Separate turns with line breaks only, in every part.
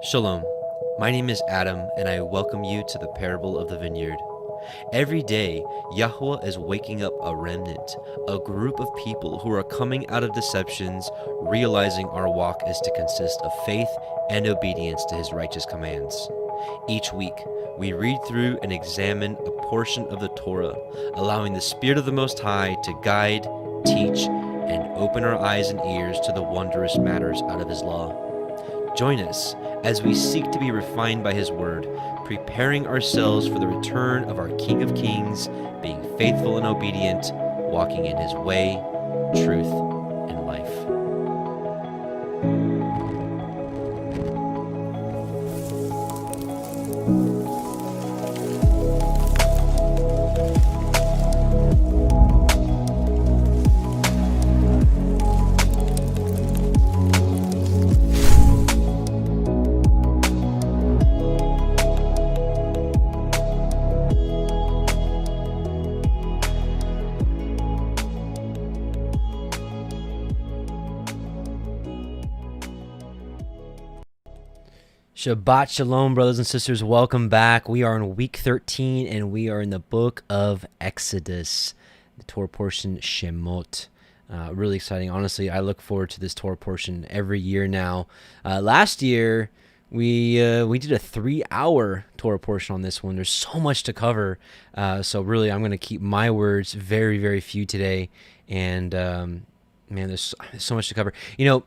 Shalom, my name is Adam, and I welcome you to the parable of the vineyard. Every day, Yahuah is waking up a remnant, a group of people who are coming out of deceptions, realizing our walk is to consist of faith and obedience to his righteous commands. Each week, we read through and examine a portion of the Torah, allowing the Spirit of the Most High to guide, teach, and open our eyes and ears to the wondrous matters out of his law. Join us as we seek to be refined by his word, preparing ourselves for the return of our King of Kings, being faithful and obedient, walking in his way, truth, and life. Shabbat Shalom, brothers and sisters. Welcome back. We are in week 13, and we are in the book of Exodus, the Torah portion, Shemot. Really exciting. Honestly, I look forward to this Torah portion every year now. Last year, we did a 3-hour Torah portion on this one. There's so much to cover. So really, I'm going to keep my words very, very few today. And, man, there's so much to cover. You know,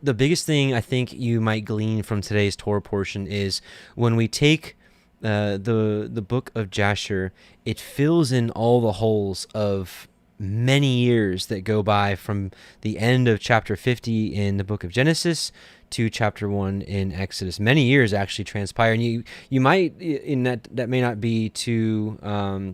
the biggest thing I think you might glean from today's Torah portion is when we take the book of Jasher, it fills in all the holes of many years that go by from the end of chapter 50 in the book of Genesis to chapter 1 in Exodus. Many years actually transpire, and you might, in that may not be too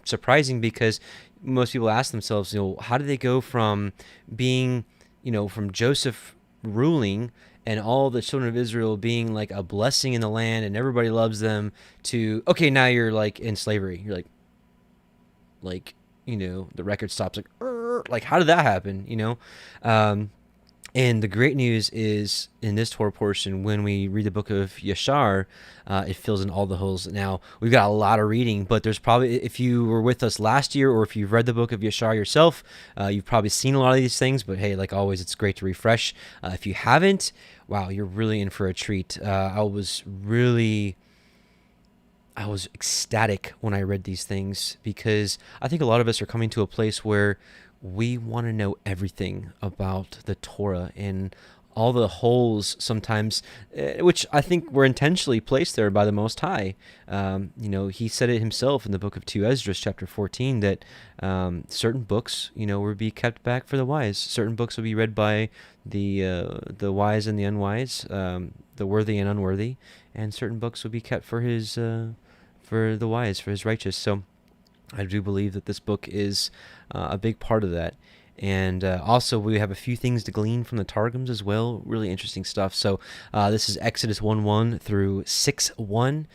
surprising, because most people ask themselves, you know, how did they go from being, you know, from Joseph ruling and all the children of Israel being like a blessing in the land and everybody loves them, to, okay, now you're like in slavery. You're like, you know, the record stops, like how did that happen? You know? And the great news is, in this Torah portion, when we read the book of Yashar, it fills in all the holes. Now, we've got a lot of reading, but there's probably, if you were with us last year, or if you've read the book of Yashar yourself, you've probably seen a lot of these things, but hey, like always, it's great to refresh. If you haven't, wow, you're really in for a treat. I was ecstatic when I read these things, because I think a lot of us are coming to a place where we want to know everything about the Torah and all the holes sometimes, which I think were intentionally placed there by the Most High. You know, he said it himself in the book of 2 Esdras, chapter 14, that certain books, you know, will be kept back for the wise. Certain books will be read by the wise and the unwise, the worthy and unworthy, and certain books will be kept for his for the wise, for his righteous. So I do believe that this book is a big part of that. And also, we have a few things to glean from the Targums as well. Really interesting stuff. So this is Exodus 1:1 through 6:1.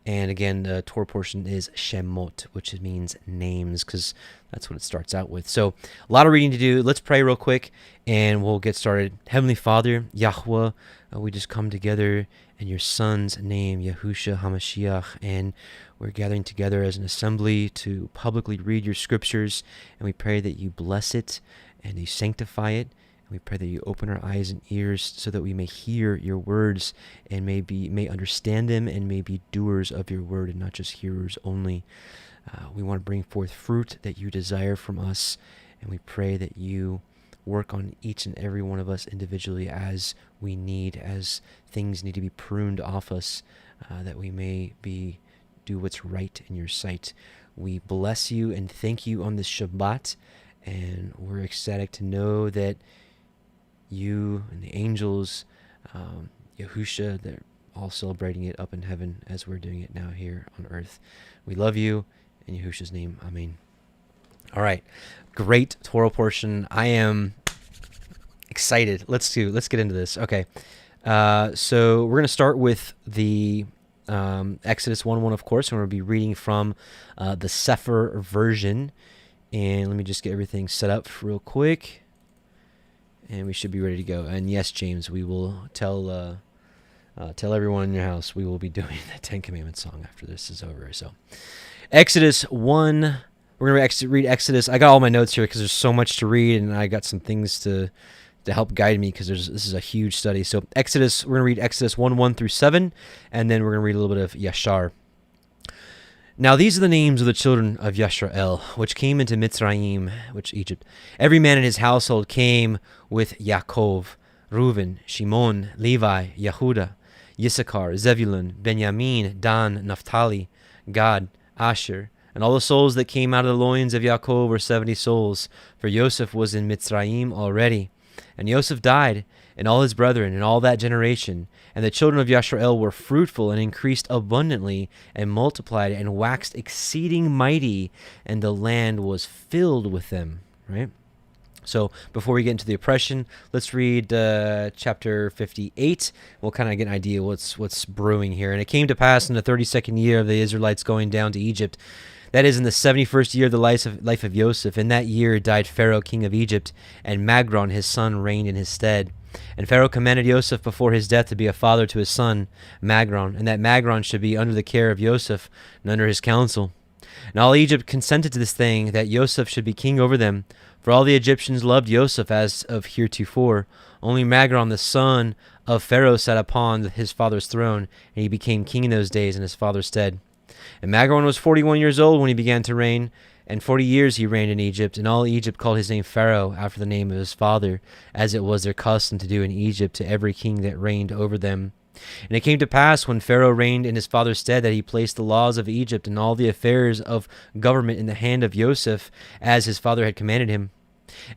And again, the Torah portion is Shemot, which means names, because that's what it starts out with. So a lot of reading to do. Let's pray real quick, and we'll get started. Heavenly Father, Yahuah, we just come together in your Son's name, Yahusha HaMashiach, and we're gathering together as an assembly to publicly read your scriptures, and we pray that you bless it and you sanctify it. And we pray that you open our eyes and ears so that we may hear your words and may understand them, and may be doers of your word and not just hearers only. We want to bring forth fruit that you desire from us, and we pray that you work on each and every one of us individually as we need, as things need to be pruned off us, that we may do what's right in your sight. We bless you and thank you on this Shabbat, and we're ecstatic to know that you and the angels, Yahusha, they're all celebrating it up in heaven as we're doing it now here on earth. We love you. In Yahusha's name, amen. All right, great Torah portion. I am excited. Let's get into this. Okay, so we're going to start with the Exodus 1:1, of course, and we're going to be reading from the Sefer version. And let me just get everything set up real quick, and we should be ready to go. And yes, James, we will tell Tell everyone in your house we will be doing the Ten Commandments song after this is over. So, Exodus 1. We're going to read Exodus. I got all my notes here because there's so much to read, and I got some things to help guide me because this is a huge study. So, Exodus, we're going to read Exodus 1 through 7, and then we're going to read a little bit of Yashar. Now these are the names of the children of Yisrael, which came into Mitzrayim, which Egypt. Every man in his household came with Yaakov, Reuben, Shimon, Levi, Yehuda, Yissachar, Zebulun, Benjamin, Dan, Naphtali, Gad, Asher. And all the souls that came out of the loins of Yaakov were 70 souls, for Joseph was in Mitzrayim already. And Joseph died, and all his brethren, and all that generation. And the children of Yisrael were fruitful, and increased abundantly, and multiplied, and waxed exceeding mighty, and the land was filled with them. Right? So before we get into the oppression, let's read chapter 58. We'll kind of get an idea what's brewing here. And it came to pass in the 32nd year of the Israelites going down to Egypt, that is, in the 71st year of the life of Joseph. In that year died Pharaoh, king of Egypt, and Magron, his son, reigned in his stead. And Pharaoh commanded Joseph before his death to be a father to his son, Magron, and that Magron should be under the care of Joseph and under his counsel. And all Egypt consented to this thing, that Joseph should be king over them. For all the Egyptians loved Joseph as of heretofore. Only Magron, the son of Pharaoh, sat upon his father's throne, and he became king in those days in his father's stead. And Magron was 41 years old when he began to reign, and 40 years he reigned in Egypt. And all Egypt called his name Pharaoh, after the name of his father, as it was their custom to do in Egypt to every king that reigned over them. And it came to pass, when Pharaoh reigned in his father's stead, that he placed the laws of Egypt and all the affairs of government in the hand of Joseph, as his father had commanded him.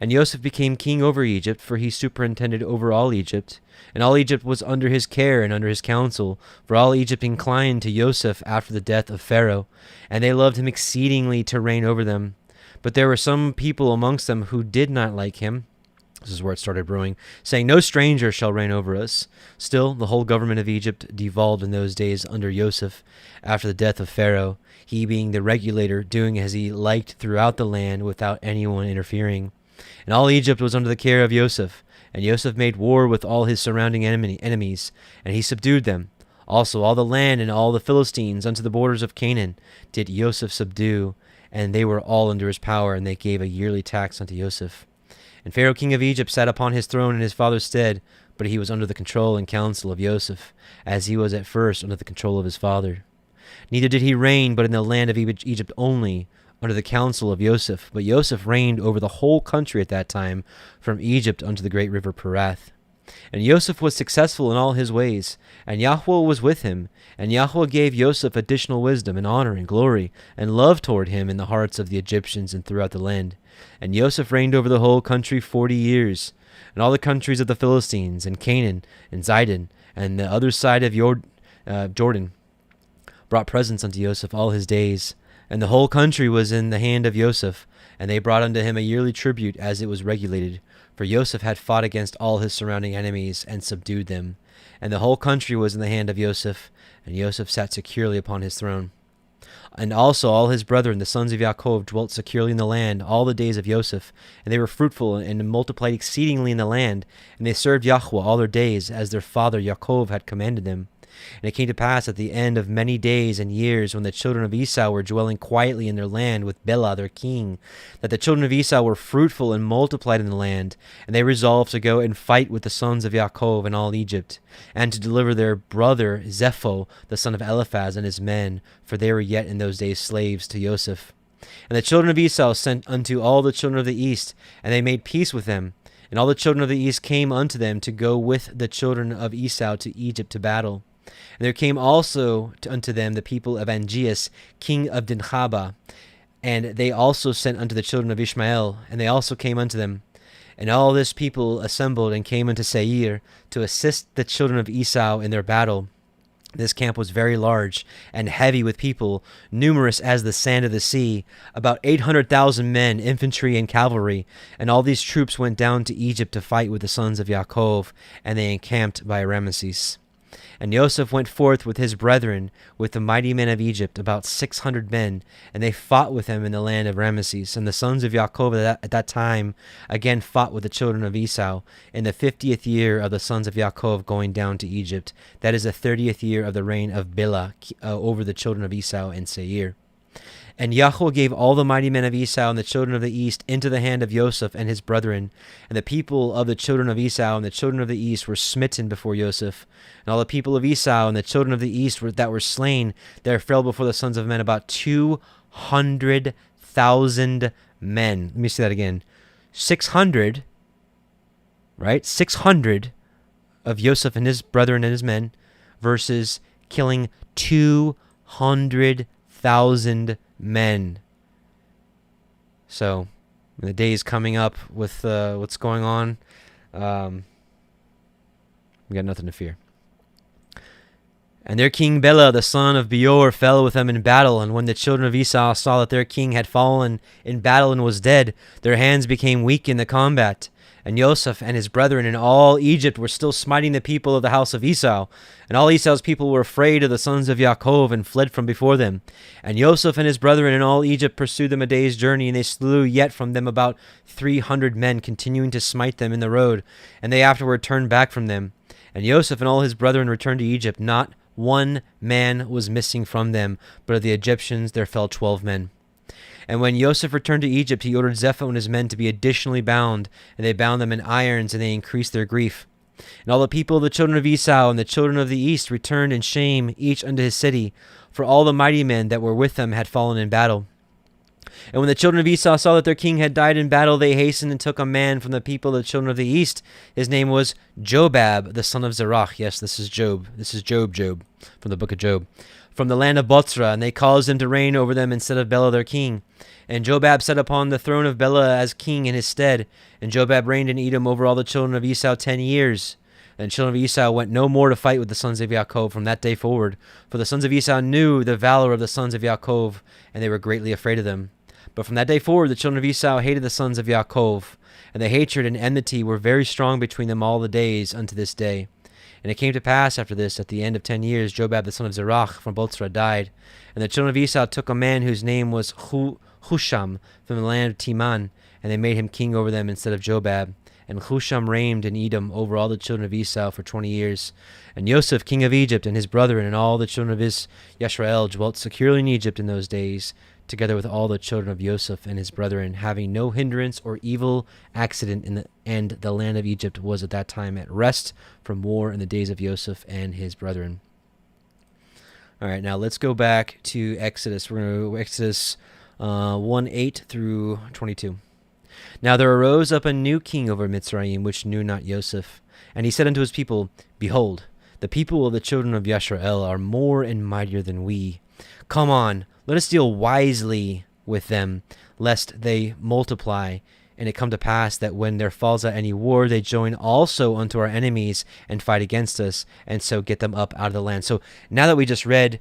And Joseph became king over Egypt, for he superintended over all Egypt. And all Egypt was under his care and under his counsel, for all Egypt inclined to Joseph after the death of Pharaoh, and they loved him exceedingly to reign over them. But there were some people amongst them who did not like him. This is where it started brewing, saying, "No stranger shall reign over us." Still, the whole government of Egypt devolved in those days under Joseph, after the death of Pharaoh, he being the regulator, doing as he liked throughout the land without anyone interfering. And all Egypt was under the care of Joseph. And Joseph made war with all his surrounding enemies, and he subdued them. Also all the land and all the Philistines unto the borders of Canaan did Joseph subdue, and they were all under his power, and they gave a yearly tax unto Joseph. And Pharaoh king of Egypt sat upon his throne in his father's stead, but he was under the control and counsel of Joseph, as he was at first under the control of his father. Neither did he reign but in the land of Egypt only, under the counsel of Joseph. But Joseph reigned over the whole country at that time, from Egypt unto the great river Perath. And Joseph was successful in all his ways, and Yahuah was with him. And Yahuah gave Joseph additional wisdom and honor and glory, and love toward him in the hearts of the Egyptians and throughout the land. And Joseph reigned over the whole country 40 years. And all the countries of the Philistines, and Canaan, and Zidon, and the other side of Jordan, brought presents unto Joseph all his days. And the whole country was in the hand of Joseph, and they brought unto him a yearly tribute as it was regulated. For Joseph had fought against all his surrounding enemies, and subdued them. And the whole country was in the hand of Joseph, and Joseph sat securely upon his throne. And also all his brethren, the sons of Yaakov, dwelt securely in the land all the days of Joseph. And they were fruitful, and multiplied exceedingly in the land. And they served Yahuah all their days, as their father Yaakov had commanded them. And it came to pass at the end of many days and years, when the children of Esau were dwelling quietly in their land with Bela their king, that the children of Esau were fruitful and multiplied in the land. And they resolved to go and fight with the sons of Yaakov and all Egypt, and to deliver their brother Zepho, the son of Eliphaz, and his men, for they were yet in those days slaves to Joseph. And the children of Esau sent unto all the children of the east, and they made peace with them. And all the children of the east came unto them to go with the children of Esau to Egypt to battle. And there came also unto them the people of Angeas, king of Dinhaba, and they also sent unto the children of Ishmael, and they also came unto them. And all this people assembled and came unto Seir to assist the children of Esau in their battle. This camp was very large and heavy with people, numerous as the sand of the sea, about 800,000 men, infantry and cavalry. And all these troops went down to Egypt to fight with the sons of Yaakov, and they encamped by Ramesses. And Joseph went forth with his brethren, with the mighty men of Egypt, about 600 men, and they fought with him in the land of Ramesses. And the sons of Yaakov at that time again fought with the children of Esau, in the 50th year of the sons of Yaakov going down to Egypt. That is the 30th year of the reign of Bilah over the children of Esau in Seir. And Yahuah gave all the mighty men of Esau and the children of the east into the hand of Joseph and his brethren. And the people of the children of Esau and the children of the east were smitten before Joseph. And all the people of Esau and the children of the east that were slain, there fell before the sons of men about 200,000 men. Let me say that again. 600, right? 600 of Joseph and his brethren and his men versus killing 200,000 men. So the days coming up with what's going on, we got nothing to fear. And their king Bela, the son of Beor, fell with them in battle. And when the children of Esau saw that their king had fallen in battle and was dead, their hands became weak in the combat. And Joseph and his brethren in all Egypt were still smiting the people of the house of Esau. And all Esau's people were afraid of the sons of Yaakov and fled from before them. And Joseph and his brethren in all Egypt pursued them a day's journey, and they slew yet from them about 300 men, continuing to smite them in the road. And they afterward turned back from them. And Joseph and all his brethren returned to Egypt. Not one man was missing from them, but of the Egyptians there fell 12 men. And when Joseph returned to Egypt, he ordered Zepho and his men to be additionally bound, and they bound them in irons, and they increased their grief. And all the people of the children of Esau and the children of the east returned in shame, each unto his city, for all the mighty men that were with them had fallen in battle. And when the children of Esau saw that their king had died in battle, they hastened and took a man from the people of the children of the east. His name was Jobab, the son of Zerach. Yes, this is Job. This is Job, from the book of Job. From the land of Botzra, and they caused him to reign over them instead of Bela their king. And Jobab sat upon the throne of Bela as king in his stead. And Jobab reigned in Edom over all the children of Esau 10 years. And the children of Esau went no more to fight with the sons of Yaakov from that day forward. For the sons of Esau knew the valor of the sons of Yaakov, and they were greatly afraid of them. But from that day forward, the children of Esau hated the sons of Yaakov, and the hatred and enmity were very strong between them all the days unto this day. And it came to pass after this, at the end of 10 years, Jobab the son of Zerach from Botzra died. And the children of Esau took a man whose name was Husham from the land of Timan, and they made him king over them instead of Jobab. And Husham reigned in Edom over all the children of Esau for 20 years. And Joseph, king of Egypt, and his brethren, and all the children of his Yisrael dwelt securely in Egypt in those days, together with all the children of Joseph and his brethren, having no hindrance or evil accident and the land of Egypt was at that time at rest from war in the days of Joseph and his brethren. All right, now let's go back to Exodus. We're going to Exodus 1:8 through 22. Now there arose up a new king over Mitzrayim, which knew not Joseph. And he said unto his people, Behold, the people of the children of Yisrael are more and mightier than we. Come on, let us deal wisely with them, lest they multiply. And it come to pass that when there falls out any war, they join also unto our enemies and fight against us, and so get them up out of the land. So now that we just read,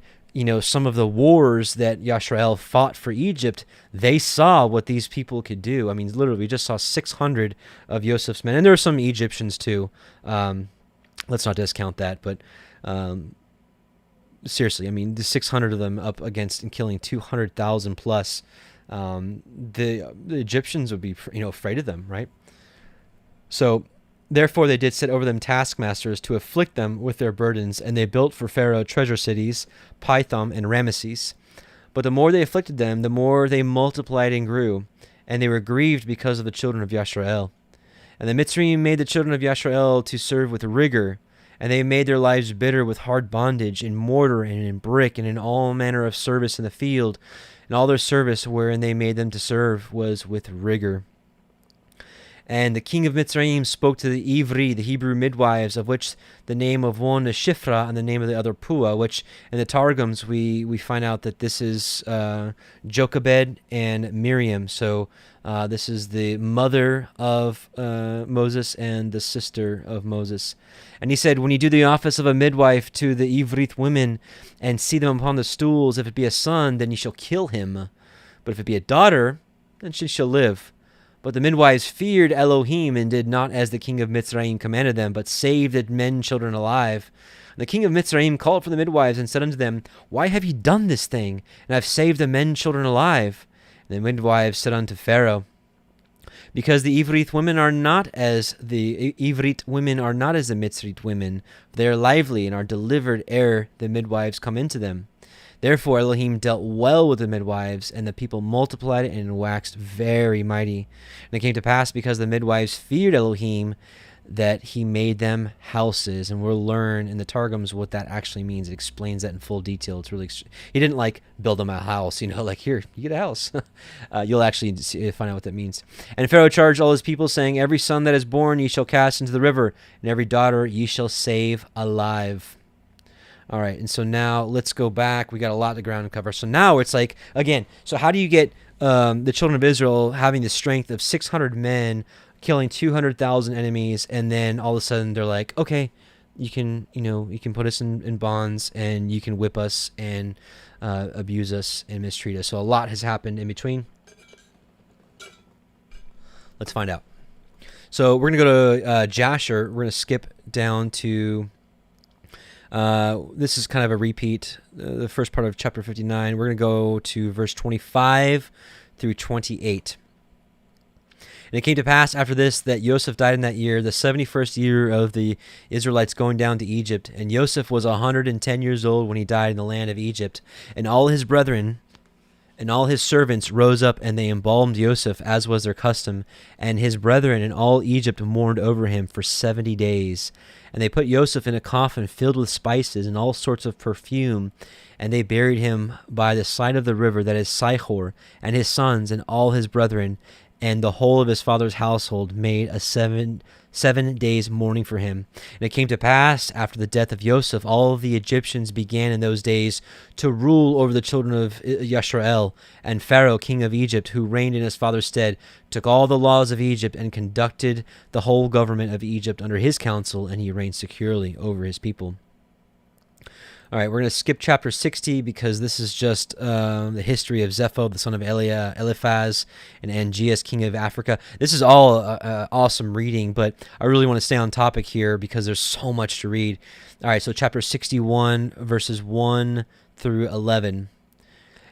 some of the wars that Yisrael fought for Egypt, they saw what these people could do. I mean, literally, we just saw 600 of Joseph's men, and there were some Egyptians too. Let's not discount that, but seriously, I mean, the 600 of them up against and killing 200,000 plus. The Egyptians would be, afraid of them, right? So, therefore they did set over them taskmasters to afflict them with their burdens, and they built for Pharaoh treasure cities, Pithom and Ramesses. But the more they afflicted them, the more they multiplied and grew, and they were grieved because of the children of Yisrael. And the Mitzrayim made the children of Yisrael to serve with rigor, and they made their lives bitter with hard bondage, in mortar and in brick, and in all manner of service in the field. And all their service wherein they made them to serve was with rigor. And the king of Mitzrayim spoke to the Ivri, the Hebrew midwives, of which the name of one is Shifra and the name of the other Pua, which in the Targums we find out that this is Jochebed and Miriam. So this is the mother of Moses and the sister of Moses. And he said, when you do the office of a midwife to the Ivrit women and see them upon the stools, if it be a son, then you shall kill him. But if it be a daughter, then she shall live. But the midwives feared Elohim and did not as the king of Mitzrayim commanded them, but saved the men children alive. And the king of Mitzrayim called for the midwives and said unto them, Why have ye done this thing, and have saved the men children alive? And the midwives said unto Pharaoh, Because the Ivrit women are not as the Mitzrite women. They are lively and are delivered ere the midwives come into them. Therefore Elohim dealt well with the midwives, and the people multiplied and waxed very mighty. And it came to pass, because the midwives feared Elohim, that he made them houses. And we'll learn in the Targums what that actually means. It explains that in full detail. It's really, he didn't like build them a house, like, here, you get a house. You'll actually find out what that means. And Pharaoh charged all his people, saying, Every son that is born ye shall cast into the river, and every daughter ye shall save alive. All right, and so now let's go back. We got a lot of ground to cover. So now it's like, again, so how do you get the children of Israel having the strength of 600 men, killing 200,000 enemies, and then all of a sudden they're like, okay, you can put us in bonds, and you can whip us and abuse us and mistreat us. So a lot has happened in between. Let's find out. So we're going to go to Jasher. We're going to skip down to... this is kind of a repeat, the first part of chapter 59. We're going to go to verse 25 through 28. And it came to pass after this that Joseph died in that year, the 71st year of the Israelites going down to Egypt. And Joseph was 110 years old when he died in the land of Egypt. And all his brethren and all his servants rose up, and they embalmed Joseph, as was their custom. And his brethren and all Egypt mourned over him for 70 days. And they put Joseph in a coffin filled with spices and all sorts of perfume, and they buried him by the side of the river that is Sihor. And his sons and all his brethren and the whole of his father's household made a 7 days mourning for him. And it came to pass, after the death of Joseph, all of the Egyptians began in those days to rule over the children of Yisrael. And Pharaoh, king of Egypt, who reigned in his father's stead, took all the laws of Egypt and conducted the whole government of Egypt under his counsel, and he reigned securely over his people. All right, we're going to skip chapter 60 because this is just the history of Zepho, the son of Eliphaz, and Angeas, king of Africa. This is all awesome reading, but I really want to stay on topic here because there's so much to read. All right, so chapter 61, verses 1 through 11.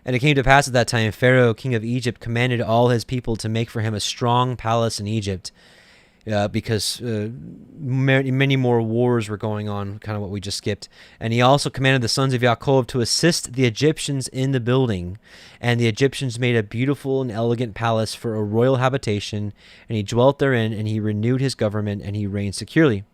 And it came to pass at that time, Pharaoh, king of Egypt, commanded all his people to make for him a strong palace in Egypt, because many more wars were going on, kind of what we just skipped. And he also commanded the sons of Yaakov to assist the Egyptians in the building. And the Egyptians made a beautiful and elegant palace for a royal habitation, and he dwelt therein, and he renewed his government, and he reigned securely.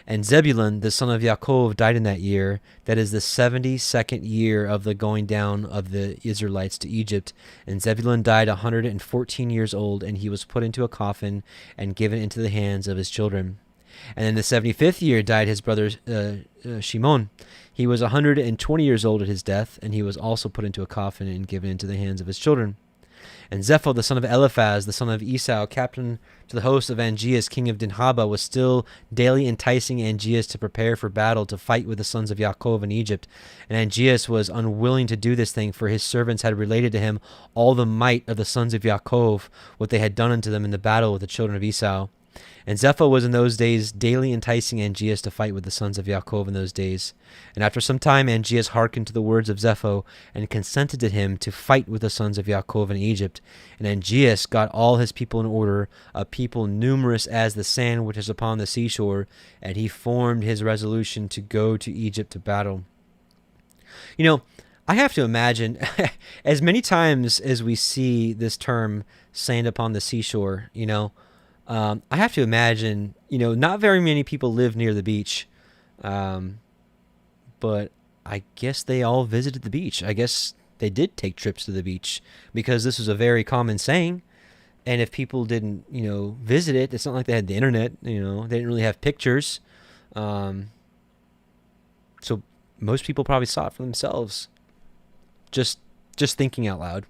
And Zebulun, the son of Yaakov, died in that year. That is the 72nd year of the going down of the Israelites to Egypt. And Zebulun died 114 years old, and he was put into a coffin and given into the hands of his children. And in the 75th year died his brother Shimon. He was 120 years old at his death, and he was also put into a coffin and given into the hands of his children. And Zepho, the son of Eliphaz, the son of Esau, captain to the host of Angeas, king of Dinhaba, was still daily enticing Angeas to prepare for battle to fight with the sons of Yaakov in Egypt. And Angeas was unwilling to do this thing, for his servants had related to him all the might of the sons of Yaakov, what they had done unto them in the battle with the children of Esau. And Zepho was in those days daily enticing Angeas to fight with the sons of Yaakov in those days. And after some time Angeas hearkened to the words of Zepho, and consented to him to fight with the sons of Yaakov in Egypt. And Angeas got all his people in order, a people numerous as the sand which is upon the seashore, and he formed his resolution to go to Egypt to battle. I have to imagine, as many times as we see this term, sand upon the seashore, I have to imagine, not very many people live near the beach, but I guess they all visited the beach. I guess they did take trips to the beach because this was a very common saying. And if people didn't, visit it, it's not like they had the internet, they didn't really have pictures. So most people probably saw it for themselves. Just thinking out loud.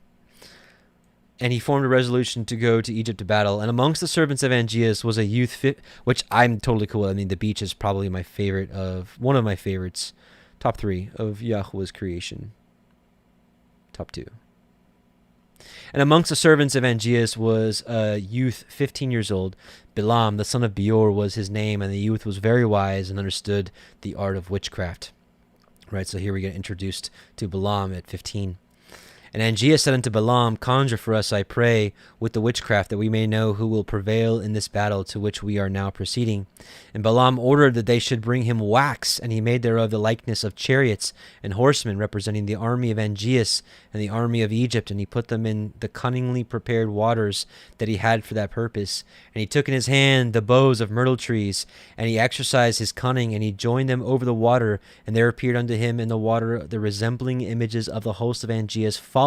And he formed a resolution to go to Egypt to battle. And amongst the servants of Angeas was a youth, which I'm totally cool with. I mean, the beach is probably one of my favorites, top 3 of Yahuah's creation. Top 2. And amongst the servants of Angeas was a youth 15 years old. Bilam, the son of Beor, was his name, and the youth was very wise and understood the art of witchcraft. Right, so here we get introduced to Bilam at 15. And Angeas said unto Bilam, Conjure for us, I pray, with the witchcraft, that we may know who will prevail in this battle to which we are now proceeding. And Bilam ordered that they should bring him wax, and he made thereof the likeness of chariots and horsemen, representing the army of Angeas and the army of Egypt. And he put them in the cunningly prepared waters that he had for that purpose. And he took in his hand the boughs of myrtle trees, and he exercised his cunning, and he joined them over the water. And there appeared unto him in the water the resembling images of the host of Angeas, falling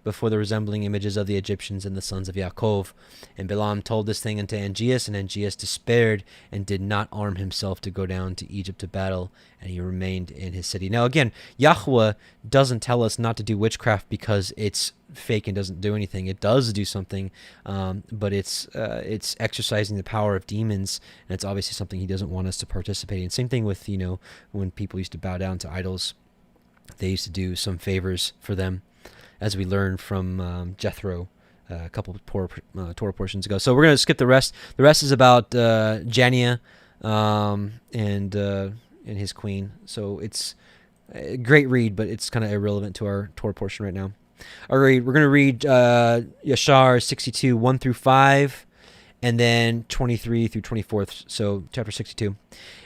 before the resembling images of the Egyptians and the sons of Yaakov. And Bilam told this thing unto Angeas, and Angeas despaired and did not arm himself to go down to Egypt to battle, and he remained in his city. Now again, Yahuah doesn't tell us not to do witchcraft because it's fake and doesn't do anything. It does do something, but it's exercising the power of demons, and it's obviously something he doesn't want us to participate in. Same thing with, when people used to bow down to idols, they used to do some favors for them, as we learned from Jethro a couple of Torah portions ago. So we're going to skip the rest. The rest is about Janiah and his queen. So it's a great read, but it's kind of irrelevant to our Torah portion right now. All right, we're going to read Yashar 62, 1 through 5, and then 23 through 24. So chapter 62.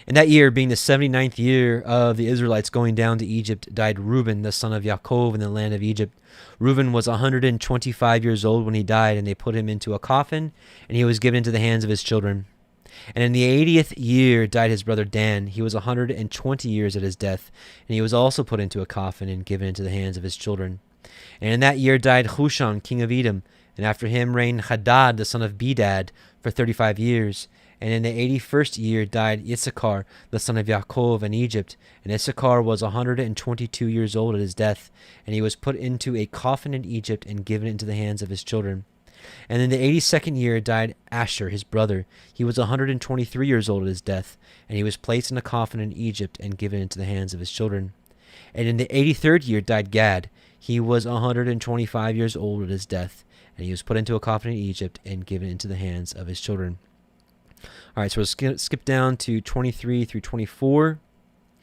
In that year, being the 79th year of the Israelites going down to Egypt, died Reuben, the son of Yaakov, in the land of Egypt. Reuben was 125 years old when he died, and they put him into a coffin, and he was given into the hands of his children. And in the 80th year died his brother Dan. He was 120 years at his death, and he was also put into a coffin and given into the hands of his children. And in that year died Husham, king of Edom, and after him reigned Hadad, the son of Bedad, for 35 years. And in the 81st year died Issachar, the son of Yaakov, in Egypt. And Issachar was 122 years old at his death, and he was put into a coffin in Egypt and given into the hands of his children. And in the 82nd year died Asher, his brother. He was 123 years old at his death, and he was placed in a coffin in Egypt and given into the hands of his children. And in the 83rd year died Gad. He was 125 years old at his death, and he was put into a coffin in Egypt and given into the hands of his children. All right, so we'll skip down to 23 through 24.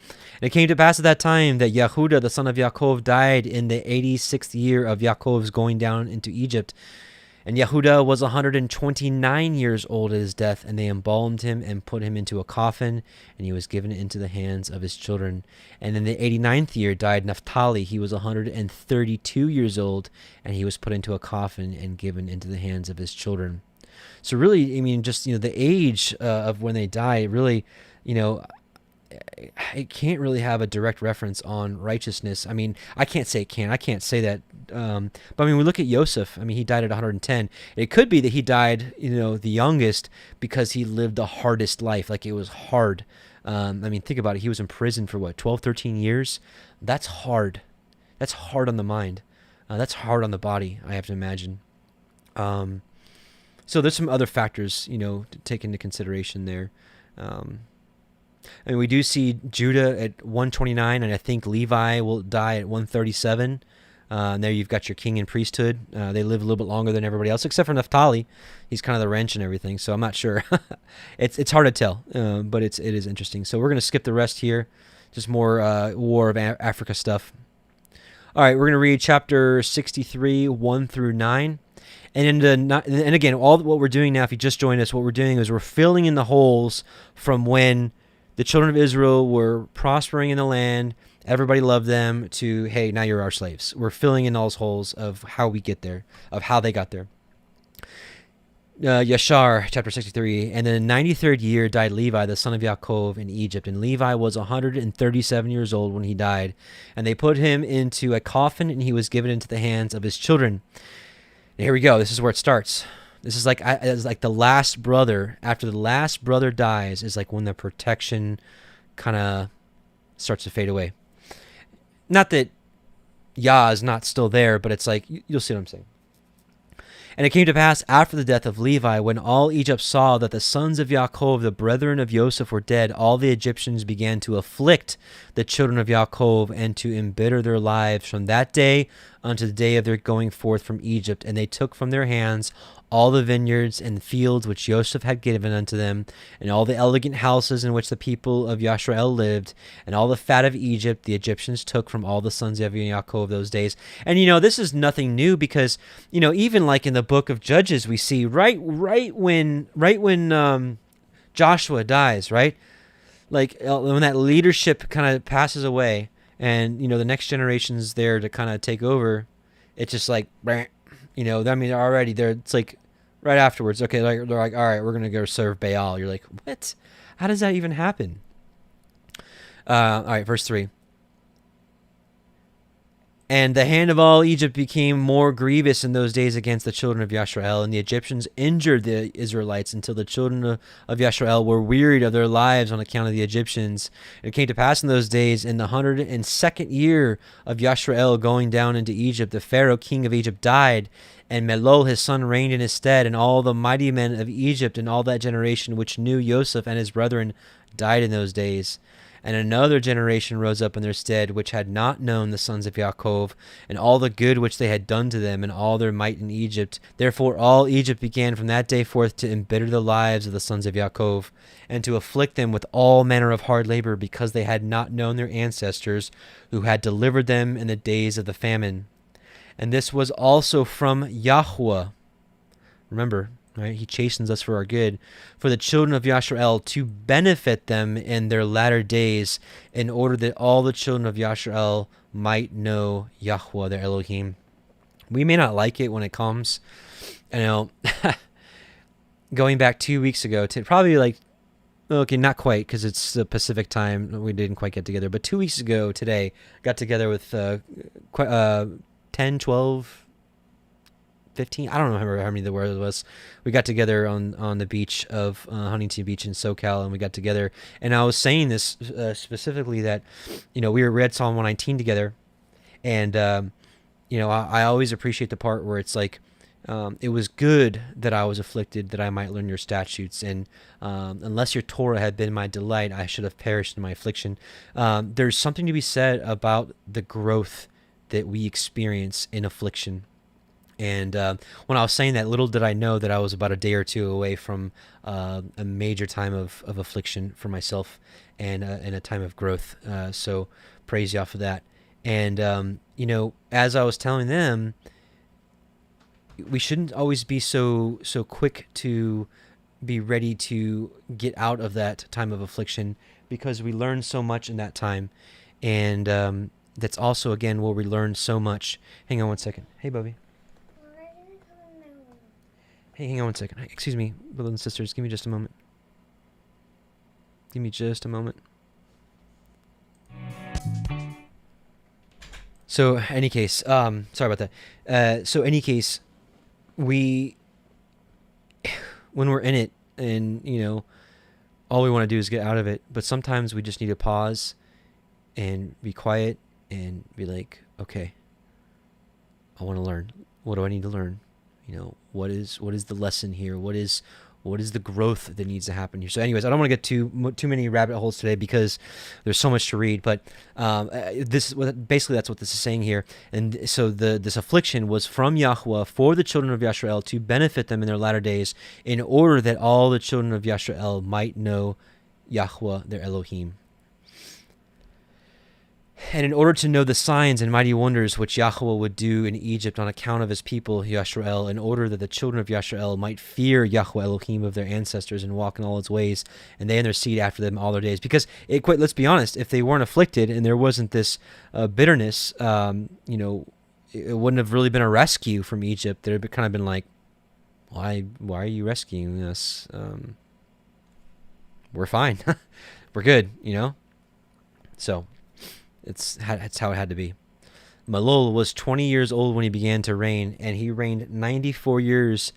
And it came to pass at that time that Yehudah, the son of Yaakov, died in the 86th year of Yaakov's going down into Egypt. And Yehudah was 129 years old at his death, and they embalmed him and put him into a coffin, and he was given into the hands of his children. And in the 89th year died Naphtali. He was 132 years old, and he was put into a coffin and given into the hands of his children. So really, I mean, just, the age of when they die, really, it can't really have a direct reference on righteousness. I mean, I can't say it can. I can't say that. But I mean, we look at Joseph. I mean, he died at 110. It could be that he died, the youngest, because he lived the hardest life. Like, it was hard. I mean, think about it. He was in prison for 12, 13 years? That's hard. That's hard on the mind. That's hard on the body, I have to imagine. So there's some other factors, to take into consideration there. I mean, we do see Judah at 129, and I think Levi will die at 137. And there you've got your king and priesthood. They live a little bit longer than everybody else, except for Naphtali. He's kind of the wrench and everything, so I'm not sure. It's hard to tell, but it is interesting. So we're going to skip the rest here, just more War of Africa stuff. All right, we're going to read chapter 63, 1 through 9. And again, all what we're doing now, if you just joined us, what we're doing is we're filling in the holes from when the children of Israel were prospering in the land, everybody loved them, to, hey, now you're our slaves. We're filling in those holes of how we get there, of how they got there. Yashar, chapter 63. And in the 93rd year died Levi, the son of Yaakov, in Egypt. And Levi was 137 years old when he died. And they put him into a coffin, and he was given into the hands of his children. And here we go. This is where it starts. This is like the last brother. After the last brother dies is like when the protection kind of starts to fade away. Not that Yah is not still there, but it's like, you'll see what I'm saying. And it came to pass after the death of Levi, when all Egypt saw that the sons of Yaakov, the brethren of Joseph, were dead, all the Egyptians began to afflict the children of Yaakov and to embitter their lives from that day unto the day of their going forth from Egypt. And they took from their hands all the vineyards and fields which Joseph had given unto them, and all the elegant houses in which the people of Yashrael lived, and all the fat of Egypt the Egyptians took from all the sons of Yaakov those days. And this is nothing new, because even like in the book of Judges, we see right when Joshua dies, right? Like when that leadership kind of passes away, and the next generation's there to kind of take over, it's just like, already there. It's like right afterwards. Okay, they're like, all right, we're gonna go serve Baal. You're like, what? How does that even happen? All right, verse 3. And the hand of all Egypt became more grievous in those days against the children of Yashrael, and the Egyptians injured the Israelites until the children of Yashrael were wearied of their lives on account of the Egyptians. And it came to pass in those days, in the 102nd year of Yashrael going down into Egypt, the Pharaoh king of Egypt died, and Melol his son reigned in his stead, and all the mighty men of Egypt and all that generation which knew Joseph and his brethren died in those days. And another generation rose up in their stead, which had not known the sons of Yaakov, and all the good which they had done to them, and all their might in Egypt. Therefore all Egypt began from that day forth to embitter the lives of the sons of Yaakov, and to afflict them with all manner of hard labor, because they had not known their ancestors, who had delivered them in the days of the famine. And this was also from Yahuah. Remember, right? He chastens us for our good, for the children of Yashrael, to benefit them in their latter days, in order that all the children of Yashrael might know Yahuah their Elohim. We may not like it when it comes. Going back 2 weeks ago, to probably like, okay, not quite, because it's the Pacific time. We didn't quite get together. But 2 weeks ago today, got together with 10, 12, 15, I don't remember how many there was. We got together on the beach of Huntington Beach in SoCal, and we got together. And I was saying this specifically that, we read Psalm 119 together. And, I always appreciate the part where it's like, it was good that I was afflicted, that I might learn your statutes. And unless your Torah had been my delight, I should have perished in my affliction. There's something to be said about the growth that we experience in affliction. And when I was saying that, little did I know that I was about a day or two away from a major time of affliction for myself, and a time of growth. So praise Yah for that. And, as I was telling them, we shouldn't always be so quick to be ready to get out of that time of affliction, because we learn so much in that time. And that's also, again, where we learn so much. Hang on one second. Hey, Bubby. Hey, hang on one second. Excuse me, brothers and sisters. Give me just a moment. So, any case, sorry about that. So, any case, when we're in it, and, all we want to do is get out of it. But sometimes we just need to pause and be quiet and be like, okay, I want to learn. What do I need to learn? What is the lesson here? What is the growth that needs to happen here? So anyways, I don't want to get too many rabbit holes today, because there's so much to read, but basically that's what this is saying here. And so this affliction was from Yahuah for the children of Yashrael, to benefit them in their latter days, in order that all the children of Yashrael might know Yahuah their Elohim. And in order to know the signs and mighty wonders which Yahuah would do in Egypt on account of his people Yashrael, in order that the children of Yashrael might fear Yahuah Elohim of their ancestors and walk in all his ways, and they and their seed after them all their days. Because let's be honest, if they weren't afflicted and there wasn't this bitterness, it wouldn't have really been a rescue from Egypt. There'd kind of been like, why are you rescuing us? We're fine. We're good, So it's how it had to be. Melol was 20 years old when he began to reign, and he reigned 94 years,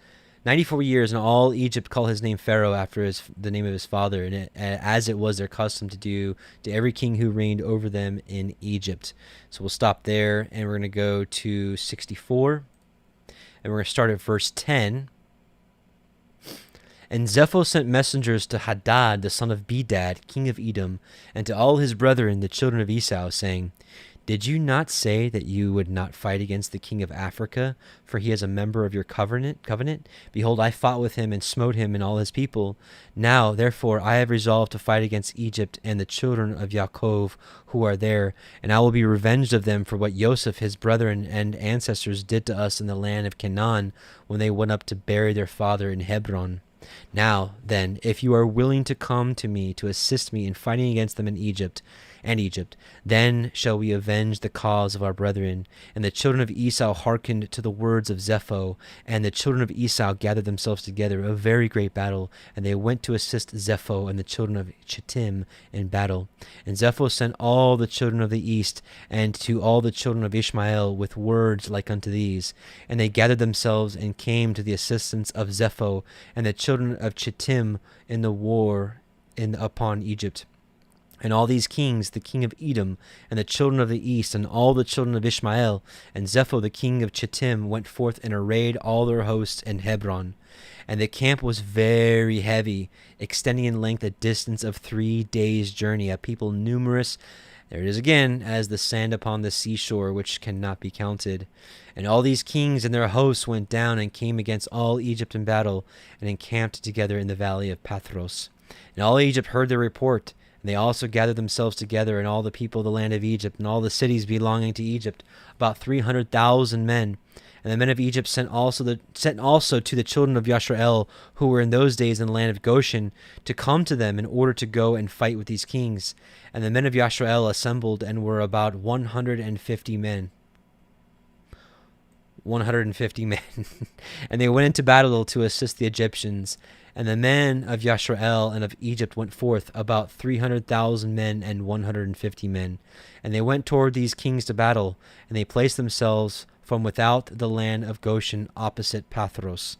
and all Egypt called his name Pharaoh, after the name of his father, and as it was their custom to do to every king who reigned over them in Egypt. So we'll stop there, and we're going to go to 64. And we're going to start at verse 10. And Zepho sent messengers to Hadad, the son of Bedad, king of Edom, and to all his brethren, the children of Esau, saying, Did you not say that you would not fight against the king of Africa, for he is a member of your covenant? Behold, I fought with him and smote him and all his people. Now, therefore, I have resolved to fight against Egypt and the children of Yaakov who are there, and I will be revenged of them for what Joseph, his brethren and ancestors, did to us in the land of Canaan when they went up to bury their father in Hebron. Now, then, if you are willing to come to me to assist me in fighting against them in Egypt, then shall we avenge the cause of our brethren. And the children of Esau hearkened to the words of Zepho, and the children of Esau gathered themselves together, a very great battle, and they went to assist Zepho and the children of Chittim in battle. And Zepho sent all the children of the east, and to all the children of Ishmael with words like unto these. And they gathered themselves and came to the assistance of Zepho and the children of Chittim in the war upon Egypt. And all these kings, the king of Edom, and the children of the east, and all the children of Ishmael, and Zepho the king of Chittim, went forth and arrayed all their hosts in Hebron. And the camp was very heavy, extending in length a distance of 3 days' journey, a people numerous, there it is again, as the sand upon the seashore, which cannot be counted. And all these kings and their hosts went down and came against all Egypt in battle, and encamped together in the valley of Pathros. And all Egypt heard their report, and they also gathered themselves together, and all the people of the land of Egypt, and all the cities belonging to Egypt, about 300,000 men. And the men of Egypt sent also to the children of Yashrael, who were in those days in the land of Goshen, to come to them in order to go and fight with these kings. And the men of Yashrael assembled, and were about 150 men. 150 men. And they went into battle to assist the Egyptians. And the men of Yashrael and of Egypt went forth, about 300,000 men and 150 men. And they went toward these kings to battle, and they placed themselves from without the land of Goshen opposite Pathros.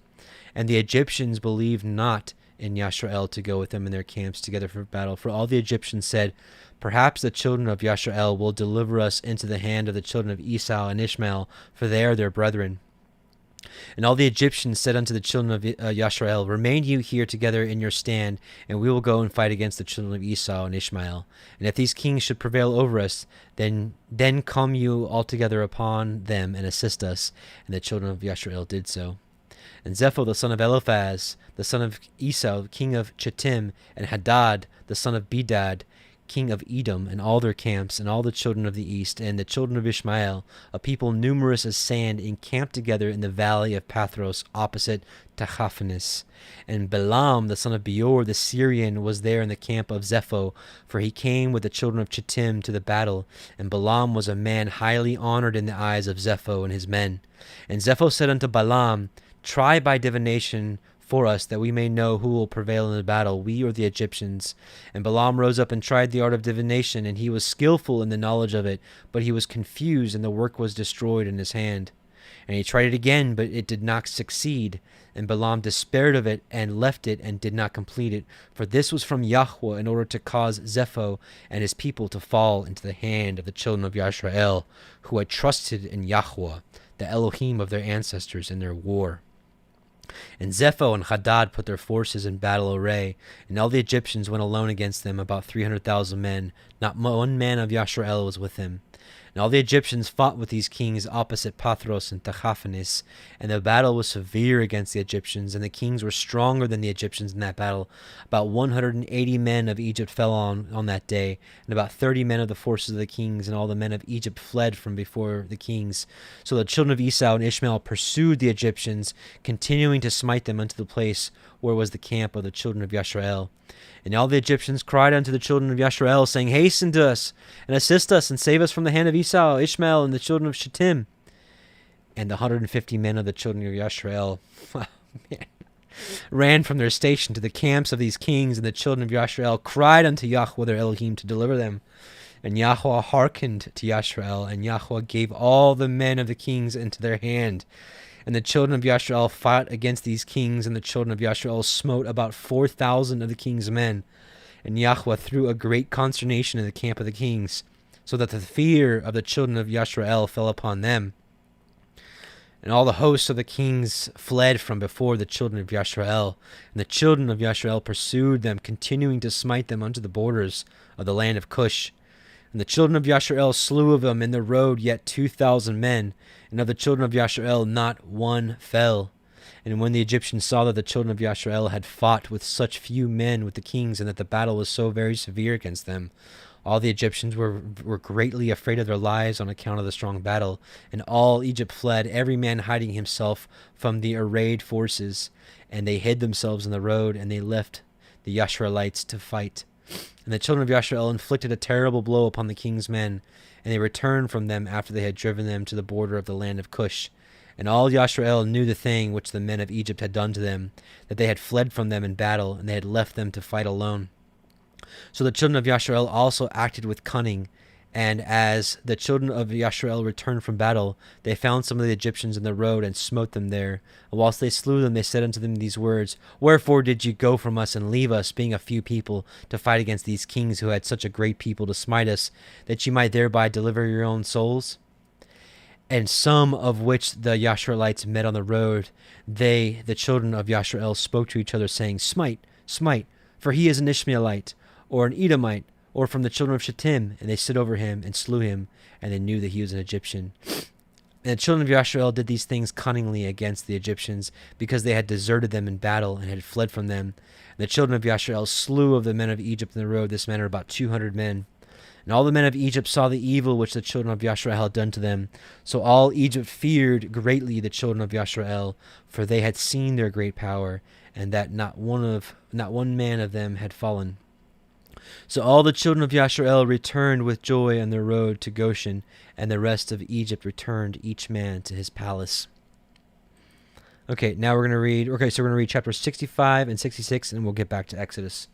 And the Egyptians believed not in Yashrael to go with them in their camps together for battle. For all the Egyptians said, Perhaps the children of Yashrael will deliver us into the hand of the children of Esau and Ishmael, for they are their brethren. And all the Egyptians said unto the children of Yashrael, Remain you here together in your stand, and we will go and fight against the children of Esau and Ishmael. And if these kings should prevail over us, then come you all together upon them and assist us. And the children of Yashrael did so. And Zepho the son of Eliphaz, the son of Esau, king of Chittim, and Hadad the son of Bedad, king of Edom, and all their camps, and all the children of the east, and the children of Ishmael, a people numerous as sand, encamped together in the valley of Pathros, opposite Tahaphanes. And Balaam, the son of Beor, the Syrian, was there in the camp of Zepho, for he came with the children of Chittim to the battle. And Balaam was a man highly honored in the eyes of Zepho and his men. And Zepho said unto Balaam, Try by divination for us, that we may know who will prevail in the battle, we or the Egyptians. And Balaam rose up and tried the art of divination, and he was skillful in the knowledge of it, but he was confused, and the work was destroyed in his hand. And he tried it again, but it did not succeed. And Balaam despaired of it, and left it, and did not complete it. For this was from Yahuah, in order to cause Zepho and his people to fall into the hand of the children of Yashrael, who had trusted in Yahuah, the Elohim of their ancestors, in their war. And Zepho and Hadad put their forces in battle array, and all the Egyptians went alone against them, about 300,000 men. Not one man of Yashrael was with him. And all the Egyptians fought with these kings opposite Pathros and Tahaphanes, and the battle was severe against the Egyptians, and the kings were stronger than the Egyptians in that battle. About 180 men of Egypt fell on that day, and about 30 men of the forces of the kings, and all the men of Egypt fled from before the kings. So the children of Esau and Ishmael pursued the Egyptians, continuing to smite them unto the place where was the camp of the children of Yashrael. And all the Egyptians cried unto the children of Yashrael, saying, Hasten to us, and assist us, and save us from the hand of Esau, Ishmael, and the children of Shittim. And the 150 men of the children of Yashrael ran from their station to the camps of these kings, and the children of Yashrael cried unto Yahuah their Elohim to deliver them. And Yahuah hearkened to Yashrael, and Yahuah gave all the men of the kings into their hand. And the children of Yashrael fought against these kings, and the children of Yashrael smote about 4,000 of the king's men. And Yahuah threw a great consternation in the camp of the kings, so that the fear of the children of Yashrael fell upon them. And all the hosts of the kings fled from before the children of Yashrael. And the children of Yashrael pursued them, continuing to smite them unto the borders of the land of Cush. And the children of Yashrael slew of them in the road yet 2,000 men. And of the children of Yashrael not one fell. And when the Egyptians saw that the children of Yashrael had fought with such few men with the kings, and that the battle was so very severe against them, all the Egyptians were greatly afraid of their lives on account of the strong battle. And all Egypt fled, every man hiding himself from the arrayed forces. And they hid themselves in the road, and they left the Yashraelites to fight. And the children of Yashrael inflicted a terrible blow upon the king's men, and they returned from them after they had driven them to the border of the land of Cush. And all Yashrael knew the thing which the men of Egypt had done to them, that they had fled from them in battle, and they had left them to fight alone. So the children of Yashrael also acted with cunning, and as the children of Yashrael returned from battle, they found some of the Egyptians in the road, and smote them there. And whilst they slew them, they said unto them these words, Wherefore did ye go from us, and leave us, being a few people, to fight against these kings who had such a great people to smite us, that ye might thereby deliver your own souls? And some of which the Yashraelites met on the road, they, the children of Yashrael, spoke to each other, saying, Smite, smite, for he is an Ishmaelite, or an Edomite, or from the children of Shittim. And they stood over him and slew him, and they knew that he was an Egyptian. And the children of Yashrael did these things cunningly against the Egyptians, because they had deserted them in battle and had fled from them. And the children of Yashrael slew of the men of Egypt in the road this manner about 200 men. And all the men of Egypt saw the evil which the children of Yashrael had done to them. So all Egypt feared greatly the children of Yashrael, for they had seen their great power, and that not one man of them had fallen. So all the children of Yashrael returned with joy on their road to Goshen, and the rest of Egypt returned, each man to his palace. Okay, now we're going to read. Okay, so we're going to read chapters 65 and 66, and we'll get back to Exodus.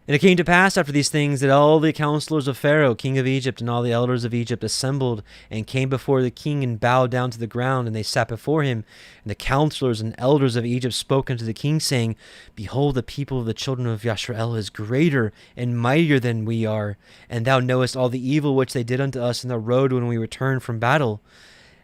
And it came to pass after these things that all the counselors of Pharaoh, king of Egypt, and all the elders of Egypt assembled and came before the king and bowed down to the ground, and they sat before him. And the counselors and elders of Egypt spoke unto the king, saying, Behold, the people of the children of Yashrael is greater and mightier than we are, and thou knowest all the evil which they did unto us in the road when we returned from battle.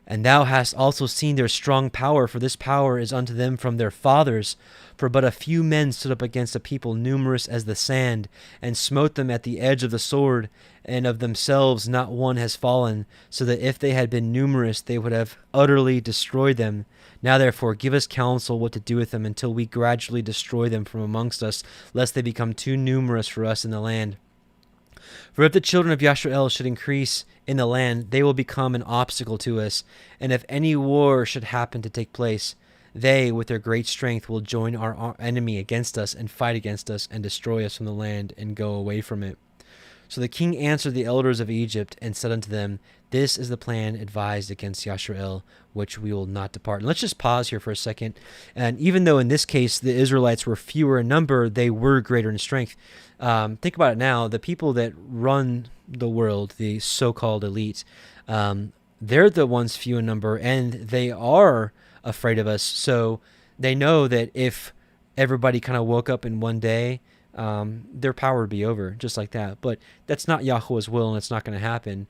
And thou hast also seen their strong power, for this power is unto them from their fathers. For but a few men stood up against a people numerous as the sand, and smote them at the edge of the sword, and of themselves not one has fallen, so that if they had been numerous, they would have utterly destroyed them. Now therefore give us counsel what to do with them, until we gradually destroy them from amongst us, lest they become too numerous for us in the land. For if the children of Yashrael should increase in the land, they will become an obstacle to us. And if any war should happen to take place, they, with their great strength, will join our enemy against us and fight against us and destroy us from the land and go away from it. So the king answered the elders of Egypt and said unto them, This is the plan advised against Yashrael, which we will not depart. And let's just pause here for a second. And even though in this case the Israelites were fewer in number, they were greater in strength. Think about it now. The people that run the world, the so-called elite, they're the ones few in number, and they are afraid of us. So they know that if everybody kind of woke up in one day, their power would be over just like that. But that's not Yahuwah's will, and it's not going to happen.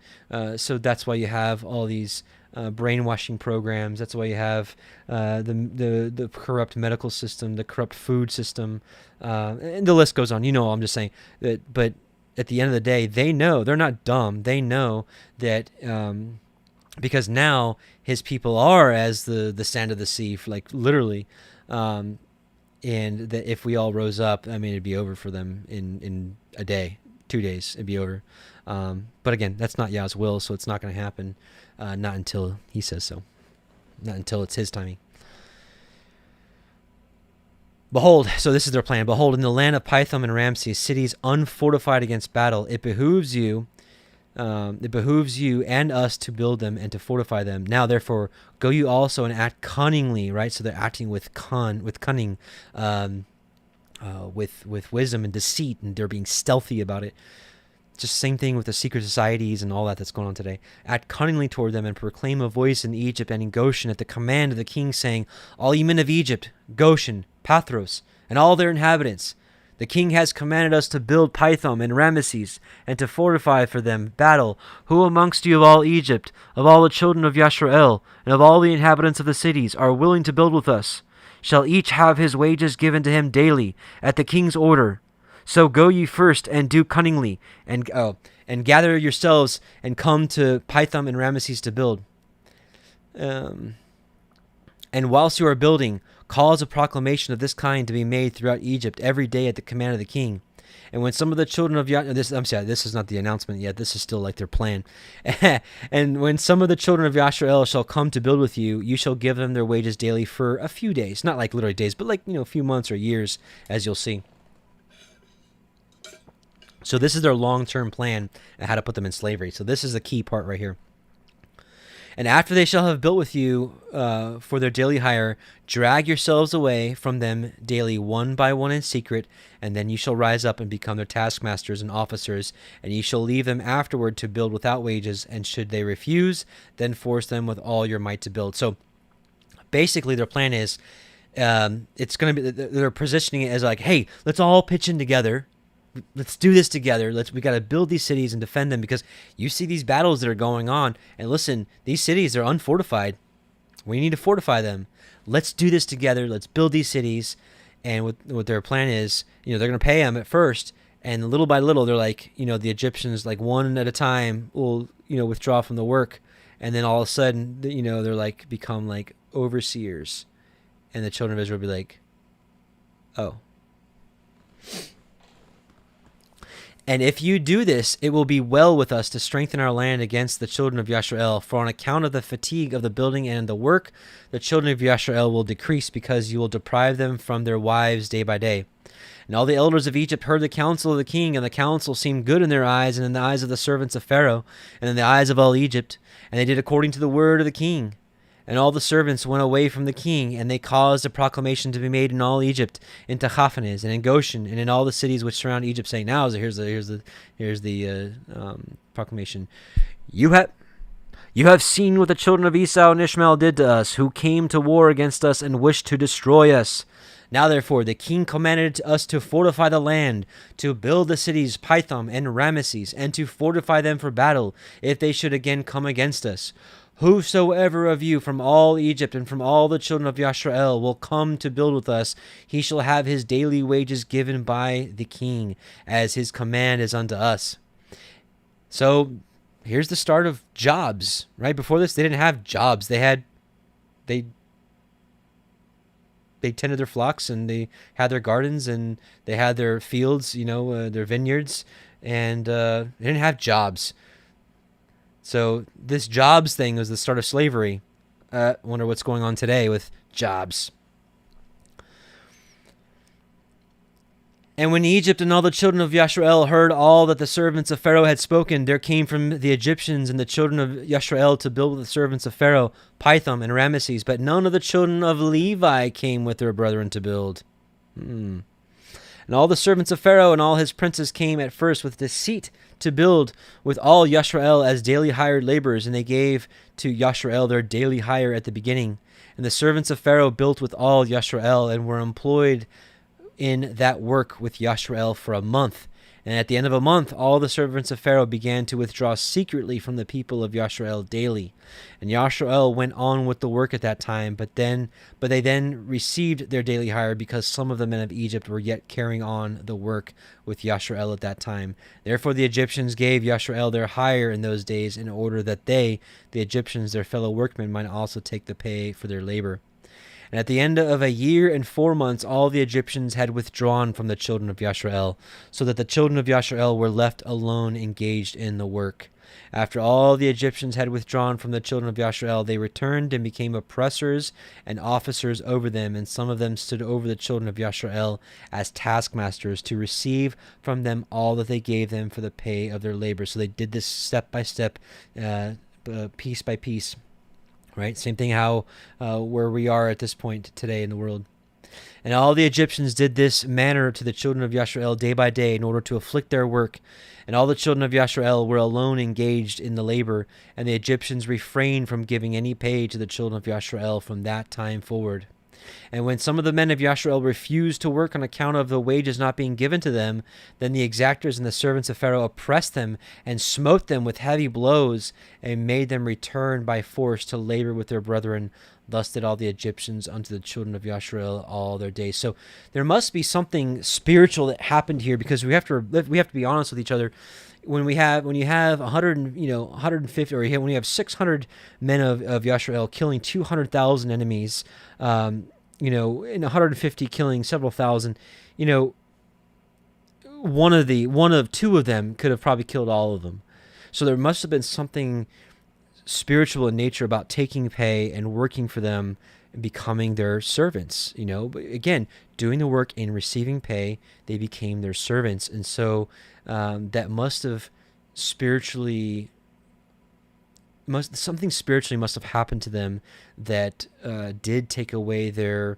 So that's why you have all these brainwashing programs. That's why you have the corrupt medical system, the corrupt food system, and the list goes on. I'm just saying that. But at the end of the day, they know, they're not dumb. They know that because now his people are as the sand of the sea, like literally. And that if we all rose up, it'd be over for them in a day, 2 days, it'd be over. But again, that's not Yah's will, so it's not going to happen, not until he says so, not until it's his timing. Behold, so this is their plan. Behold, in the land of Pithom and Ramses, cities unfortified against battle, it behooves you and us to build them and to fortify them. Now, therefore, go you also and act cunningly, right? So they're acting with cunning, with wisdom and deceit, and they're being stealthy about it. Just same thing with the secret societies and all that's going on today. Act cunningly toward them and proclaim a voice in Egypt and in Goshen at the command of the king, saying, All ye men of Egypt, Goshen, Pathros, and all their inhabitants, The king has commanded us to build Pithom and Rameses, and to fortify for them battle. Who amongst you of all Egypt, of all the children of Yashrael, and of all the inhabitants of the cities, are willing to build with us? Shall each have his wages given to him daily, at the king's order. So go ye first, and do cunningly, and gather yourselves, and come to Pithom and Rameses to build. And whilst you are building, cause a proclamation of this kind to be made throughout Egypt every day at the command of the king. And when some of the children of this is not the announcement yet. This is still like their plan. And when some of the children of Yashrael shall come to build with you, you shall give them their wages daily for a few days, not like literally days, but like a few months or years, as you'll see. So this is their long-term plan and how to put them in slavery. So this is the key part right here. And after they shall have built with you for their daily hire, drag yourselves away from them daily one by one in secret, and then you shall rise up and become their taskmasters and officers, and ye shall leave them afterward to build without wages, and should they refuse, then force them with all your might to build. So basically their plan is, it's going to be, they're positioning it as like, hey, let's all pitch in together. Let's do this together. We got to build these cities and defend them, because you see these battles that are going on. And listen, these cities are unfortified. We need to fortify them. Let's do this together. Let's build these cities. And what their plan is, they're going to pay them at first, and little by little, they're like, the Egyptians, like one at a time, will withdraw from the work, and then all of a sudden, they're like become like overseers, and the children of Israel will be like, oh. And if you do this, it will be well with us to strengthen our land against the children of Yashrael. For on account of the fatigue of the building and the work, the children of Yashrael will decrease, because you will deprive them from their wives day by day. And all the elders of Egypt heard the counsel of the king, and the counsel seemed good in their eyes, and in the eyes of the servants of Pharaoh, and in the eyes of all Egypt. And they did according to the word of the king. And all the servants went away from the king, and they caused a proclamation to be made in all Egypt, in Tahaphanes, and in Goshen, and in all the cities which surround Egypt, saying, now here's the proclamation. You have seen what the children of Esau and Ishmael did to us, who came to war against us and wished to destroy us. Now therefore the king commanded us to fortify the land, to build the cities Pithom and Rameses, and to fortify them for battle, if they should again come against us. Whosoever of you from all Egypt and from all the children of Yashrael will come to build with us, he shall have his daily wages given by the king, as his command is unto us. So here's the start of jobs. Right before this, they didn't have jobs. They tended their flocks, and they had their gardens, and they had their fields, their vineyards, and they didn't have jobs. So this jobs thing was the start of slavery. I wonder what's going on today with jobs. And when Egypt and all the children of Yashrael heard all that the servants of Pharaoh had spoken, there came from the Egyptians and the children of Yashrael to build with the servants of Pharaoh, Pithom and Rameses. But none of the children of Levi came with their brethren to build. And all the servants of Pharaoh and all his princes came at first with deceit to build with all Yashrael as daily hired laborers, and they gave to Yashrael their daily hire at the beginning. And the servants of Pharaoh built with all Yashrael, and were employed in that work with Yashrael for a month. And at the end of a month, all the servants of Pharaoh began to withdraw secretly from the people of Yashrael daily. And Yashrael went on with the work at that time, but they then received their daily hire, because some of the men of Egypt were yet carrying on the work with Yashrael at that time. Therefore the Egyptians gave Yashrael their hire in those days, in order that they, the Egyptians, their fellow workmen, might also take the pay for their labor. And at the end of a year and 4 months, all the Egyptians had withdrawn from the children of Yashrael, so that the children of Yashrael were left alone, engaged in the work. After all the Egyptians had withdrawn from the children of Yashrael, they returned and became oppressors and officers over them, and some of them stood over the children of Yashrael as taskmasters, to receive from them all that they gave them for the pay of their labor. So they did this step by step, piece by piece. Right? Same thing how where we are at this point today in the world. And all the Egyptians did this manner to the children of Yashrael day by day, in order to afflict their work. And all the children of Yashrael were alone engaged in the labor, and the Egyptians refrained from giving any pay to the children of Yashrael from that time forward. And when some of the men of Yashrael refused to work on account of the wages not being given to them, then the exactors and the servants of Pharaoh oppressed them and smote them with heavy blows and made them return by force to labor with their brethren. Thus did all the Egyptians unto the children of Yashrael all their days. So there must be something spiritual that happened here, because we have to be honest with each other. When you have 150, or when you have 600 men of Yashrael killing 200,000 enemies, and 150 killing several thousand, one of two of them could have probably killed all of them. So there must have been something spiritual in nature about taking pay and working for them and becoming their servants. But again, doing the work and receiving pay, they became their servants. And so that must have something spiritually must have happened to them that did take away their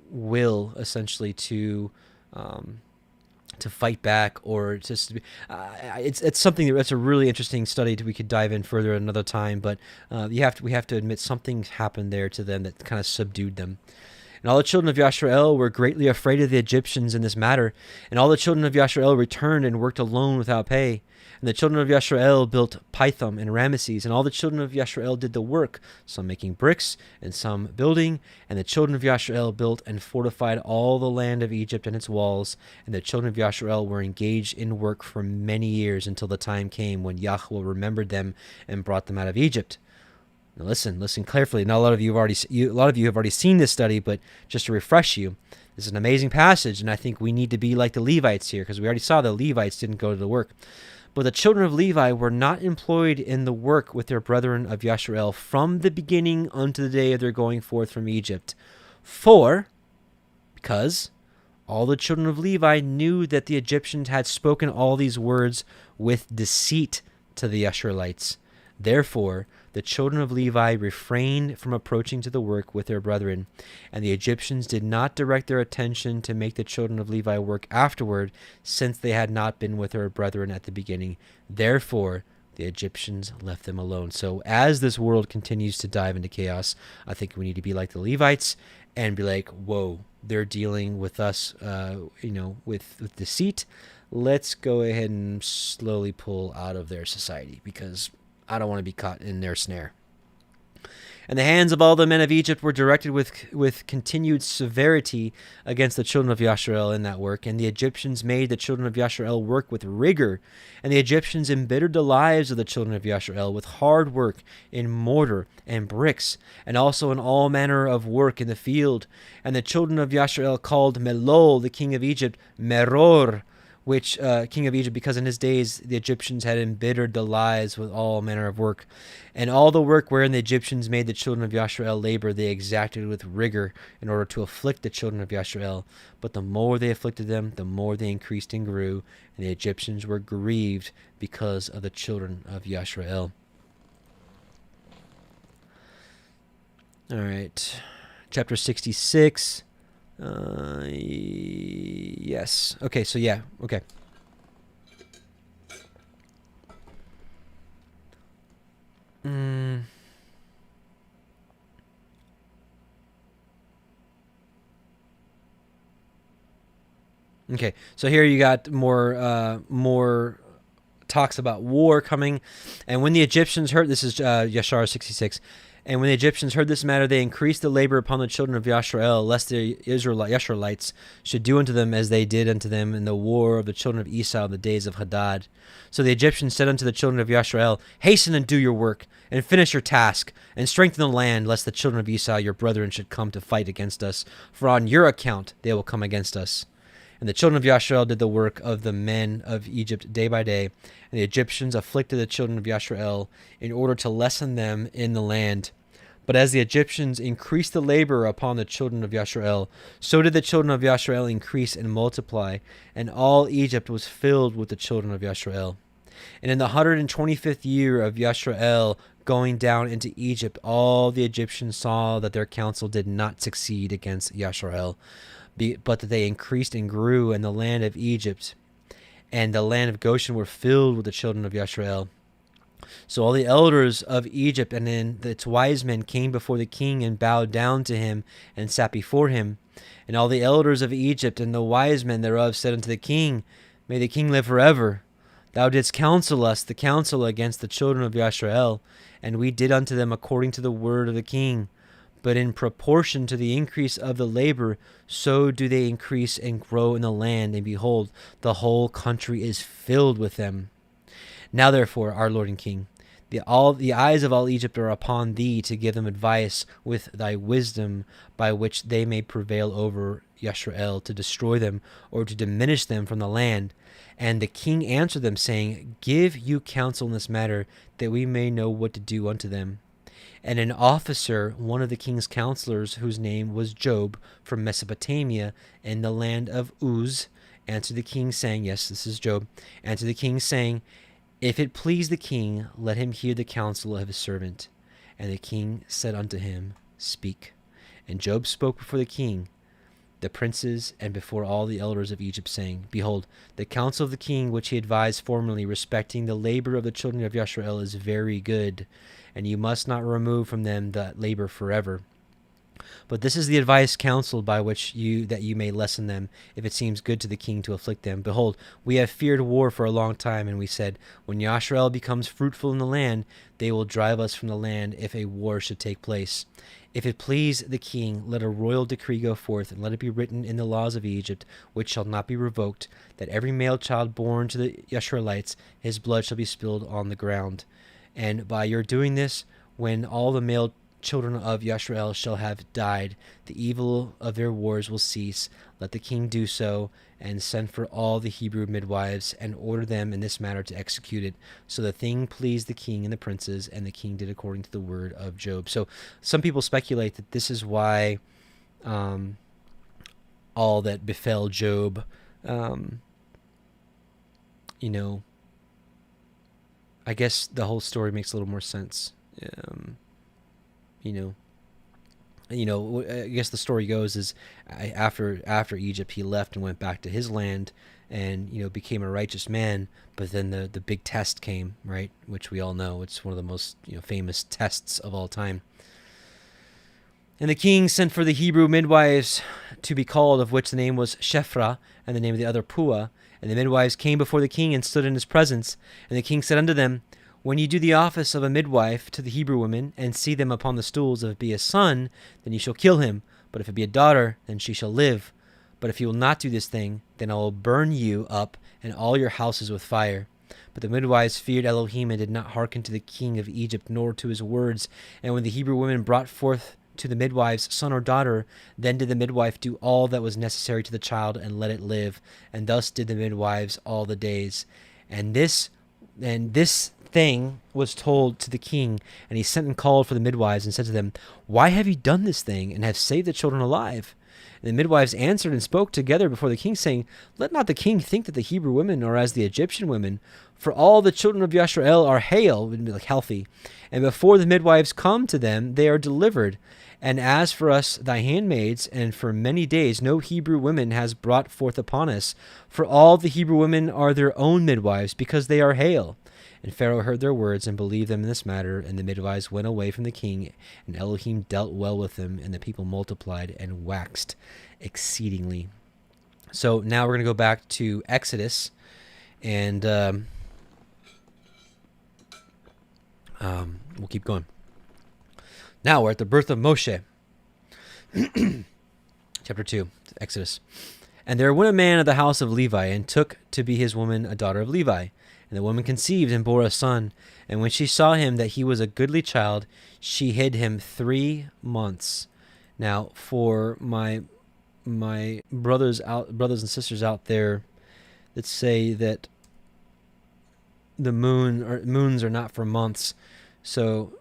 will, essentially, to fight back, or just it's something that's a really interesting study that we could dive in further another time. But we have to admit something happened there to them that kind of subdued them. And all the children of Yashrael were greatly afraid of the Egyptians in this matter. And all the children of Yashrael returned and worked alone without pay. And the children of Yashrael built Pithom and Ramesses. And all the children of Yashrael did the work, some making bricks and some building. And the children of Yashrael built and fortified all the land of Egypt and its walls. And the children of Yashrael were engaged in work for many years, until the time came when Yahuah remembered them and brought them out of Egypt. Now listen carefully. Now a lot of you have already seen this study, but just to refresh you, this is an amazing passage, and I think we need to be like the Levites here, because we already saw the Levites didn't go to the work. But the children of Levi were not employed in the work with their brethren of Yashrael from the beginning unto the day of their going forth from Egypt. Because all the children of Levi knew that the Egyptians had spoken all these words with deceit to the Israelites. Therefore, the children of Levi refrained from approaching to the work with their brethren, and the Egyptians did not direct their attention to make the children of Levi work afterward, since they had not been with their brethren at the beginning. Therefore, the Egyptians left them alone. So as this world continues to dive into chaos, I think we need to be like the Levites and be like, whoa, they're dealing with us, with deceit. Let's go ahead and slowly pull out of their society, because I don't want to be caught in their snare. And the hands of all the men of Egypt were directed with continued severity against the children of Yashrael in that work. And the Egyptians made the children of Yashrael work with rigor. And the Egyptians embittered the lives of the children of Yashrael with hard work in mortar and bricks, and also in all manner of work in the field. And the children of Yashrael called Melol, the king of Egypt, Meror, which king of Egypt, because in his days the Egyptians had embittered the lives with all manner of work. And all the work wherein the Egyptians made the children of Yashrael labor, they exacted with rigor, in order to afflict the children of Yashrael. But the more they afflicted them, the more they increased and grew, and the Egyptians were grieved because of the children of Yashrael. All right, chapter 66. Yes. Okay, so yeah, okay. Okay, so here you got more talks about war coming. And when the Egyptians heard, this is Yashar 66, and when the Egyptians heard this matter, they increased the labor upon the children of Yashrael, lest the Israelites should do unto them as they did unto them in the war of the children of Esau in the days of Hadad. So the Egyptians said unto the children of Yashrael, Hasten and do your work, and finish your task, and strengthen the land, lest the children of Esau your brethren should come to fight against us. For on your account they will come against us. And the children of Yashrael did the work of the men of Egypt day by day, and the Egyptians afflicted the children of Yashrael in order to lessen them in the land. But as the Egyptians increased the labor upon the children of Yashrael, so did the children of Yashrael increase and multiply, and all Egypt was filled with the children of Yashrael. And in the 125th year of Yashrael going down into Egypt, all the Egyptians saw that their counsel did not succeed against Yashrael, but that they increased and grew, and the land of Egypt and the land of Goshen were filled with the children of Yashrael. So all the elders of Egypt and then its wise men came before the king and bowed down to him and sat before him. And all the elders of Egypt and the wise men thereof said unto the king, May the king live forever. Thou didst counsel us the counsel against the children of Yisrael, and we did unto them according to the word of the king. But in proportion to the increase of the labor, so do they increase and grow in the land, and behold, the whole country is filled with them. Now therefore, our Lord and King, the eyes of all Egypt are upon thee to give them advice with thy wisdom, by which they may prevail over Yisrael to destroy them or to diminish them from the land. And the king answered them, saying, Give you counsel in this matter, that we may know what to do unto them. And an officer, one of the king's counselors, whose name was Job, from Mesopotamia, in the land of Uz, answered the king, saying, Yes, this is Job, answered the king, saying, If it please the king, let him hear the counsel of his servant. And the king said unto him, Speak. And Job spoke before the king, the princes, and before all the elders of Egypt, saying, Behold, the counsel of the king which he advised formerly respecting the labor of the children of Yisrael is very good, and you must not remove from them that labor forever. But this is the advice counseled by which that you may lessen them, if it seems good to the king to afflict them. Behold, we have feared war for a long time, and we said, When Yisrael becomes fruitful in the land, they will drive us from the land if a war should take place. If it please the king, let a royal decree go forth, and let it be written in the laws of Egypt, which shall not be revoked, that every male child born to the Israelites, his blood shall be spilled on the ground. And by your doing this, when all the male children of Yisrael shall have died, the evil of their wars will cease. Let the king do so, and send for all the Hebrew midwives, and order them in this matter to execute it. So the thing pleased the king and the princes, and the king did according to the word of Job. So some people speculate that this is why all that befell Job, I guess the whole story makes a little more sense. I guess the story goes is after Egypt, he left and went back to his land and, became a righteous man. But then the big test came, right? Which we all know. It's one of the most, famous tests of all time. And the king sent for the Hebrew midwives to be called, of which the name was Shephrah, and the name of the other Puah. And the midwives came before the king and stood in his presence. And the king said unto them, When ye do the office of a midwife to the Hebrew women, and see them upon the stools, if it be a son, then ye shall kill him. But if it be a daughter, then she shall live. But if ye will not do this thing, then I will burn you up and all your houses with fire. But the midwives feared Elohim, and did not hearken to the king of Egypt, nor to his words. And when the Hebrew women brought forth to the midwives son or daughter, then did the midwife do all that was necessary to the child, and let it live. And thus did the midwives all the days. And this thing was told to the king, and he sent and called for the midwives, and said to them, Why have ye done this thing, and have saved the children alive? And the midwives answered and spoke together before the king, saying, Let not the king think that the Hebrew women are as the Egyptian women, for all the children of Yisrael are hale, healthy, and before the midwives come to them, they are delivered. And as for us, thy handmaids, and for many days no Hebrew woman has brought forth upon us, for all the Hebrew women are their own midwives, because they are hale. And Pharaoh heard their words, and believed them in this matter, and the midwives went away from the king, and Elohim dealt well with them, and the people multiplied and waxed exceedingly. So now we're going to go back to Exodus, and we'll keep going. Now we're at the birth of Moshe. Chapter 2, Exodus. And there went a man of the house of Levi, and took to be his woman a daughter of Levi. And the woman conceived and bore a son. And when she saw him that he was a goodly child, she hid him 3 months. Now, for my brothers and sisters out there that say that the moons are not for months, so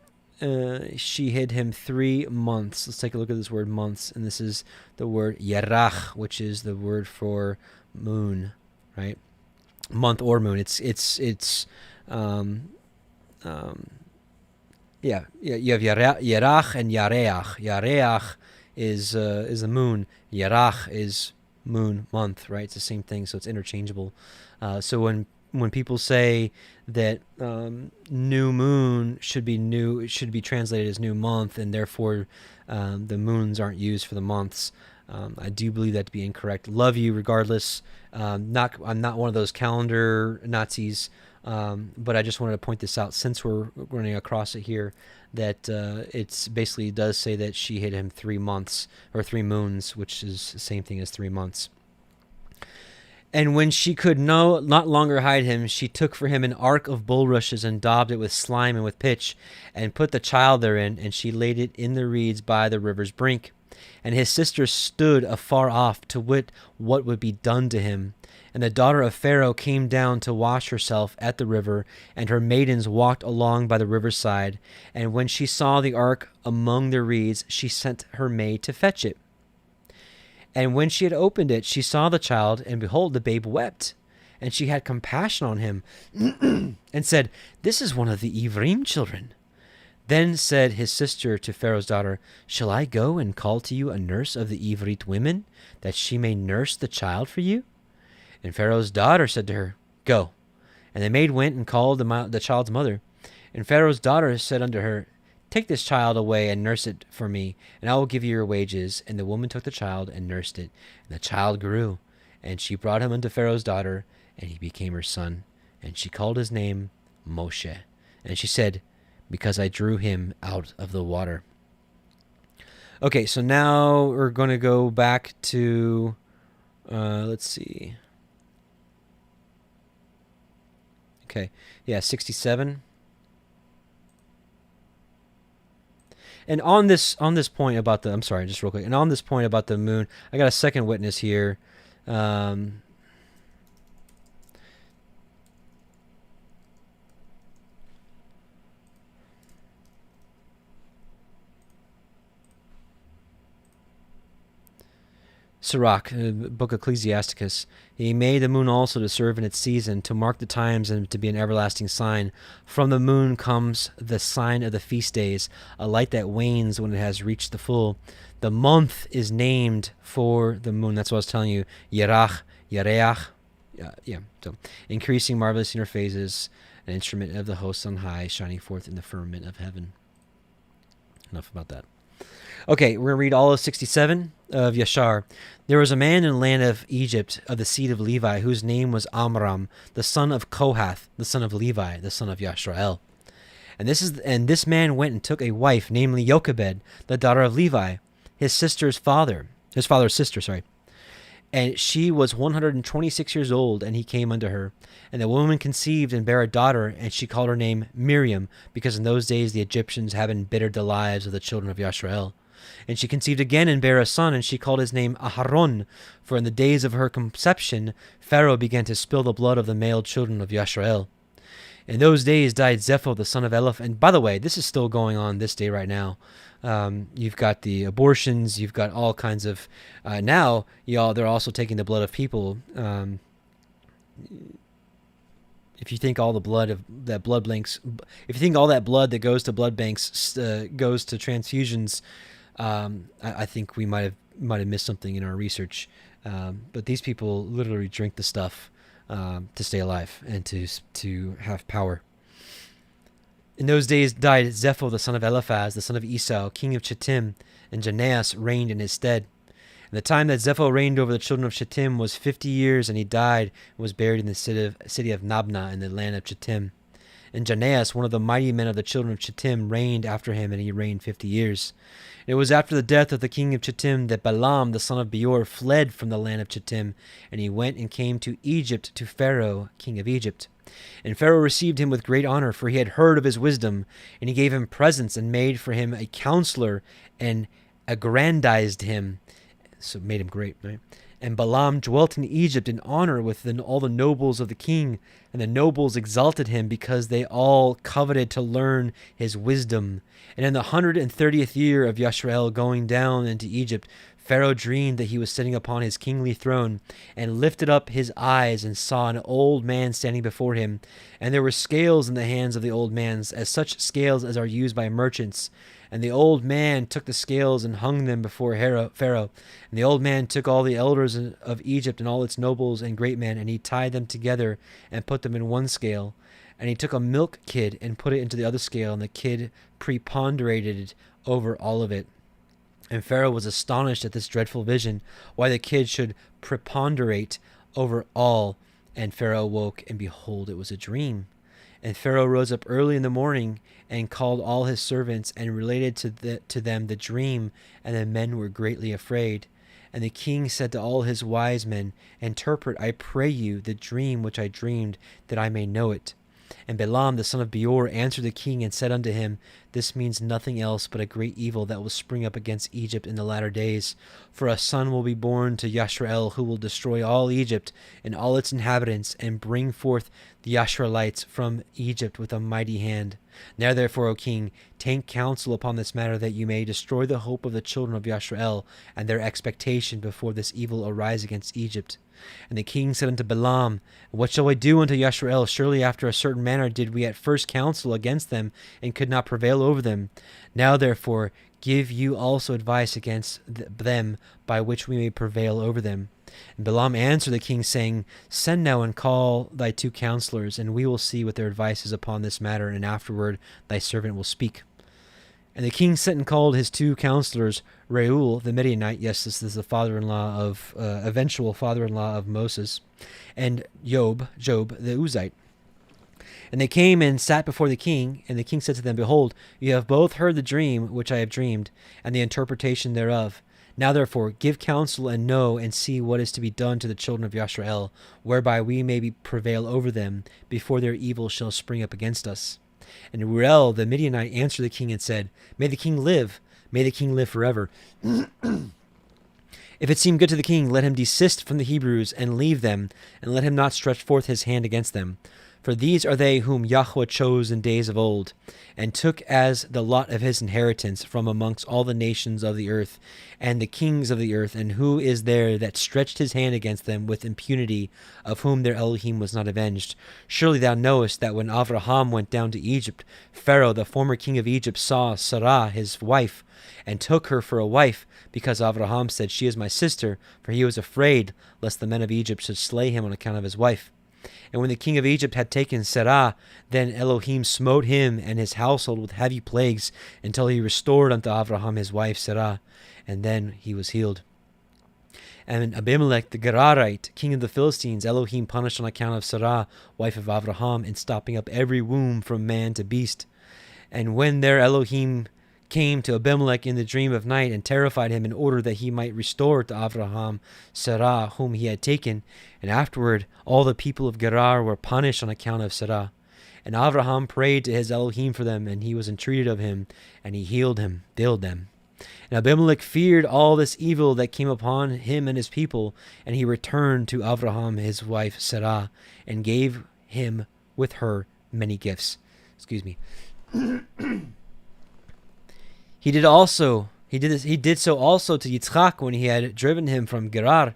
she hid him 3 months. Let's take a look at this word months, and this is the word yerach, which is the word for moon, right? Month or moon. You have yerach and yareach. Yareach is the moon. Yerach is moon, month, right? It's the same thing, so it's interchangeable. So when when people say that new moon should be new, it should be translated as new month, and therefore the moons aren't used for the months. I do believe that to be incorrect. Love you regardless. I'm not one of those calendar Nazis, but I just wanted to point this out since we're running across it here, that it's basically does say that she hid him 3 months or 3 moons, which is the same thing as 3 months. And when she could not longer hide him, she took for him an ark of bulrushes and daubed it with slime and with pitch, and put the child therein, and she laid it in the reeds by the river's brink. And his sister stood afar off to wit what would be done to him. And the daughter of Pharaoh came down to wash herself at the river, and her maidens walked along by the riverside. And when she saw the ark among the reeds, she sent her maid to fetch it. And when she had opened it, she saw the child, and behold, the babe wept. And she had compassion on him, and said, "This is one of the Ivrim children." Then said his sister to Pharaoh's daughter, "Shall I go and call to you a nurse of the Ivrit women, that she may nurse the child for you?" And Pharaoh's daughter said to her, "Go." And the maid went and called the child's mother. And Pharaoh's daughter said unto her, "Take this child away and nurse it for me, and I will give you your wages." And the woman took the child and nursed it. And the child grew, and she brought him unto Pharaoh's daughter, and he became her son. And she called his name Moshe. And she said, "Because I drew him out of the water." Okay, so now we're going to go back to, let's see. Okay, yeah, 67. And on this point about the, I'm sorry, just real quick. And on this point about the moon, I got a second witness here. Sirach, book of Ecclesiasticus. He made the moon also to serve in its season, to mark the times and to be an everlasting sign. From the moon comes the sign of the feast days, a light that wanes when it has reached the full. The month is named for the moon. That's what I was telling you. Yerach, Yareach. Yeah. So, increasing marvelous in her phases, an instrument of the hosts on high, shining forth in the firmament of heaven. Enough about that. Okay, we're going to read all of 67 of Yashar. There was a man in the land of Egypt of the seed of Levi, whose name was Amram, the son of Kohath, the son of Levi, the son of Yashrael. And this man went and took a wife, namely Jochebed, the daughter of Levi, his father's sister, sorry. And she was 126 years old, and he came unto her. And the woman conceived and bare a daughter, and she called her name Miriam, because in those days the Egyptians had embittered the lives of the children of Yashrael. And she conceived again and bare a son, and she called his name Aharon, for in the days of her conception Pharaoh began to spill the blood of the male children of Yashrael. In those days died Zepho, the son of Eleph. And by the way, this is still going on this day right now. You've got the abortions, you've got all kinds of, now, they're also taking the blood of people. If you think all the blood of that blood banks, if you think all that blood that goes to blood banks goes to transfusions, I think we might have missed something in our research. But these people literally drink the stuff to stay alive and to have power. In those days died Zepho, the son of Eliphaz, the son of Esau, king of Chittim, and Janeas reigned in his stead. And the time that Zepho reigned over the children of Chittim was 50 years, and he died and was buried in the city of Nabna in the land of Chittim. And Janeas, one of the mighty men of the children of Chittim, reigned after him, and he reigned 50 years. And it was after the death of the king of Chittim that Balaam, the son of Beor, fled from the land of Chittim, and he went and came to Egypt to Pharaoh, king of Egypt. And Pharaoh received him with great honor, for he had heard of his wisdom, and he gave him presents and made for him a counselor and aggrandized him. So made him great, right? And Balaam dwelt in Egypt in honor with all the nobles of the king, and the nobles exalted him because they all coveted to learn his wisdom. And in the 130th year of Yashrael going down into Egypt, Pharaoh dreamed that he was sitting upon his kingly throne, and lifted up his eyes and saw an old man standing before him. And there were scales in the hands of the old man, as such scales as are used by merchants. And the old man took the scales and hung them before Pharaoh. And the old man took all the elders of Egypt and all its nobles and great men, and he tied them together and put them in one scale. And he took a milk kid and put it into the other scale, and the kid preponderated over all of it. And Pharaoh was astonished at this dreadful vision, why the kid should preponderate over all. And Pharaoh woke, and behold, it was a dream. And Pharaoh rose up early in the morning, and called all his servants, and related to them the dream, and the men were greatly afraid. And the king said to all his wise men, Interpret, I pray you, the dream which I dreamed, that I may know it. And Balaam the son of Beor answered the king and said unto him, This means nothing else but a great evil that will spring up against Egypt in the latter days. For a son will be born to Yisrael, who will destroy all Egypt and all its inhabitants, and bring forth the Yisraelites from Egypt with a mighty hand. Now therefore, O king, take counsel upon this matter, that you may destroy the hope of the children of Yisrael, and their expectation before this evil arise against Egypt. And the king said unto Balaam, What shall I do unto Yisrael? Surely after a certain manner did we at first counsel against them, and could not prevail over them. Now therefore give you also advice against them, by which we may prevail over them. And Balaam answered the king, saying, Send now and call thy 2 counselors, and we will see what their advice is upon this matter, and afterward thy servant will speak. And the king sent and called his 2 counselors, Reuel the Midianite, yes, this is the father-in-law of, eventual father-in-law of Moses, and Job the Uzite. And they came and sat before the king, and the king said to them, Behold, you have both heard the dream which I have dreamed, and the interpretation thereof. Now therefore give counsel, and know and see what is to be done to the children of Yisrael, whereby we may prevail over them, before their evil shall spring up against us. And Reuel the Midianite answered the king and said, May the king live, may the king live forever. If it seem good to the king, let him desist from the Hebrews, and leave them, and let him not stretch forth his hand against them. For these are they whom Yahuah chose in days of old, and took as the lot of his inheritance from amongst all the nations of the earth, and the kings of the earth. And who is there that stretched his hand against them with impunity, of whom their Elohim was not avenged? Surely thou knowest that when Avraham went down to Egypt, Pharaoh, the former king of Egypt, saw Sarah his wife, and took her for a wife, because Avraham said, She is my sister, for he was afraid lest the men of Egypt should slay him on account of his wife. And when the king of Egypt had taken Sarah, then Elohim smote him and his household with heavy plagues, until he restored unto Avraham his wife Sarah, and then he was healed. And Abimelech the Gerarite, king of the Philistines, Elohim punished on account of Sarah, wife of Avraham, in stopping up every womb from man to beast. And when their Elohim came to Abimelech in the dream of night, and terrified him, in order that he might restore to Avraham Sarah, whom he had taken. And afterward all the people of Gerar were punished on account of Sarah. And Avraham prayed to his Elohim for them, and he was entreated of him, and he healed them. And Abimelech feared all this evil that came upon him and his people, and he returned to Avraham his wife Sarah, and gave him with her many gifts. He did so also to Yitzchak when he had driven him from Gerar.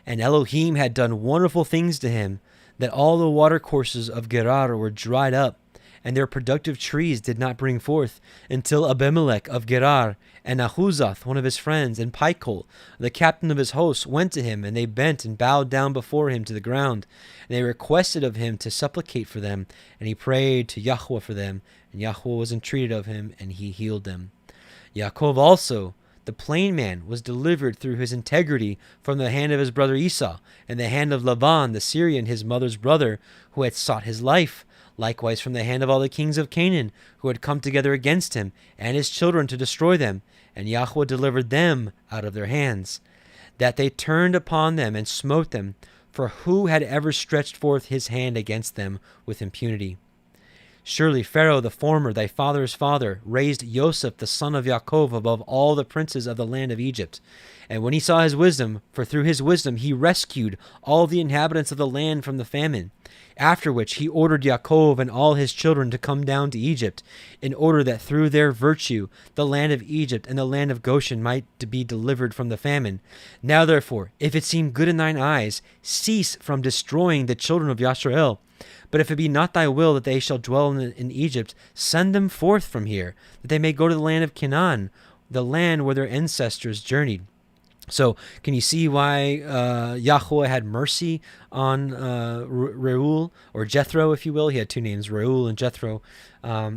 And Elohim had done wonderful things to him, that all the watercourses of Gerar were dried up, and their productive trees did not bring forth, until Abimelech of Gerar, and Ahuzath, one of his friends, and Pichol, the captain of his hosts, went to him, and they bent and bowed down before him to the ground. And they requested of him to supplicate for them, and he prayed to Yahuah for them, and Yahuah was entreated of him, and he healed them. Yaakov also, the plain man, was delivered through his integrity from the hand of his brother Esau, and the hand of Laban the Syrian, his mother's brother, who had sought his life, likewise from the hand of all the kings of Canaan, who had come together against him, and his children to destroy them. And Yahuah delivered them out of their hands, that they turned upon them and smote them, for who had ever stretched forth his hand against them with impunity? Surely Pharaoh the former, thy father's father, raised Joseph the son of Yaakov above all the princes of the land of Egypt. And when he saw his wisdom, for through his wisdom he rescued all the inhabitants of the land from the famine. After which he ordered Yaakov and all his children to come down to Egypt, in order that through their virtue the land of Egypt and the land of Goshen might be delivered from the famine. Now therefore, if it seem good in thine eyes, cease from destroying the children of Yasharel. But if it be not thy will that they shall dwell in Egypt, send them forth from here, that they may go to the land of Canaan, the land where their ancestors journeyed. So can you see why Yahuah had mercy on Reuel, or Jethro, if you will? He had two names, Reuel and Jethro.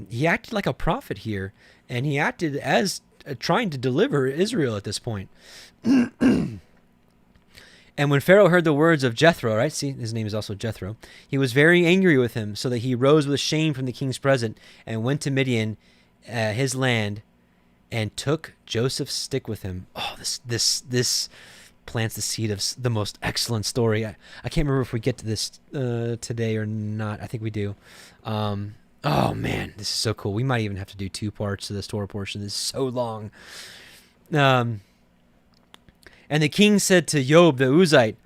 He acted like a prophet here, and he acted as trying to deliver Israel at this point. And when Pharaoh heard the words of Jethro, right? See, his name is also Jethro. He was very angry with him, so that he rose with shame from the king's presence and went to Midian, his land, and took Joseph's stick with him. Oh, this plants the seed of the most excellent story. I can't remember if we get to this today or not. I think we do. Oh man, this is so cool. We might even have to do 2 parts to this Torah portion. This is so long. And the king said to Job the Uzite,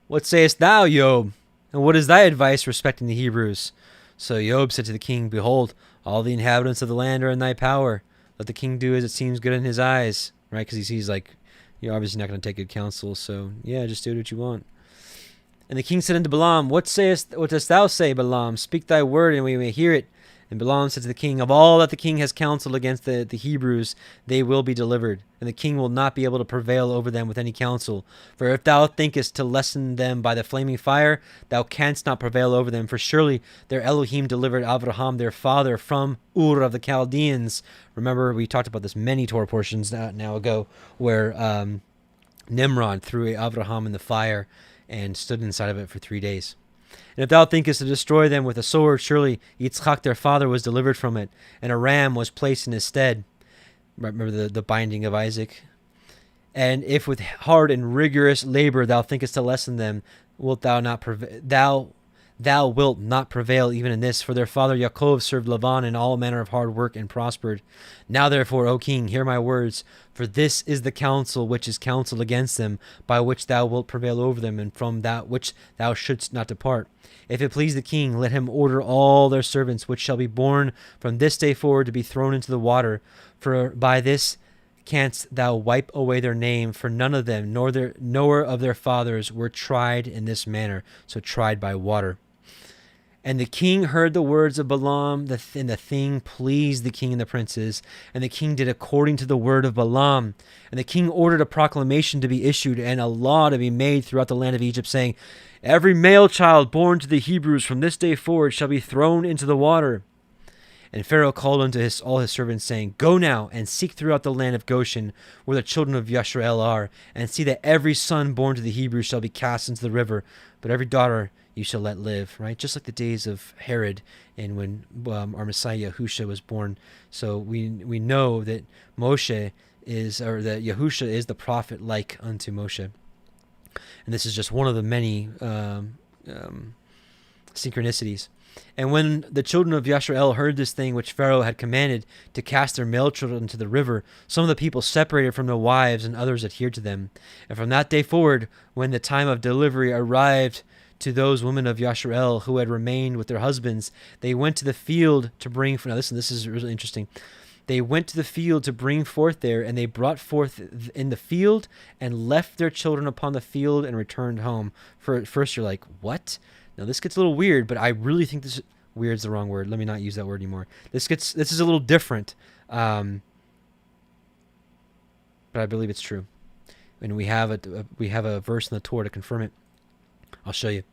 "What sayest thou, Job? And what is thy advice respecting the Hebrews?" So Job said to the king, "Behold, all the inhabitants of the land are in thy power. Let the king do as it seems good in his eyes," right? Because he sees like, you're obviously not going to take good counsel, so yeah, just do what you want. And the king said unto Balaam, What dost thou say, Balaam? Speak thy word, and we may hear it. And Balaam said to the king, Of all that the king has counseled against the Hebrews, they will be delivered, and the king will not be able to prevail over them with any counsel. For if thou thinkest to lessen them by the flaming fire, thou canst not prevail over them. For surely their Elohim delivered Abraham their father from Ur of the Chaldeans. Remember, we talked about this many Torah portions now ago, where Nimrod threw Abraham in the fire and stood inside of it for 3 days. And if thou thinkest to destroy them with a sword, surely Yitzchak their father was delivered from it, and a ram was placed in his stead. Remember the binding of Isaac? And if with hard and rigorous labor thou thinkest to lessen them, wilt thou not thou wilt not prevail even in this, for their father Yaakov served Laban in all manner of hard work and prospered. Now therefore, O king, hear my words, for this is the counsel which is counseled against them, by which thou wilt prevail over them, and from that which thou shouldst not depart. If it please the king, let him order all their servants which shall be born from this day forward to be thrown into the water, for by this canst thou wipe away their name, for none of them, nor of their fathers, were tried in this manner, so tried by water. And the king heard the words of Balaam, and the thing pleased the king and the princes. And the king did according to the word of Balaam. And the king ordered a proclamation to be issued, and a law to be made throughout the land of Egypt, saying, Every male child born to the Hebrews from this day forward shall be thrown into the water. And Pharaoh called unto all his servants, saying, Go now, and seek throughout the land of Goshen, where the children of Yasharel are, and see that every son born to the Hebrews shall be cast into the river, but every daughter you shall let live, right? Just like the days of Herod and when our Messiah Yahusha was born. So we know that Moshe is, or that Yahusha is the prophet like unto Moshe. And this is just one of the many synchronicities. And when the children of Yasharel heard this thing which Pharaoh had commanded to cast their male children into the river, some of the people separated from their wives, and others adhered to them. And from that day forward, when the time of delivery arrived to those women of Yasharel who had remained with their husbands, they went to the field to bring. Now listen, this is really interesting. They went to the field to bring forth there, and they brought forth in the field and left their children upon the field and returned home. First, you're like, what? Now this gets a little weird, but I really think this weird's the wrong word. Let me not use that word anymore. This is a little different, but I believe it's true. And we have a verse in the Torah to confirm it. I'll show you.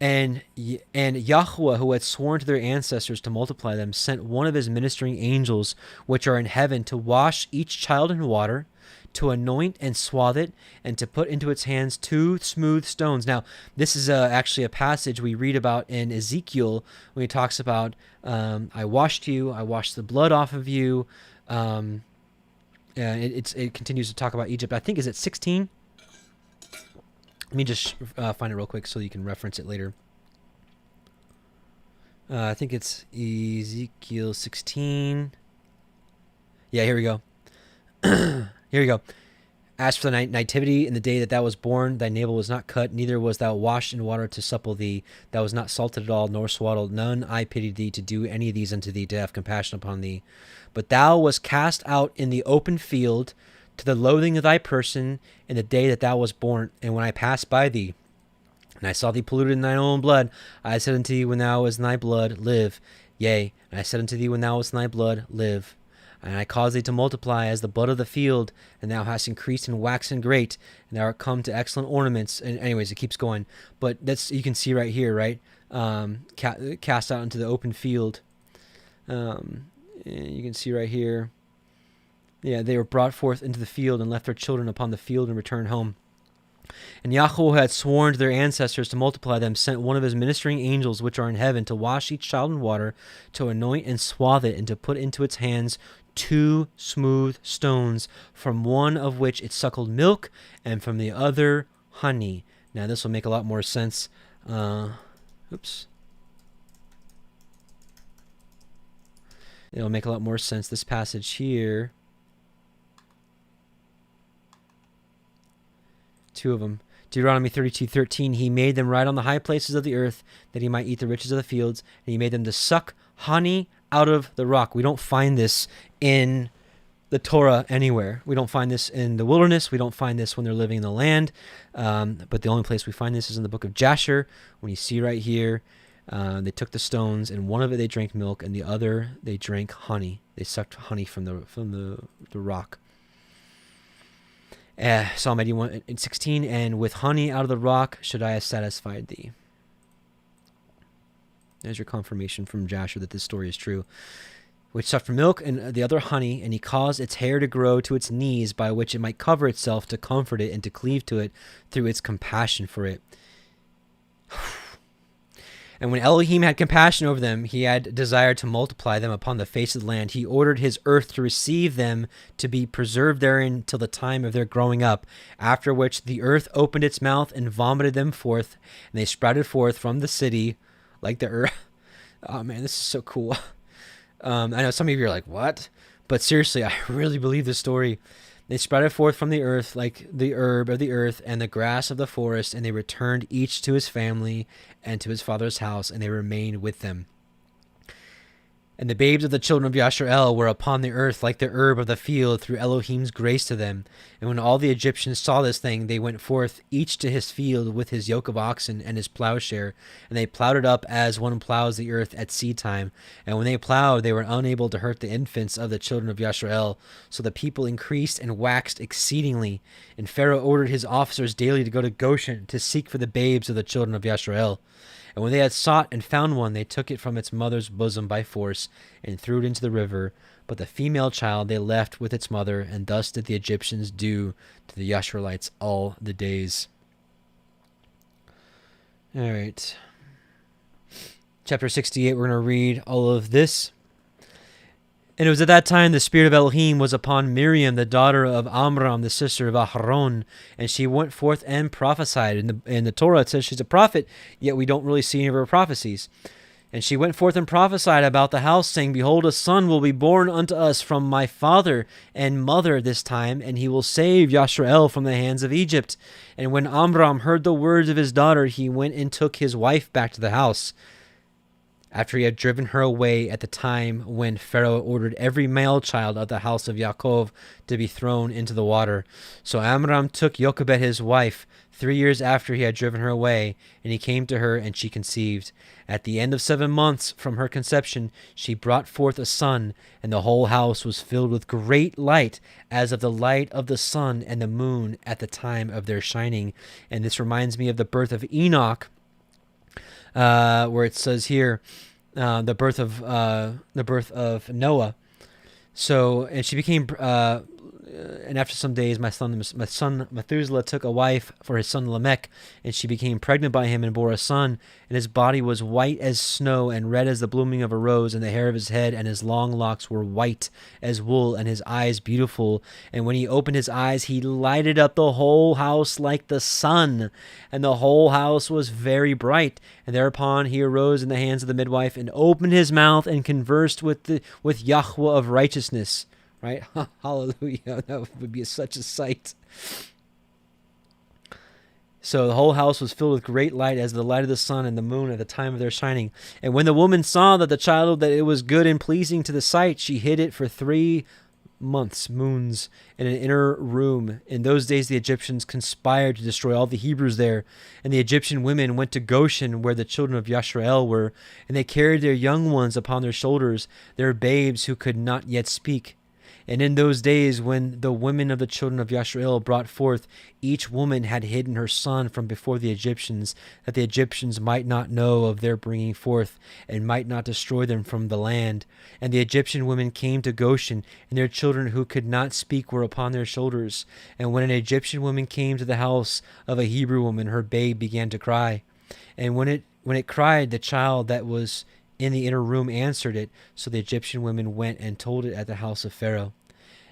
And Yahuah, who had sworn to their ancestors to multiply them, sent one of his ministering angels, which are in heaven, to wash each child in water, to anoint and swathe it, and to put into its hands 2 smooth stones. Now, this is actually a passage we read about in Ezekiel when he talks about, I washed you, I washed the blood off of you. It continues to talk about Egypt. I think, is it 16? Let me just find it real quick so you can reference it later. I think it's Ezekiel 16. Yeah, here we go. Here we go. As for the nativity in the day that thou was born, thy navel was not cut, neither was thou washed in water to supple thee. Thou was not salted at all, nor swaddled. None I pitied thee to do any of these unto thee, to have compassion upon thee. But thou wast cast out in the open field to the loathing of thy person in the day that thou was born. And when I passed by thee, and I saw thee polluted in thine own blood, I said unto thee, when thou wast in thy blood, live. Yea, and I said unto thee, when thou wast in thy blood, live. And I caused thee to multiply as the bud of the field, and thou hast increased and waxen great, and thou art come to excellent ornaments. And anyways, it keeps going. But that's, you can see right here, right? Cast out into the open field. And you can see right here. Yeah, they were brought forth into the field and left their children upon the field and returned home. And Yahuah had sworn to their ancestors to multiply them, sent one of his ministering angels which are in heaven to wash each child in water, to anoint and swathe it, and to put into its hands 2 smooth stones, from one of which it suckled milk, and from the other honey. Now this will make a lot more sense. Oops. It'll make a lot more sense, this passage here. 2 of them. Deuteronomy 32:13. He made them ride on the high places of the earth, that he might eat the riches of the fields, and he made them to suck honey out of the rock. We don't find this in the Torah anywhere. We don't find this in the wilderness. We don't find this when they're living in the land. But the only place we find this is in the book of Jasher. When you see right here, they took the stones, and one of it they drank milk, and the other they drank honey. They sucked honey from the rock. Psalm 81:16, and with honey out of the rock should I have satisfied thee. There's your confirmation from Jasher that this story is true. Which sucked from milk and the other honey, and he caused its hair to grow to its knees, by which it might cover itself, to comfort it and to cleave to it through its compassion for it. And when Elohim had compassion over them, he had desired to multiply them upon the face of the land. He ordered his earth to receive them, to be preserved therein till the time of their growing up, after which the earth opened its mouth and vomited them forth, and they sprouted forth from the city like the earth. Oh man, this is so cool. I know some of you are like, what? But seriously, I really believe this story. They sprouted forth from the earth like the herb of the earth and the grass of the forest, and they returned each to his family and to his father's house, and they remained with them. And the babes of the children of Yashar'el were upon the earth like the herb of the field through Elohim's grace to them. And when all the Egyptians saw this thing, they went forth each to his field with his yoke of oxen and his plowshare, and they plowed it up as one plows the earth at seed time. And when they plowed, they were unable to hurt the infants of the children of Yashar'el. So the people increased and waxed exceedingly. And Pharaoh ordered his officers daily to go to Goshen to seek for the babes of the children of Yashar'el. And when they had sought and found one, they took it from its mother's bosom by force and threw it into the river. But the female child they left with its mother, and thus did the Egyptians do to the Yasharites all the days. All right. Chapter 68, we're going to read all of this. And it was at that time the spirit of Elohim was upon Miriam, the daughter of Amram, the sister of Aharon, and she went forth and prophesied. In the Torah it says she's a prophet, yet we don't really see any of her prophecies. And she went forth and prophesied about the house, saying, Behold, a son will be born unto us from my father and mother this time, and he will save Yashar'el from the hands of Egypt. And when Amram heard the words of his daughter, he went and took his wife back to the house, after he had driven her away at the time when Pharaoh ordered every male child of the house of Yaakov to be thrown into the water. So Amram took Jochebed his wife 3 years after he had driven her away, and he came to her, and she conceived. At the end of 7 months from her conception, she brought forth a son, and the whole house was filled with great light, as of the light of the sun and the moon at the time of their shining. And this reminds me of the birth of Enoch, where it says here, the birth of Noah. So, and she became And after some days, my son Methuselah took a wife for his son Lamech, and she became pregnant by him and bore a son. And his body was white as snow and red as the blooming of a rose, and the hair of his head and his long locks were white as wool, and his eyes beautiful. And when he opened his eyes, he lighted up the whole house like the sun, and the whole house was very bright. And thereupon he arose in the hands of the midwife and opened his mouth and conversed with Yahuah of righteousness. Right? Hallelujah. That would be such a sight. So the whole house was filled with great light as the light of the sun and the moon at the time of their shining. And when the woman saw that it was good and pleasing to the sight, she hid it for 3 moons in an inner room. In those days the Egyptians conspired to destroy all the Hebrews there. And the Egyptian women went to Goshen, where the children of Yashrael were, and they carried their young ones upon their shoulders, their babes who could not yet speak. And in those days, when the women of the children of Yashrael brought forth, each woman had hidden her son from before the Egyptians, that the Egyptians might not know of their bringing forth, and might not destroy them from the land. And the Egyptian women came to Goshen, and their children who could not speak were upon their shoulders. And when an Egyptian woman came to the house of a Hebrew woman, her babe began to cry. And when it cried, the child that was in the inner room answered it. So the Egyptian women went and told it at the house of Pharaoh.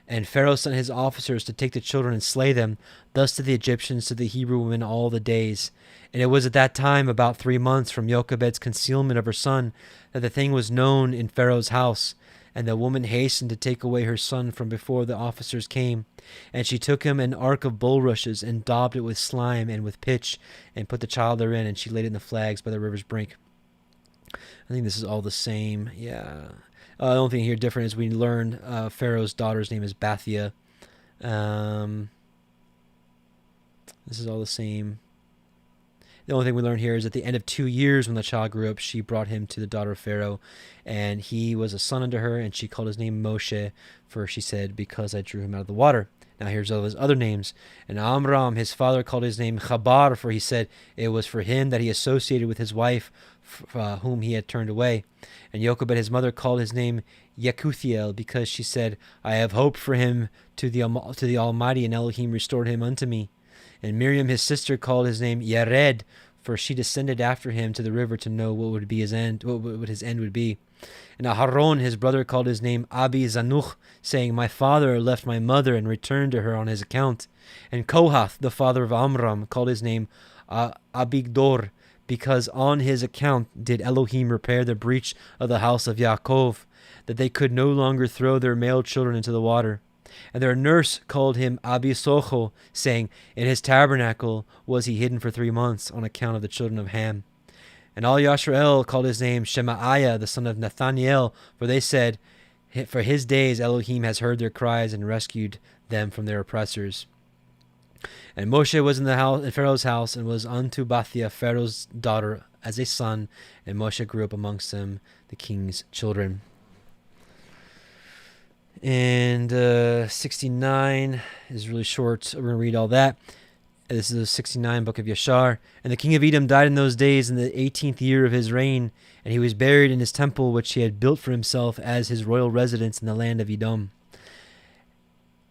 And Pharaoh sent his officers to take the children and slay them. Thus did the Egyptians to the Hebrew women all the days. And it was at that time, about 3 months from Jochebed's concealment of her son, that the thing was known in Pharaoh's house. And the woman hastened to take away her son from before the officers came. And she took him an ark of bulrushes, and daubed it with slime and with pitch, and put the child therein, and she laid it in the flags by the river's brink. I think this is all the same. Yeah. The only thing here different is we learned Pharaoh's daughter's name is Bathia. This is all the same. The only thing we learn here is at the end of 2 years, when the child grew up, she brought him to the daughter of Pharaoh, and he was a son unto her, and she called his name Moshe, for she said, because I drew him out of the water. Now here's all his other names. And Amram, his father, called his name Chabar, for he said it was for him that he associated with his wife, whom he had turned away. And Jochebed, his mother, called his name Yekuthiel, because she said, I have hoped for him to the Almighty, and Elohim restored him unto me. And Miriam, his sister, called his name Yared, for she descended after him to the river to know what would be his end, what his end would be. And Aharon, his brother, called his name Abi Zanuch, saying, my father left my mother and returned to her on his account. And Kohath, the father of Amram, called his name Abigdor, because on his account did Elohim repair the breach of the house of Yaakov, that they could no longer throw their male children into the water. And their nurse called him Abisocho, saying, in his tabernacle was he hidden for 3 months on account of the children of Ham. And all Yashrael called his name Shemaiah, the son of Nathaniel, for they said, for his days Elohim has heard their cries and rescued them from their oppressors. And Moshe was in Pharaoh's house, and was unto Bathia, Pharaoh's daughter, as a son, and Moshe grew up amongst them, the king's children. And 69 is really short. We're going to read all that. This is the 69 book of Yashar. And the king of Edom died in those days in the 18th year of his reign, and he was buried in his temple, which he had built for himself as his royal residence in the land of Edom.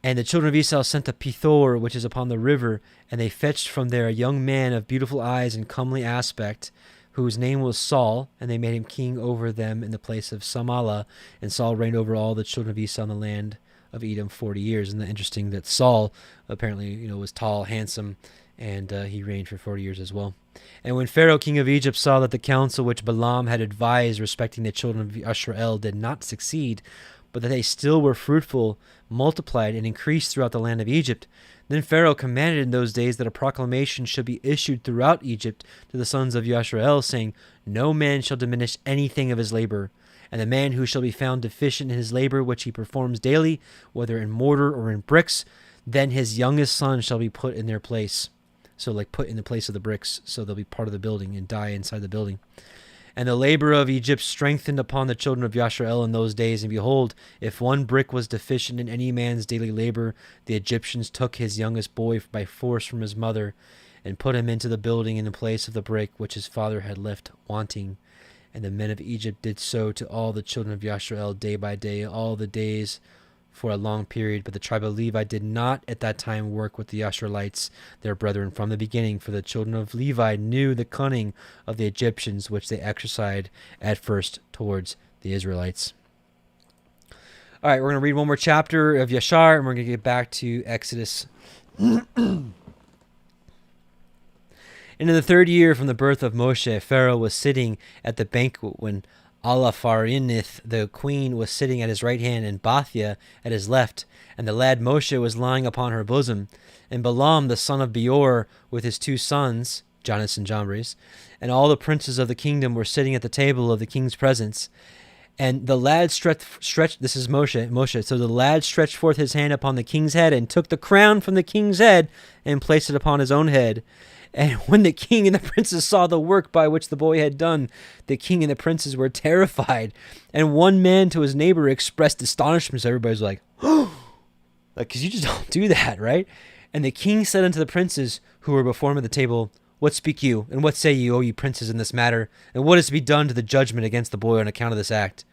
And the children of Esau sent to Pithor, which is upon the river, and they fetched from there a young man of beautiful eyes and comely aspect, whose name was Saul, and they made him king over them in the place of Samalah. And Saul reigned over all the children of Esau in the land of Edom 40 years. And interesting that Saul apparently, was tall, handsome, and he reigned for 40 years as well. And when Pharaoh, king of Egypt, saw that the counsel which Balaam had advised respecting the children of Israel did not succeed, but that they still were fruitful, multiplied, and increased throughout the land of Egypt, then Pharaoh commanded in those days that a proclamation should be issued throughout Egypt to the sons of Yashrael, saying, no man shall diminish anything of his labor. And the man who shall be found deficient in his labor which he performs daily, whether in mortar or in bricks, then his youngest son shall be put in their place. So put in the place of the bricks, so they'll be part of the building and die inside the building. And the labor of Egypt strengthened upon the children of Yashrael in those days. And behold, if one brick was deficient in any man's daily labor, the Egyptians took his youngest boy by force from his mother, and put him into the building in the place of the brick which his father had left wanting. And the men of Egypt did so to all the children of Yashrael day by day, all the days for a long period, but the tribe of Levi did not at that time work with the Israelites, their brethren, from the beginning, for the children of Levi knew the cunning of the Egyptians, which they exercised at first towards the Israelites. All right, we're going to read one more chapter of Yashar, and we're going to get back to Exodus. And in the 3rd year from the birth of Moshe, Pharaoh was sitting at the banquet when Alapharinith, the queen, was sitting at his right hand, and Bathia at his left, and the lad Moshe was lying upon her bosom. And Balaam, the son of Beor, with his 2 sons, Jannes and Jambres, and all the princes of the kingdom were sitting at the table of the king's presence. And the lad stretched, this is Moshe. So the lad stretched forth his hand upon the king's head and took the crown from the king's head and placed it upon his own head. And when the king and the princes saw the work by which the boy had done, the king and the princes were terrified. And one man to his neighbor expressed astonishment. So everybody's like, oh, like, because you just don't do that, right? And the king said unto the princes who were before him at the table, what speak you, and what say you, O ye princes, in this matter? And what is to be done to the judgment against the boy on account of this act?